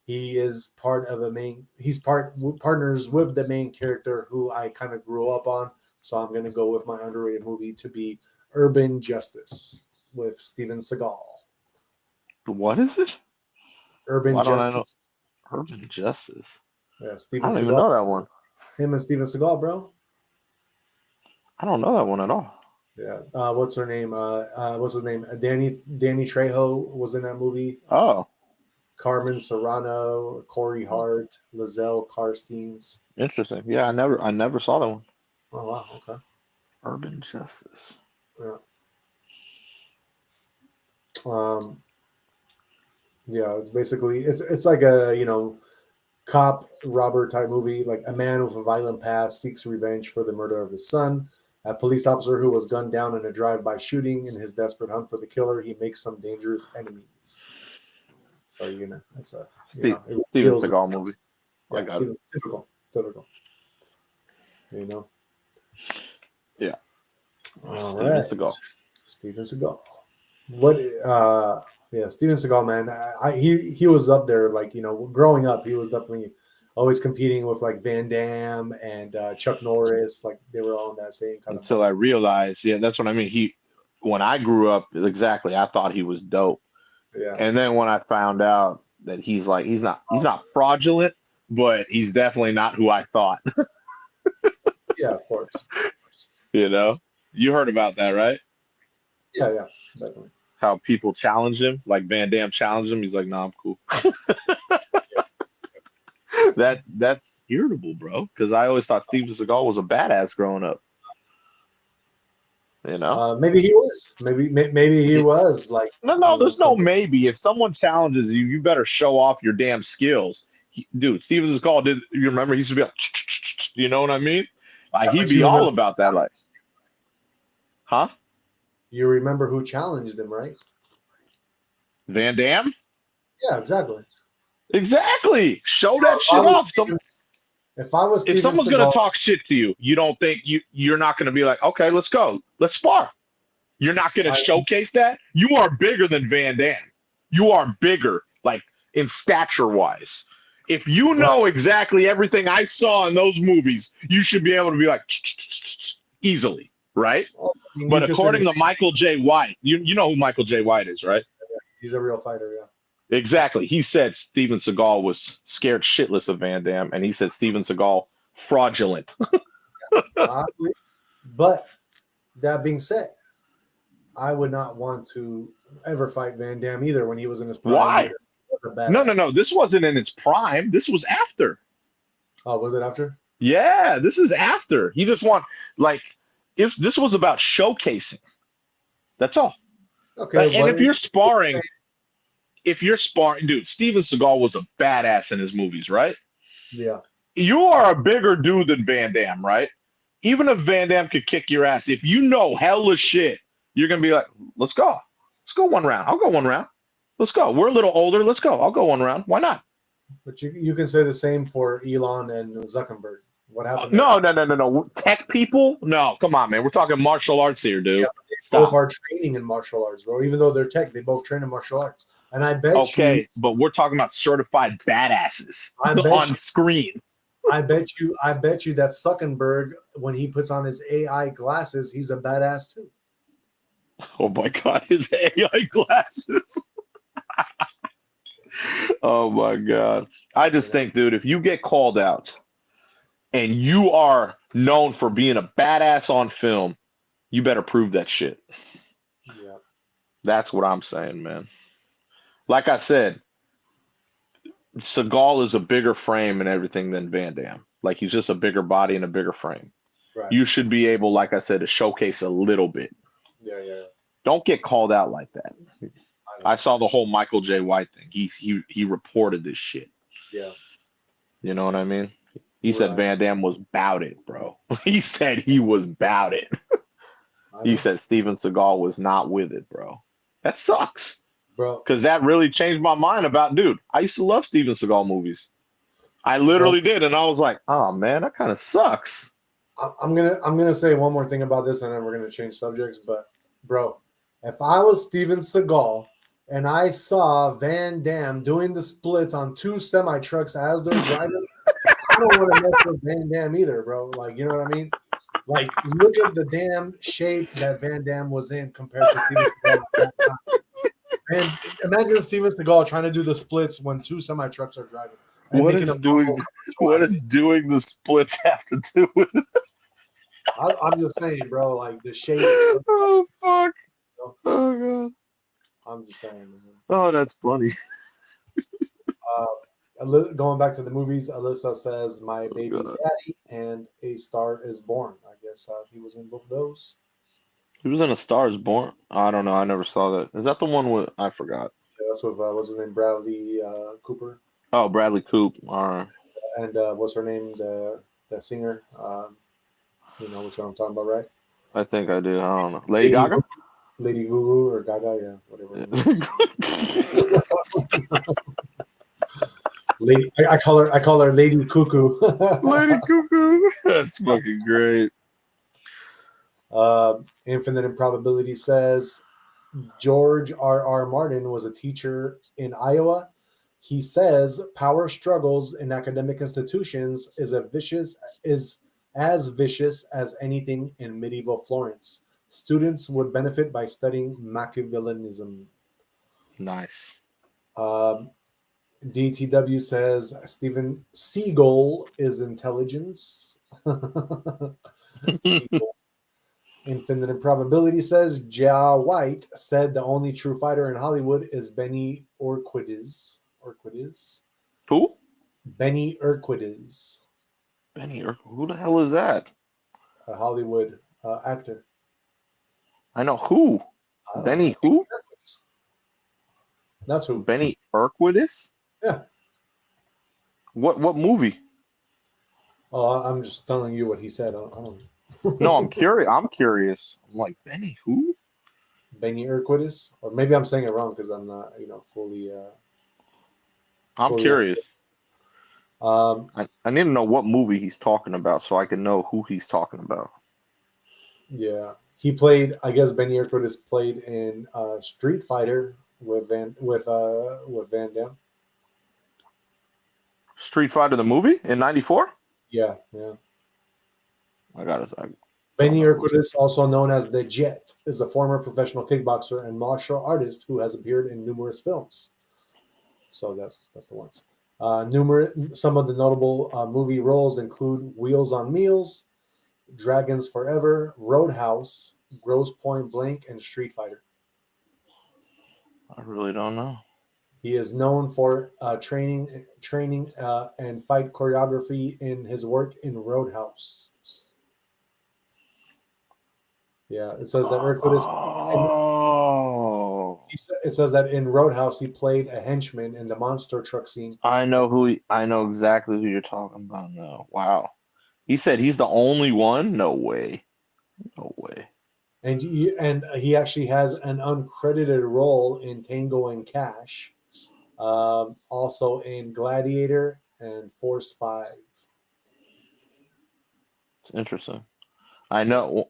he is part of a main. He's partners with the main character who I kind of grew up on. So I'm going to go with my underrated movie to be Urban Justice with Steven Seagal. What is it? Urban Why don't I know? Justice. Urban Justice. Yeah, I Steven don't Seagal. even know that one. It's him and Steven Seagal, bro. I don't know that one at all. Yeah. What's her name? What's his name? Danny Trejo was in that movie. Oh, Carmen Serrano, Corey Hart, Lizelle Carsteens. interesting. Yeah, I never saw that one. Oh wow. Okay. Urban Justice. Yeah. Yeah. It's basically it's like a cop robber type movie. Like a man with a violent past seeks revenge for the murder of his son. A police officer who was gunned down in a drive-by shooting. In his desperate hunt for the killer, he makes some dangerous enemies. So it's a Steven reveals Seagal itself. movie. I Yeah, got it. typical. Yeah. All Steven right. Seagal. Steven Seagal. What? Yeah, Steven Seagal, man. He was up there. Like growing up, he was definitely always competing with like Van Damme and Chuck Norris. Like they were all in that same kind Until I realized, yeah, that's what I mean. When I grew up, exactly, I thought he was dope. Yeah. And then when I found out that he's not fraudulent, but he's definitely not who I thought. Yeah, of course. You heard about that, right? Yeah, definitely. How people challenge him, like Van Damme challenged him. He's like, "Nah, I'm cool." That's irritable, bro. Because I always thought Steven Seagal was a badass growing up. Maybe he was. Maybe he was like. No, there's no maybe. If someone challenges you, you better show off your damn skills. Dude, Steven Seagal did. You remember he used to be like, you know what I mean? Like he'd be all about that, like, huh? You remember who challenged him, right? Van Damme? Yeah, exactly. Exactly. Show that shit off. If someone's gonna talk shit to you, you don't think you're not gonna be like, okay, let's go, let's spar. You're not gonna showcase that. You are bigger than Van Damme. You are bigger, like in stature wise. If you know exactly everything I saw in those movies, you should be able to be like easily, right? Well, but according to Michael J. White, you know who Michael J. White is, right? He's a real fighter, yeah. Exactly. He said Steven Seagal was scared shitless of Van Damme, and he said Steven Seagal fraudulent. But that being said, I would not want to ever fight Van Damme either when he was in his prime. Why? No. This wasn't in its prime. This was after. Oh, was it after? Yeah, this is after. He just if this was about showcasing. That's all. Okay. And if you're sparring, dude, Steven Seagal was a badass in his movies, right? Yeah. You are a bigger dude than Van Damme, right? Even if Van Damme could kick your ass, if you know hella shit, you're going to be like, let's go. Let's go one round. I'll go one round. Let's go. We're a little older. Let's go. I'll go one round. Why not? But you can say the same for Elon and Zuckerberg. What happened? No. Tech people? No, come on, man. We're talking martial arts here, dude. Yeah, they both are training in martial arts, bro. Even though they're tech, they both train in martial arts. And I bet but we're talking about certified badasses on screen. I bet you that Zuckerberg, when he puts on his AI glasses, he's a badass too. Oh my God, his AI glasses. Oh my God. I just think, dude, if you get called out and you are known for being a badass on film, you better prove that shit. Yeah. That's what I'm saying, man. Like I said, Seagal is a bigger frame and everything than Van Damme. Like he's just a bigger body and a bigger frame. Right. You should be able, like I said, to showcase a little bit. Yeah. Don't get called out like that. I saw the whole Michael J. White thing. He reported this shit. Yeah. You know what I mean? He said Right. Van Damme was bout it, bro. He said he was bout it. I He know, said Steven Seagal was not with it, bro. That sucks. bro. Because that really changed my mind about, dude, I used to love Steven Seagal movies. I Bro, literally did. And I was like, oh, man, that kind of sucks. I'm gonna say one more thing about this, and then we're gonna change subjects. But, bro, if I was Steven Seagal and I saw Van Damme doing the splits on two semi trucks as they're driving, I don't want to mess with Van Damme either, bro. Like, you know what I mean? Like, look at the damn shape that Van Damme was in compared to Steven Seagal at that time. And imagine Steven Seagal trying to do the splits when two semi trucks are driving and What making is a doing what is doing the splits have to do with it? I'm just saying, bro. Like the shape. Oh, fuck. You know, Oh, God. I'm just saying, man. Oh, that's funny. Going back to the movies, Alyssa says "My Oh, Baby's God. Daddy" and "A Star Is Born." I guess he was in both of those. He was in A Star Is Born. I don't know. I never saw that. Is that the one with, I forgot. Yeah, that's with what's his name, Bradley Cooper, Oh, Bradley Coop. All right. and what's her name, the singer. You know which one I'm talking about, right? I think I do. I don't know. Lady Gaga? Lady Gugu or Gaga, yeah, whatever. Lady, I call her Lady Cuckoo. Lady Cuckoo. That's fucking great. Infinite Improbability says George R. Martin was a teacher in Iowa. He says power struggles in academic institutions is as vicious as anything in medieval Florence. Students would benefit by studying Machiavellianism. Nice. DTW says Steven Seagal is intelligence. Seagal. Infinite Improbability says Ja White said the only true fighter in Hollywood is Benny Urquidez. Who? Benny Urquidez, Who the hell is that? a Hollywood actor. I know who. I don't Benny know. who? That's who. Benny Urquidez? Yeah. What movie? Oh, I'm just telling you what he said. I don't No, I'm curious. I'm curious. I'm like, Benny who? Benny Urquidez, or maybe I'm saying it wrong because I'm not, fully. I'm fully curious. I need to know what movie he's talking about so I can know who he's talking about. Yeah, he played. I guess Benny Urquidez played in Street Fighter with Van Damme. Street Fighter the movie in '94? Yeah. I got it. Benny Urquidez, also known as the Jet, is a former professional kickboxer and martial artist who has appeared in numerous films. So that's the ones. Some of the notable movie roles include Wheels on Meals, Dragons Forever, Roadhouse, Gross Point Blank, and Street Fighter. I really don't know. He is known for training and fight choreography in his work in Roadhouse. Yeah, it says that Urquidez. Oh, It says that in Roadhouse he played a henchman in the monster truck scene. I know exactly who you're talking about now. Wow. He said he's the only one? No way. No way. And he actually has an uncredited role in Tango and Cash, also in Gladiator and Force 5. It's interesting. I know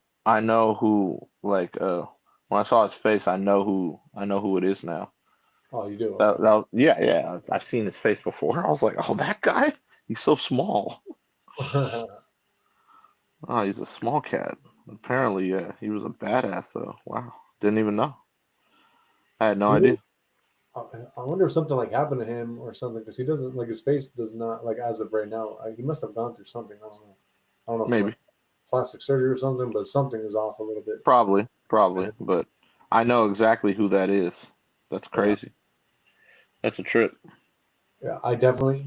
who, like, when I saw his face, I know who it is now. Oh, you do? Yeah. I've seen his face before. I was like, oh, that guy? He's so small. Oh, he's a small cat. Apparently, yeah, he was a badass though. Wow. Didn't even know. I had no idea. I wonder if something like happened to him or something, because he doesn't, like, his face does not, like, as of right now. He must have gone through something. I don't know if Maybe. like plastic surgery or something, but something is off a little bit. Probably, but I know exactly who that is. That's crazy. That's a trip. Yeah,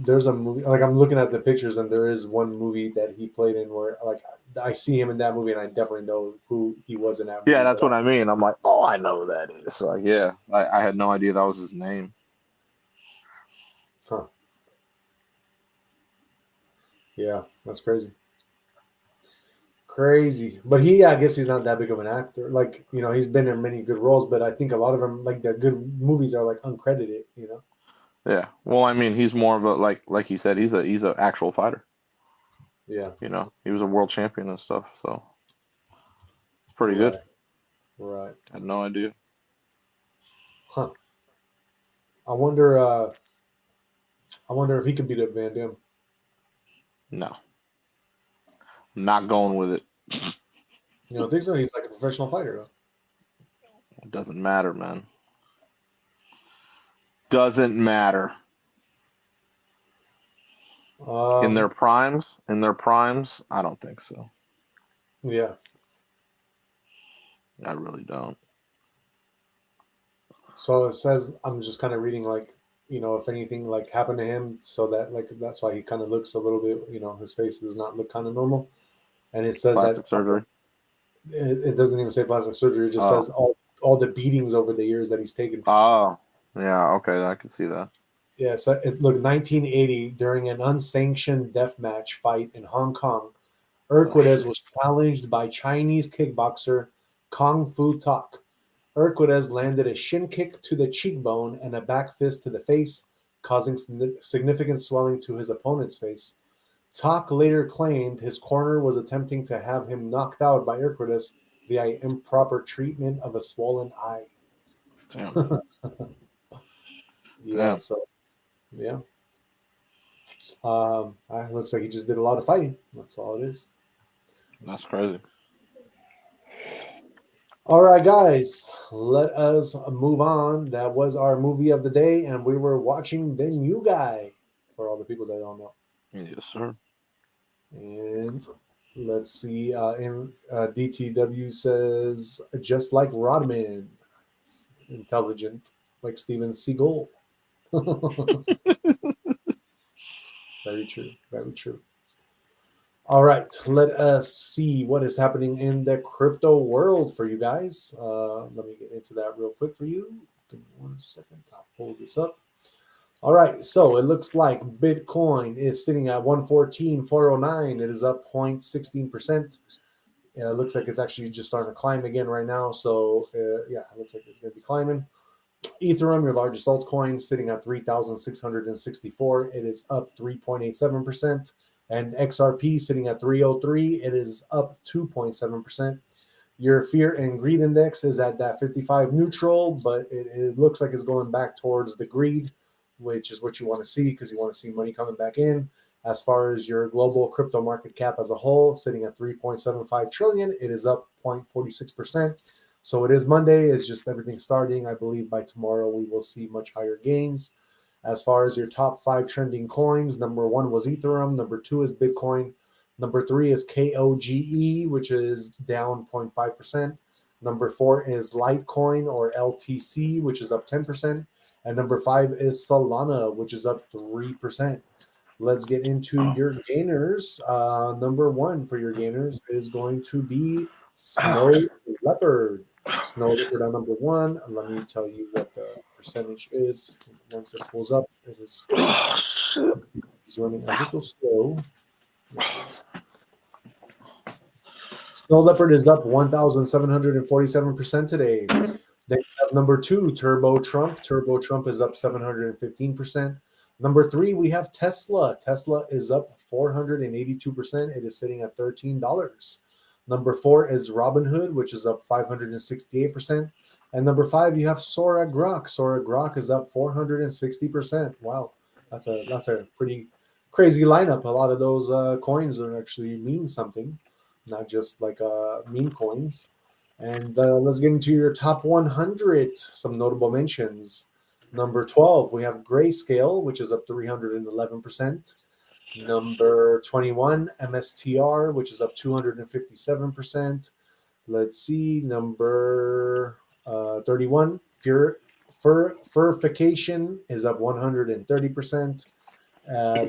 there's a movie, like, I'm looking at the pictures, and there is one movie that he played in where, like, I see him in that movie, and I definitely know who he was in that movie. Yeah, that's what I mean. I'm like, oh, I know who that is. So, like, yeah, I had no idea that was his name. Huh. Yeah, that's crazy. Crazy. But I guess he's not that big of an actor. Like, he's been in many good roles, but I think a lot of them, like the good movies, are like uncredited. Yeah. Well, I mean, he's more of a like you said, he's a actual fighter. Yeah. He was a world champion and stuff, so it's pretty good. Right. Right. I had no idea. Huh. I wonder if he could beat up Van Damme. No, I'm not going with it. You don't think so? He's like a professional fighter, though. It doesn't matter, man. Doesn't matter. In their primes, I don't think so. Yeah. I really don't. So it says, I'm just kind of reading, like, if anything like happened to him, so that like that's why he kind of looks a little bit, his face does not look kind of normal. And it says Plastic that surgery. it doesn't even say plastic surgery. It just Oh. says all the beatings over the years that he's taken. Oh, yeah. Okay, I can see that. Yeah, so it's 1980, during an unsanctioned deathmatch fight in Hong Kong, Urquidez was challenged by Chinese kickboxer Kung Fu Tak. Urquidez landed a shin kick to the cheekbone and a back fist to the face, causing significant swelling to his opponent's face. Tak later claimed his corner was attempting to have him knocked out by Urquidez via improper treatment of a swollen eye. Damn. Yeah, Damn. so, yeah. Looks like he just did a lot of fighting. That's all it is. That's crazy. All right, guys, let us move on. That was our movie of the day, and we were watching The New Guy, for all the people that don't know. Yes, sir. And let's see. DTW says, just like Rodman, intelligent, like Steven Seagal. Very true. Very true. All right, let us see what is happening in the crypto world for you guys. Let me get into that real quick for you. Give me 1 second. I'll pull this up. All right, so it looks like Bitcoin is sitting at 114,409. It is up 0.16%. It looks like it's actually just starting to climb again right now. So, yeah, it looks like it's going to be climbing. Ethereum, your largest altcoin, sitting at 3,664. It is up 3.87%. And XRP sitting at 303. It is up 2.7%. Your fear and greed index is at that 55 neutral, but it looks like it's going back towards the greed, which is what you want to see, because you want to see money coming back in. As far as your global crypto market cap as a whole, sitting at 3.75 trillion, it is up 0.46%. So it is Monday. It's just everything starting. I believe by tomorrow we will see much higher gains. As far as your top 5 trending coins, number 1 was Ethereum. Number 2 is Bitcoin. Number 3 is KOGE, which is down 0.5%. Number 4 is Litecoin, or LTC, which is up 10%. And number 5 is Solana, which is up 3%. Let's get into your gainers. Number 1 for your gainers is going to be Snow Leopard. Snow Leopard on number 1. Let me tell you what the percentage is. Once it pulls up, it's running a little slow. Snow Leopard is up 1,747% today. Then you have number 2, Turbo Trump. Turbo Trump is up 715%. Number 3, we have Tesla. Tesla is up 482%. It is sitting at $13. Number 4 is Robinhood, which is up 568%. And number 5, you have Sora Grok. Sora Grok is up 460%. Wow, that's a pretty crazy lineup. A lot of those coins are actually mean something, not just like meme coins. And let's get into your top 100. Some notable mentions. Number 12, we have Grayscale, which is up 311%. Number 21, MSTR, which is up 257%. Let's see, number 31, Furification is up 130%.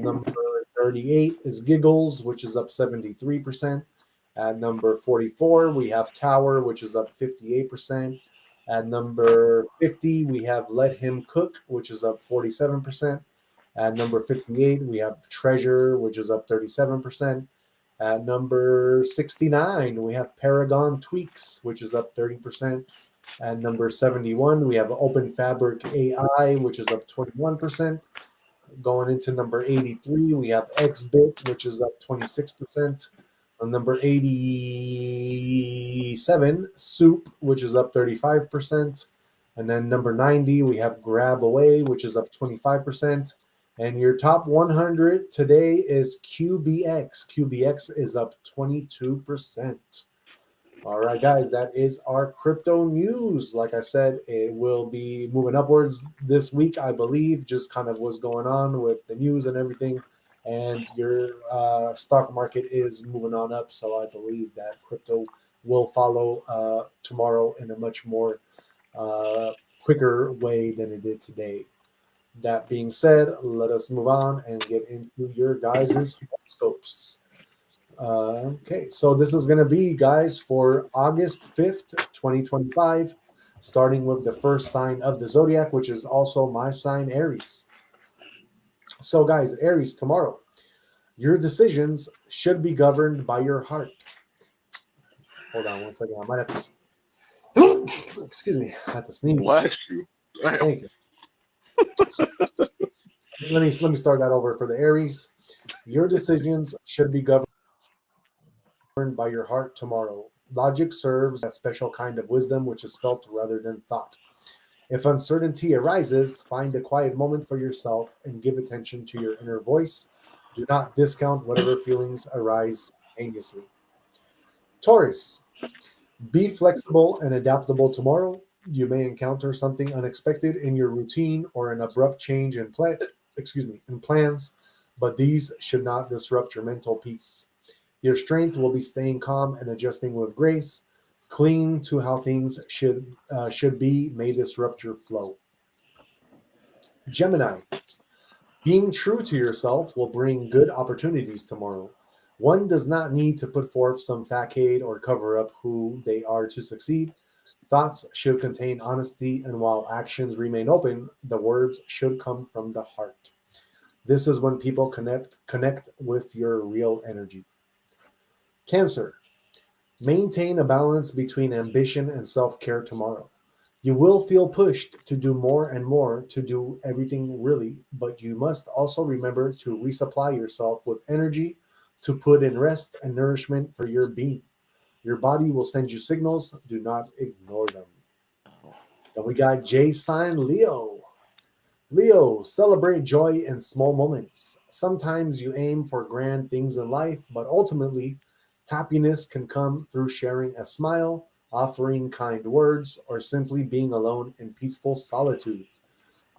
Number 38 is Giggles, which is up 73%. At number 44, we have Tower, which is up 58%. At number 50, we have Let Him Cook, which is up 47%. At number 58, we have Treasure, which is up 37%. At number 69, we have Paragon Tweaks, which is up 30%. At number 71, we have Open Fabric AI, which is up 21%. Going into number 83, we have XBit, which is up 26%. On number 87, Soup, which is up 35%. And then number 90, we have Grab Away, which is up 25%. And your top 100 today is QBX. QBX is up 22%. All right, guys, that is our crypto news. Like I said, it will be moving upwards this week, I believe, just kind of what's going on with the news and everything. And your stock market is moving on up. So I believe that crypto will follow tomorrow in a much more quicker way than it did today. That being said, let us move on and get into your guys' horoscopes. Okay, so this is going to be, guys, for August 5th, 2025, starting with the first sign of the zodiac, which is also my sign, Aries. So, guys, Aries, tomorrow, your decisions should be governed by your heart. Hold on one second. I might have to, excuse me, I have to sneeze. Bless you. Damn. Thank you. Let me start that over for the Aries. Your decisions should be governed by your heart tomorrow. Logic serves a special kind of wisdom which is felt rather than thought. If uncertainty arises, find a quiet moment for yourself and give attention to your inner voice. Do not discount whatever feelings arise spontaneously. Taurus, be flexible and adaptable tomorrow. You may encounter something unexpected in your routine or an abrupt change in plans, but these should not disrupt your mental peace. Your strength will be staying calm and adjusting with grace. Clinging to how things should be may disrupt your flow. Gemini, being true to yourself will bring good opportunities tomorrow. One does not need to put forth some facade or cover up who they are to succeed. Thoughts should contain honesty, and while actions remain open, the words should come from the heart. This is when people connect with your real energy. Cancer, maintain a balance between ambition and self-care tomorrow. You will feel pushed to do more and more, to do everything really, but you must also remember to resupply yourself with energy to put in rest and nourishment for your being. Your body will send you signals. Do not ignore them. Then we got J sign Leo. Leo, celebrate joy in small moments. Sometimes you aim for grand things in life, but ultimately, happiness can come through sharing a smile, offering kind words, or simply being alone in peaceful solitude.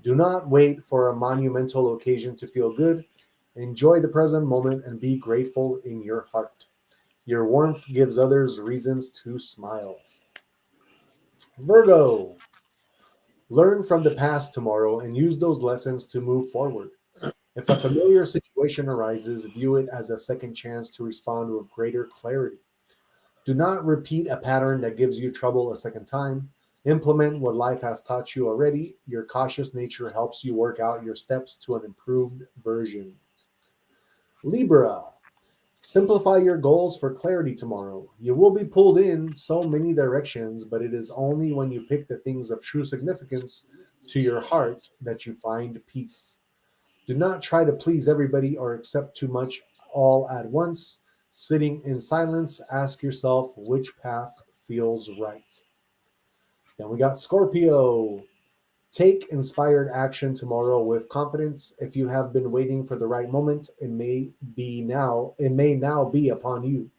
Do not wait for a monumental occasion to feel good. Enjoy the present moment and be grateful in your heart. Your warmth gives others reasons to smile. Virgo, learn from the past tomorrow and use those lessons to move forward. If a familiar situation arises, view it as a second chance to respond with greater clarity. Do not repeat a pattern that gives you trouble a second time. Implement what life has taught you already. Your cautious nature helps you work out your steps to an improved version. Libra, simplify your goals for clarity tomorrow. You will be pulled in so many directions, but it is only when you pick the things of true significance to your heart that you find peace. Do not try to please everybody or accept too much all at once. Sitting in silence, ask yourself which path feels right. Then we got Scorpio. Take inspired action tomorrow with confidence. If you have been waiting for the right moment, it may now be upon you.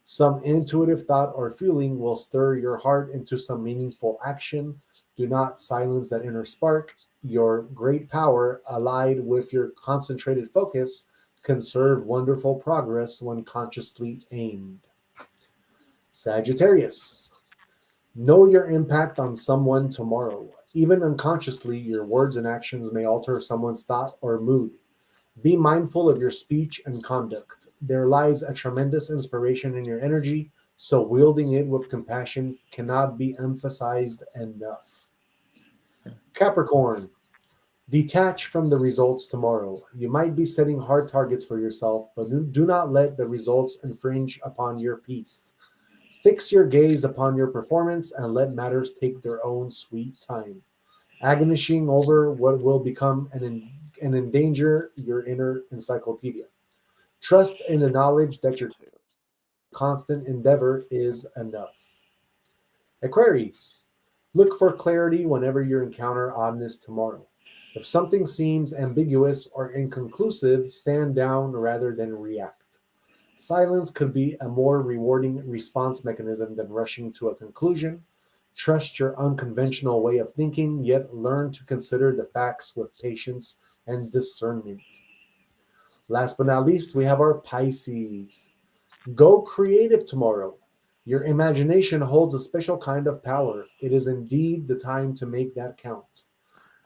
Some intuitive thought or feeling will stir your heart into some meaningful action. Do not silence that inner spark. Your great power, allied with your concentrated focus, can serve wonderful progress when consciously aimed. Sagittarius, know your impact on someone tomorrow. Even unconsciously, your words and actions may alter someone's thought or mood. Be mindful of your speech and conduct. There lies a tremendous inspiration in your energy, so wielding it with compassion cannot be emphasized enough. Capricorn, Detach from the results tomorrow. You might be setting hard targets for yourself, but do not let the results infringe upon your peace. Fix your gaze upon your performance and let matters take their own sweet time. Agonizing over what will become an endanger your inner encyclopedia. Trust in the knowledge that your constant endeavor is enough. Aquarius, look for clarity whenever you encounter oddness tomorrow. If something seems ambiguous or inconclusive, stand down rather than react. Silence could be a more rewarding response mechanism than rushing to a conclusion. Trust your unconventional way of thinking, yet learn to consider the facts with patience and discernment. Last but not least, we have our Pisces. Go creative tomorrow. Your imagination holds a special kind of power. It is indeed the time to make that count.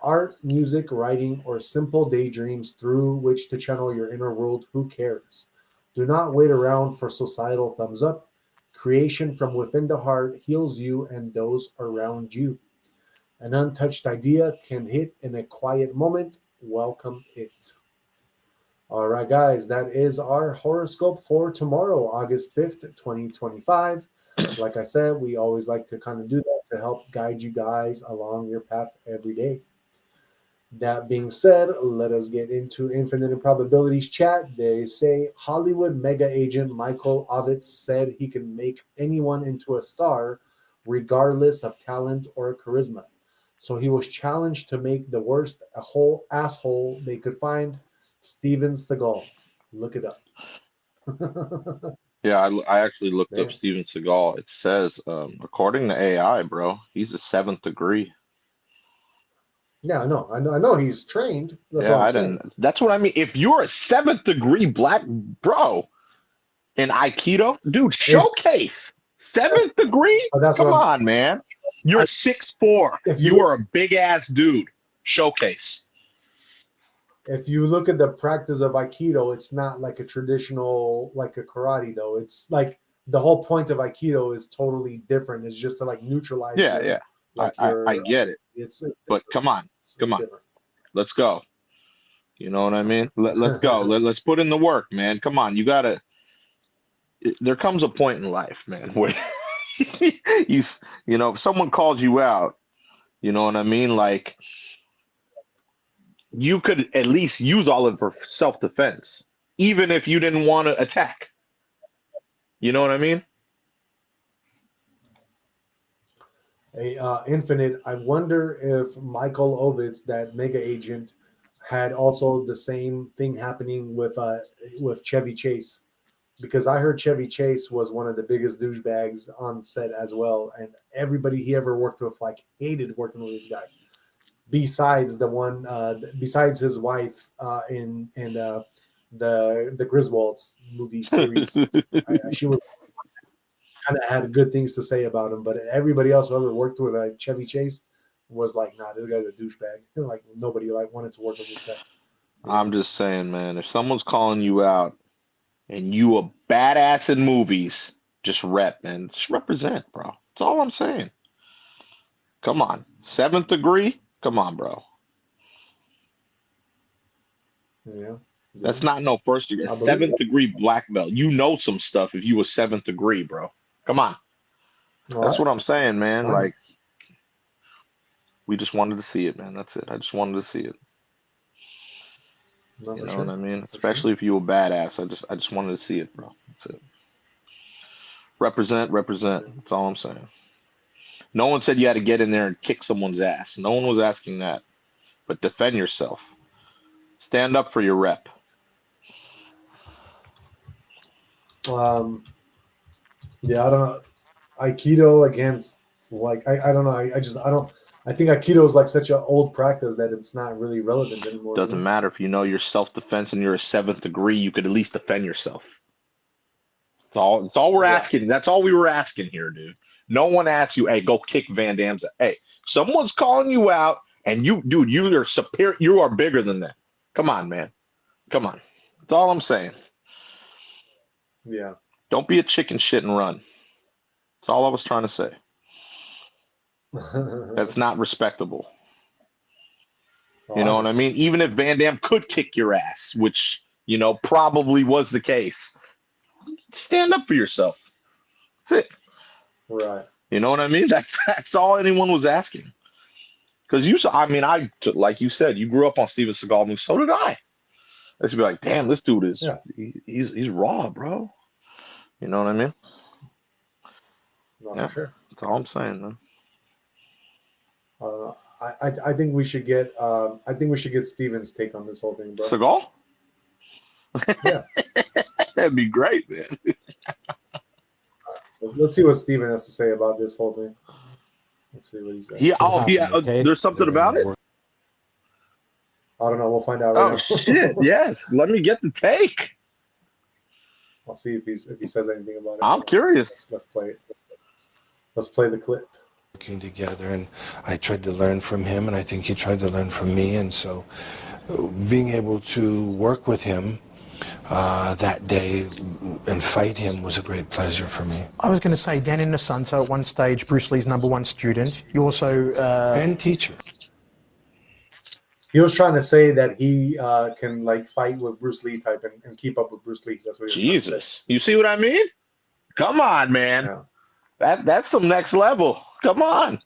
Art, music, writing, or simple daydreams through which to channel your inner world, who cares? Do not wait around for societal thumbs up. Creation from within the heart heals you and those around you. An untouched idea can hit in a quiet moment. Welcome it. All right, guys, that is our horoscope for tomorrow, August 5th, 2025. Like I said, we always like to kind of do that to help guide you guys along your path every day. That being said, let us get into Infinite Improbabilities chat. They say Hollywood mega agent Michael Ovitz said he can make anyone into a star regardless of talent or charisma. So he was challenged to make the worst a whole asshole they could find, Steven Seagal. Look it up. Yeah, I actually looked up Man. Steven Seagal. It says, according to AI, bro, he's a seventh degree. Yeah, I know he's trained. That's Yeah, what I'm I saying. didn't. That's what I mean. If you're a seventh degree black bro in Aikido, dude, If showcase seventh degree. that's what Come I'm on, man. You're 6'4". if You you are a big ass dude. Showcase. if you look at the practice of Aikido, it's not like a traditional like a karate though. It's like the whole point of Aikido is totally different. It's just to like neutralize Yeah, your yeah. like I your get it. it's But come on, come it's on. different. Let's go. You know what I mean? Let's go. Let's put in the work, man. Come on. You gotta. There comes a point in life, man, where you if someone calls you out, you know what I mean? Like you could at least use all of it for self-defense, even if you didn't want to attack. You know what I mean? Infinite. I wonder if Michael Ovitz, that mega agent, had also the same thing happening with Chevy Chase, because I heard Chevy Chase was one of the biggest douchebags on set as well, and everybody he ever worked with like hated working with this guy. Besides the one, besides his wife in the Griswolds movie series, she was kind of had good things to say about him, but everybody else who ever worked with Chevy Chase was like, nah, this guy's a douchebag. Like nobody like wanted to work with this guy. You I'm know? just saying, man, if someone's calling you out and you a badass in movies, just rep, man. Just represent, bro. That's all I'm saying. Come on. Seventh degree? Come on, bro. Yeah. Yeah. That's not no first degree. I believe Seventh it. degree black belt. You know some stuff if you was seventh degree, bro. Come on. All That's right. what I'm saying, man. I know. Like we just wanted to see it, man. That's it. I just wanted to see it. No, You for know what sure. I mean? For sure. Especially if you a badass. I just wanted to see it, bro. That's it. Represent, represent. That's all I'm saying. No one said you had to get in there and kick someone's ass. No one was asking that. But defend yourself. Stand up for your rep. Yeah, I don't know. Aikido against like I don't know. I don't I think Aikido is like such an old practice that it's not really relevant anymore, you Doesn't know? matter if you know your self-defense and you're a seventh degree, you could at least defend yourself. That's all we're Yeah. asking. That's all we were asking here, dude. No one asked you, hey, go kick Van Damme's. Hey, someone's calling you out, and you, dude, you are superior. You are bigger than that. Come on, man. Come on. That's all I'm saying. Yeah. Don't be a chicken shit and run. That's all I was trying to say. That's not respectable. You know what I mean? Even if Van Damme could kick your ass, which, you know, probably was the case, stand up for yourself. That's it. Right. You know what I mean? That's all anyone was asking. Because you saw, I mean, like you said, you grew up on Steven Seagal movies. So did I. I used to be like, damn, this dude is, he's raw, bro. You know what I mean? No, Yeah, for sure. that's all I'm saying, man. I don't know. I think we should get Steven's take on this whole thing, bro. Seagal? Yeah. That'd be great, man. Let's see what Steven has to say about this whole thing. Let's see what he says. There's something about it? I don't know. We'll find out Oh, right now. shit, yes. Let me get the take. I'll see if he says anything about it. I'm curious. Let's play it. Let's play the clip. Working together, and I tried to learn from him, and I think he tried to learn from me, and so being able to work with him that day and fight him was a great pleasure for me. I was going to say, Dan Inosanto, at one stage, Bruce Lee's #1 student. You also... and teacher. He was trying to say that he can like fight with Bruce Lee type and keep up with Bruce Lee. That's what he was Jesus. You see what I mean? Come on, man. Yeah. That's some next level. Come on.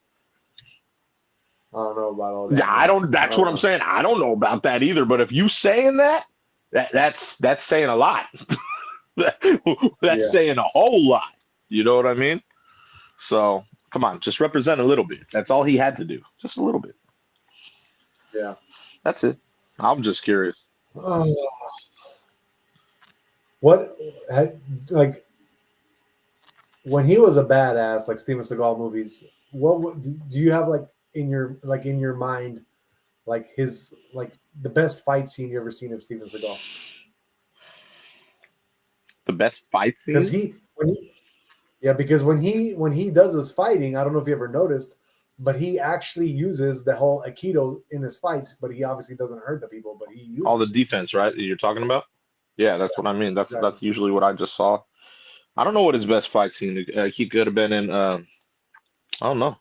I don't know about all that. Yeah, that's what I'm saying. I don't know about that either. But if you saying that's saying a lot. That's saying a whole lot. You know what I mean? So come on, just represent a little bit. That's all he had to do. Just a little bit. Yeah. That's it. I'm just curious. What, like, when he was a badass, like Steven Seagal movies, what do you have like in your mind, like his the best fight scene you ever seen of Steven Seagal? The best fight scene? Because when he does his fighting, I don't know if you ever noticed, but he actually uses the whole Aikido in his fights, but he obviously doesn't hurt the people, but he uses all the defense, right? That you're talking about? Yeah, that's what I mean. That's usually what I just saw. I don't know what his best fight scene. He could have been in. I don't know.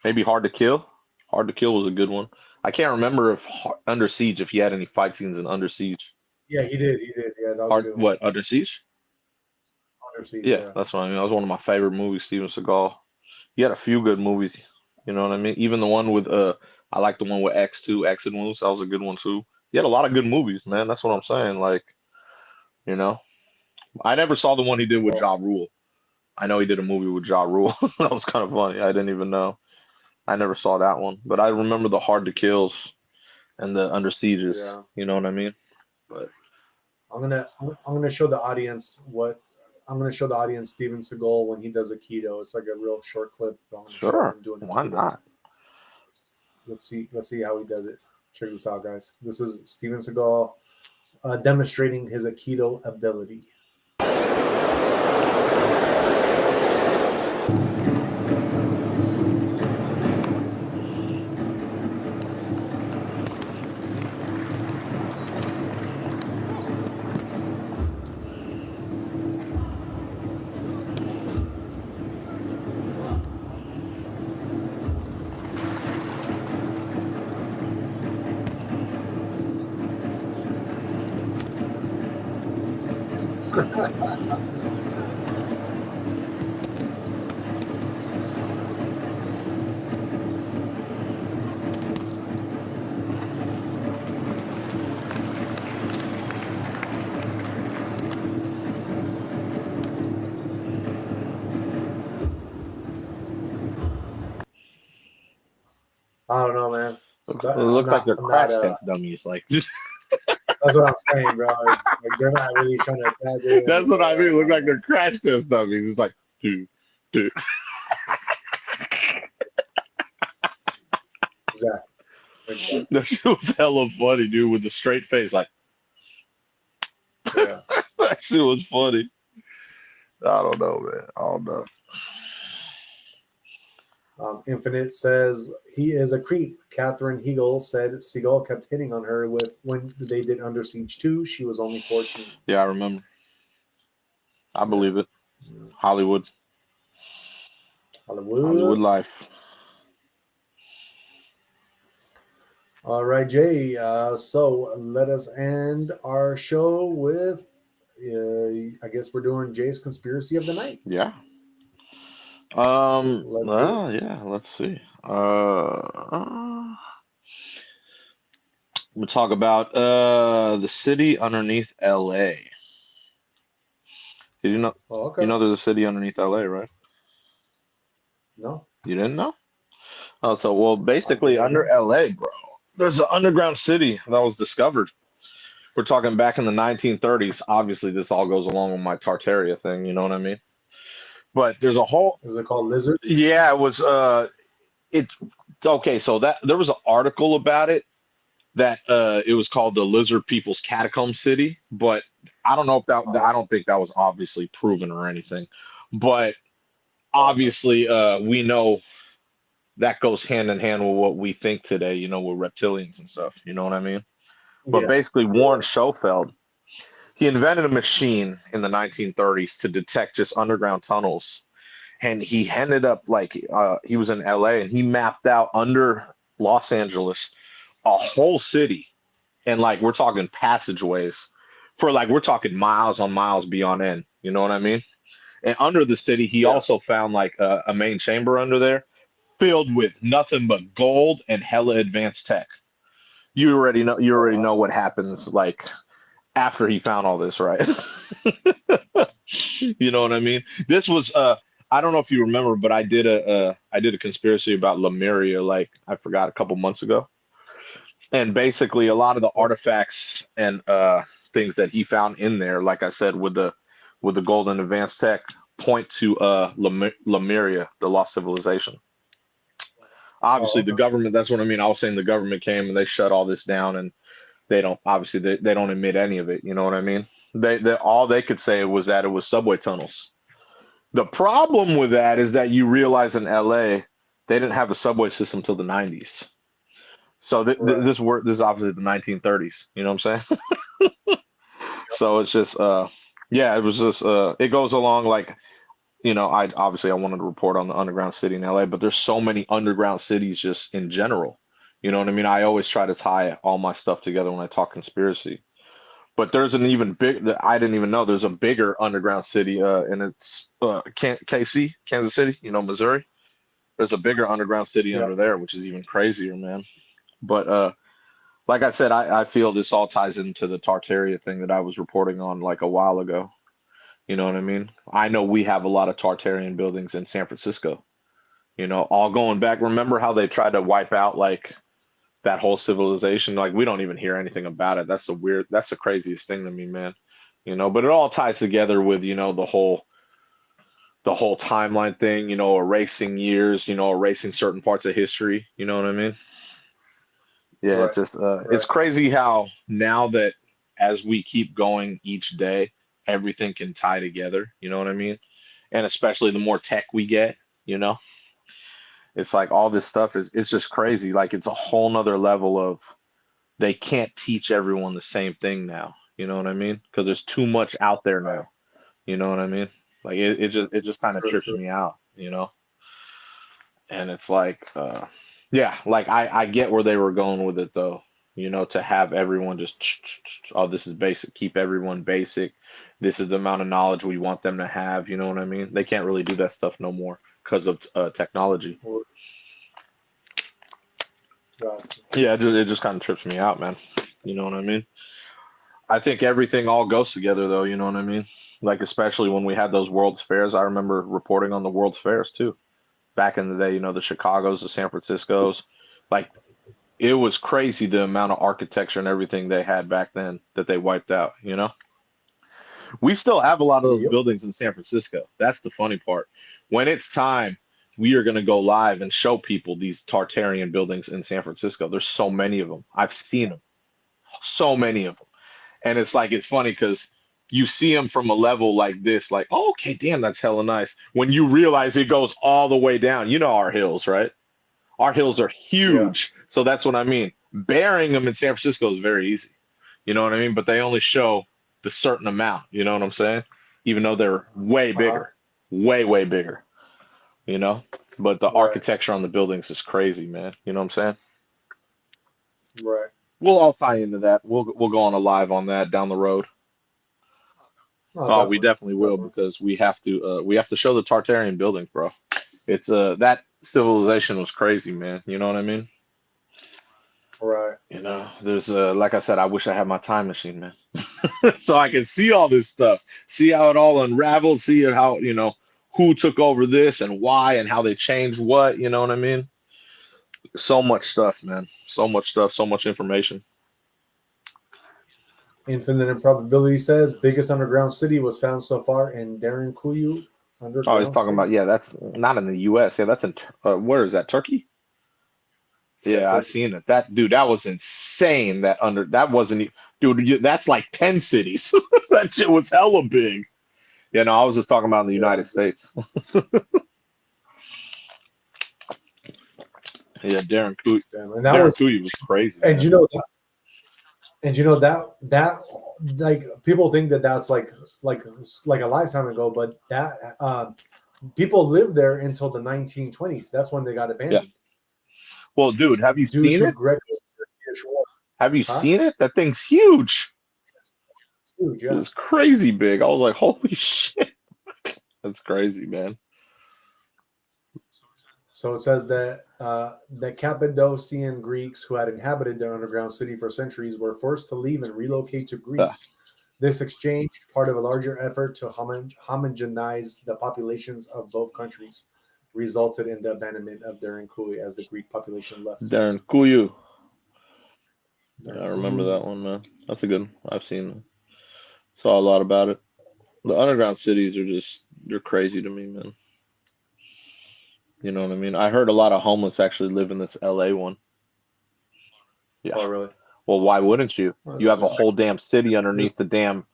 Maybe Hard to Kill. Hard to Kill was a good one. I can't remember if Under Siege, if he had any fight scenes in Under Siege. Yeah, he did. Yeah, that was a good one. What, Under Siege? Under Siege. Yeah, that's what I mean. That was one of my favorite movies, Steven Seagal. He had a few good movies. You know what I mean? Even the one with I like the one with X2, X and Moose. That was a good one too. He had a lot of good movies, man. That's what I'm saying. Like, you know, I never saw the one he did with Ja Rule. I know he did a movie with Ja Rule. That was kind of funny. I didn't even know. I never saw that one, but I remember the Hard to Kills and the Under Sieges. Yeah. You know what I mean? But I'm gonna show the audience Steven Seagal when he does Aikido. It's like a real short clip. Sure. Why not? Let's see how he does it. Check this out, guys. This is Steven Seagal demonstrating his Aikido ability. I don't know, man. It looks like they're crash test dummies. Like that's what I'm saying, bro. It's like they're not really trying to attack it. That's what I mean. It looks like they're crash test dummies. It's like, dude. Exactly. That shit was hella funny, dude, with the straight face. Like, yeah. That shit was funny. I don't know, man. I don't know. Infinite says he is a creep. Catherine Hegel said Seagal kept hitting on her when they did Under Siege 2. She was only 14. Yeah, I remember. I believe it. Hollywood life. All right, Jay. So let us end our show with, I guess we're doing Jay's conspiracy of the night. Yeah. Let's do it. Well, yeah, let's see. We'll talk about the city underneath LA. Did you know Oh, you okay. know there's a city underneath LA, right? No, You didn't know? Oh, so well, I basically didn't under know. LA, bro, there's an underground city that was discovered. We're talking back in the 1930s. Obviously, this all goes along with my Tartaria thing, you know what I mean? But there's a whole Is it called lizards? yeah, it was it okay, so that there was an article about it that it was called the Lizard People's Catacomb City, but I don't know if that Uh-huh. I don't think that was obviously proven or anything. But Okay. obviously we know that goes hand in hand with what we think today, you know, with reptilians and stuff, you know what I mean? But Yeah. basically Warren Yeah. Schofield, he invented a machine in the 1930s to detect just underground tunnels. And he ended up like he was in LA and he mapped out under Los Angeles a whole city, and like we're talking passageways for like we're talking miles on miles beyond end, you know what I mean? And under the city he Yeah. also found like a main chamber under there filled with nothing but gold and hella advanced tech. You Oh already know wow. what happens like after he found all this, right? You know what I mean? This was I don't know if you remember, but I did a conspiracy about Lemuria like I forgot a couple months ago. And basically a lot of the Okay. artifacts and things that he found in there, like I said, with the golden advanced tech, point to Lemuria, the lost civilization. Oh, Obviously, the okay. government. That's what I mean. I was saying the government came and they shut all this down, and they don't obviously they don't admit any of it. You know what I mean? They all they could say was that it was subway tunnels. The problem with that is that you realize in LA they didn't have a subway system till the 90s. So Right. this is obviously the 1930s. You know what I'm saying? So it's just yeah, it was just it goes along like you know, I wanted to report on the underground city in LA, but there's so many underground cities just in general. You know what I mean? I always try to tie all my stuff together when I talk conspiracy. But there's an even big that I didn't even know there's a bigger underground city and it's KC, Kansas City, you know, Missouri. There's a bigger underground city Yeah. under there, which is even crazier, man. But like I said, I feel this all ties into the Tartaria thing that I was reporting on like a while ago. You know what I mean? I know we have a lot of Tartarian buildings in San Francisco. You know, all going back. Remember how they tried to wipe out like that whole civilization? Like we don't even hear anything about it. That's the craziest thing to me, man. You know, but it all ties together with, you know, the whole timeline thing, you know, erasing years, you know, erasing certain parts of history. You know what I mean? Yeah, it's Right. just it's Right. crazy how now that as we keep going each day, everything can tie together. You know what I mean? And especially the more tech we get, you know, it's like all this stuff is it's just crazy. Like it's a whole nother level of they can't teach everyone the same thing now. You know what I mean? Because there's too much out there Right. now. You know what I mean? Like it just kind of True. trips True. me out, you know? And it's like yeah, like I get where they were going with it though. You know, to have everyone just oh, this is basic, keep everyone basic. This is the amount of knowledge we want them to have. You know what I mean? They can't really do that stuff no more because of technology. Well, gotcha. Yeah, it just kind of trips me out, man. You know what I mean? I think everything all goes together, though. You know what I mean? Like, especially when we had those World's Fairs. I remember reporting on the World's Fairs too. Back in the day, you know, the Chicago's, the San Francisco's. Like, it was crazy the amount of architecture and everything they had back then that they wiped out, you know? We still have a lot of those Yep. buildings in San Francisco. That's the funny part. When it's time, we are going to go live and show people these Tartarian buildings in San Francisco. There's so many of them. I've seen them, so many of them. And it's like, it's funny because you see them from a level like this, like, oh, okay, damn, that's hella nice. When you realize it goes all the way down, you know, our hills, right? Our hills are Yeah. huge. So that's what I mean. Burying them in San Francisco is very easy. You know what I mean? But they only show the certain amount. You know what I'm saying? Even though they're way Uh-huh. bigger, way bigger, you know? But the Right. architecture on the buildings is crazy, man. You know what I'm saying? Right. We'll all tie into that. We'll go on a live on that down the road. Oh, we definitely will because we have to show the Tartarian buildings, bro. It's that civilization was crazy, man. You know what I mean? Right. You know, there's like I said, I wish I had my time machine, man, so I can see all this stuff, see how it all unraveled, see how who took over this and why and how they changed what. You know what I mean? So much stuff, man. So much stuff. So much information. Infinite Improbability says biggest underground city was found so far in Derinkuyu underground. Oh, he's talking about that's not in the U.S. Yeah, that's in where is that? Turkey? Yeah, I seen it. That was insane. That wasn't, dude. That's like 10 cities. That shit was hella big. You know, I was just talking about in the United States. Yeah, Darren Kuyu was crazy. And man. that like people think that's like a lifetime ago, but that people lived there until the 1920s. That's when they got abandoned. Yeah. Well, dude, have you seen it? Have you seen it? That thing's huge. It's huge, yeah. It was crazy big. I was like, holy shit. That's crazy, man. So it says that the Cappadocian Greeks who had inhabited their underground city for centuries were forced to leave and relocate to Greece. This exchange, part of a larger effort to homogenize the populations of both countries, resulted in the abandonment of Derinkuyu as the Greek population left. Derinkuyu. Yeah, I remember that one, man. That's a good one. I've seen it. Saw a lot about it. The underground cities they're crazy to me, man. You know what I mean? I heard a lot of homeless actually live in this LA one. Yeah. Oh, really? Well, why wouldn't you? You have a whole damn city underneath the damn,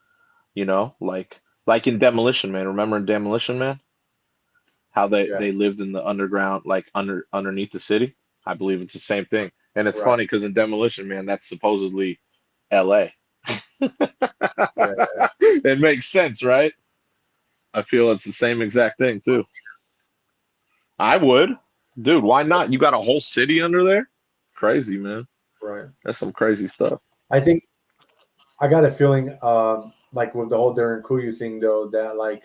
like in Demolition Man. Remember in Demolition Man? How they lived in the underground, like underneath the city? I believe it's the same thing. And it's funny because in Demolition Man, that's supposedly LA. It makes sense, right? I feel it's the same exact thing too. I would. Dude, why not? You got a whole city under there? Crazy, man. Right. That's some crazy stuff. I think I got a feeling like with the whole Derinkuyu thing though, that like,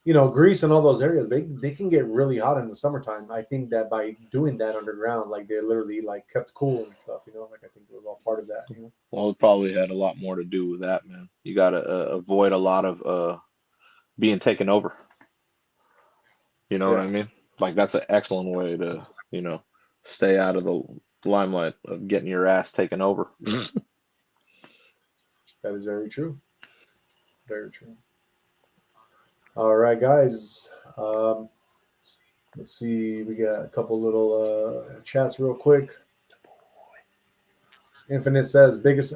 Greece and all those areas, they can get really hot in the summertime. I think that by doing that underground, like they literally like kept cool and stuff, like I think it was all part of that, Well, it probably had a lot more to do with that, man. You got to avoid a lot of being taken over. You know what I mean? Like that's an excellent way to, stay out of the limelight of getting your ass taken over. That is very true. Very true. All right, guys. Let's see. We got a couple little chats real quick. Infinite says biggest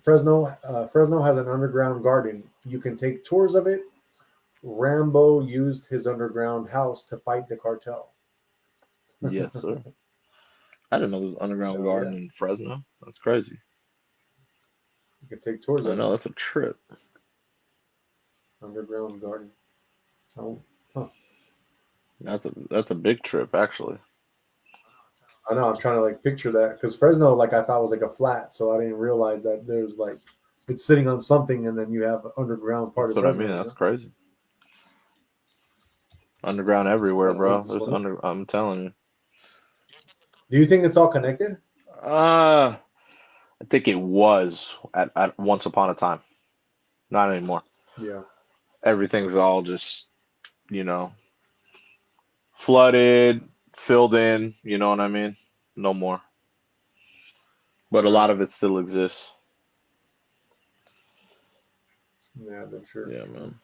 Fresno has an underground garden. You can take tours of it. Rambo used his underground house to fight the cartel. Yes, sir. I didn't know there was an underground garden in Fresno. That's crazy. You can take tours of it. I know, that's a trip. Underground garden. Oh, huh. That's a big trip, actually. I know. I'm trying to like picture that because Fresno, like I thought was like a flat, so I didn't realize that there's like it's sitting on something, and then you have an underground part of Fresno. That's what I mean. That's crazy. Underground everywhere, bro. I'm telling you. Do you think it's all connected? I think it was at once upon a time. Not anymore. Yeah. Everything's all just, flooded, filled in, you know what I mean? No more. But a lot of it still exists. Yeah, I'm sure. Yeah, man.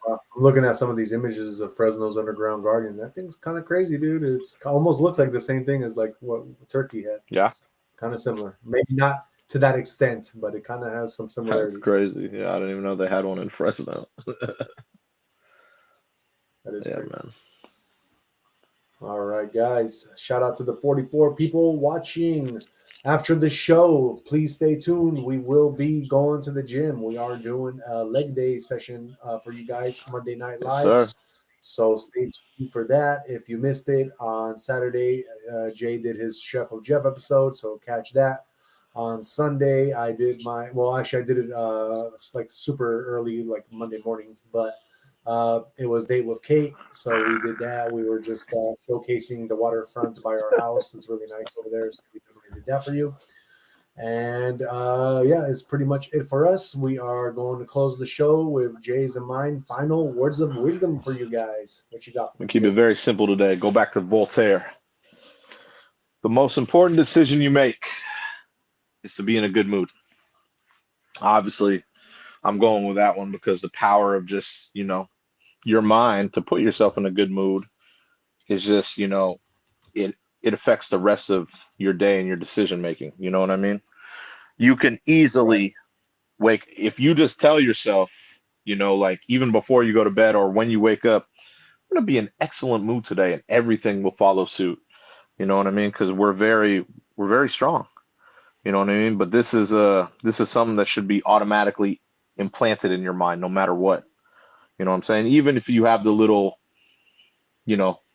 I'm looking at some of these images of Fresno's underground garden. That thing's kind of crazy, dude. It's almost looks like the same thing as like what Turkey had. Yeah. Kind of similar. Maybe not to that extent, but it kind of has some similarities. That's crazy. Yeah, I didn't even know they had one in Fresno. That is crazy. Man. All right, guys. Shout out to the 44 people watching. After the show, please stay tuned. We will be going to the gym. We are doing a leg day session for you guys, Monday Night Live. Yes, sir. So stay tuned for that. If you missed it on Saturday, Jay did his Chef of Jeff episode, so catch that. On Sunday, I did I did it like super early, like Monday morning, but it was Date with Kate, so we did that. We were just showcasing the waterfront by our house. It's really nice over there, so we definitely did that for you. And yeah, it's pretty much it for us. We are going to close the show with Jay's and mine final words of wisdom for you guys. What you got for me? Keep it very simple today. Go back to Voltaire. The most important decision you make is to be in a good mood. Obviously, I'm going with that one because the power of just, your mind to put yourself in a good mood is just, it affects the rest of your day and your decision making. You know what I mean? You can easily if you just tell yourself, like even before you go to bed or when you wake up, I'm going to be in excellent mood today and everything will follow suit. You know what I mean? Because we're very strong. You know what I mean? But this is something that should be automatically implanted in your mind no matter what. You know what I'm saying? Even if you have the little, the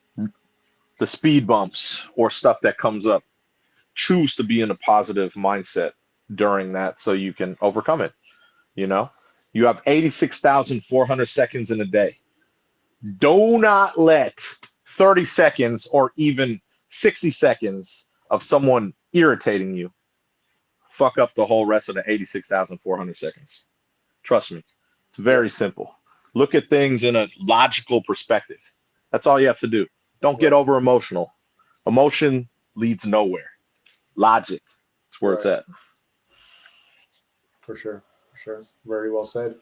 speed bumps or stuff that comes up, choose to be in a positive mindset during that so you can overcome it. You have 86,400 seconds in a day. Do not let 30 seconds or even 60 seconds of someone irritating you fuck up the whole rest of the 86,400 seconds. Trust me. It's very simple. Look at things in a logical perspective. That's all you have to do. Don't get over emotional. Emotion leads nowhere. Logic is where it's at. For sure. Very well said.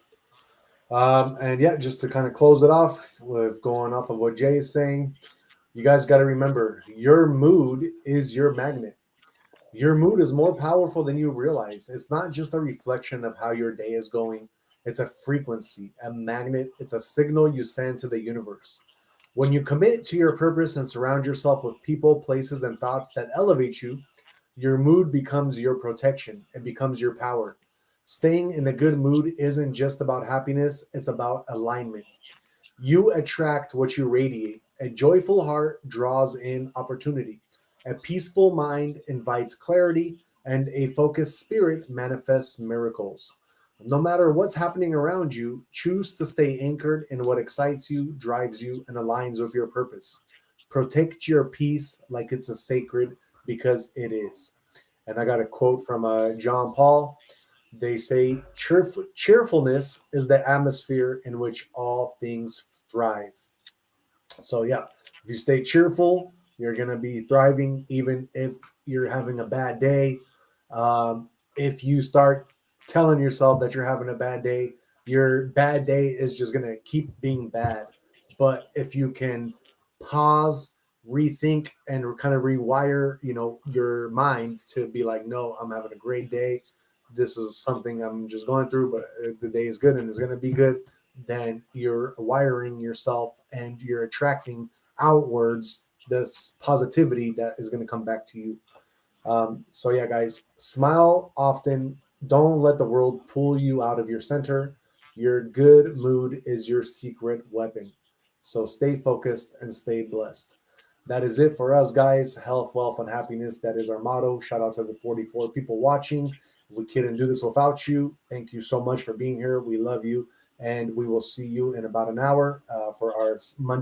And yeah, just to kind of close it off with going off of what Jay is saying, you guys got to remember your mood is your magnet. Your mood is more powerful than you realize. It's not just a reflection of how your day is going. It's a frequency, a magnet. It's a signal you send to the universe. When you commit to your purpose and surround yourself with people, places, and thoughts that elevate you, your mood becomes your protection. It becomes your power. Staying in a good mood isn't just about happiness. It's about alignment. You attract what you radiate. A joyful heart draws in opportunity. A peaceful mind invites clarity, and a focused spirit manifests miracles. No matter what's happening around you, choose to stay anchored in what excites you, drives you, and aligns with your purpose. Protect your peace like it's a sacred, because it is. And I got a quote from John Paul. They say, cheerfulness is the atmosphere in which all things thrive. So yeah, if you stay cheerful, you're going to be thriving even if you're having a bad day. If you start telling yourself that you're having a bad day, your bad day is just going to keep being bad. But if you can pause, rethink, and kind of rewire, your mind to be like, no, I'm having a great day. This is something I'm just going through, but the day is good and it's going to be good. Then you're wiring yourself and you're attracting outwards this positivity that is going to come back to you. So yeah, guys, smile often. Don't let the world pull you out of your center. Your good mood is your secret weapon. So stay focused and stay blessed. That is it for us, guys. Health, wealth, and happiness. That is our motto. Shout out to the 44 people watching. We couldn't do this without you. Thank you so much for being here. We love you. And we will see you in about an hour for our Monday.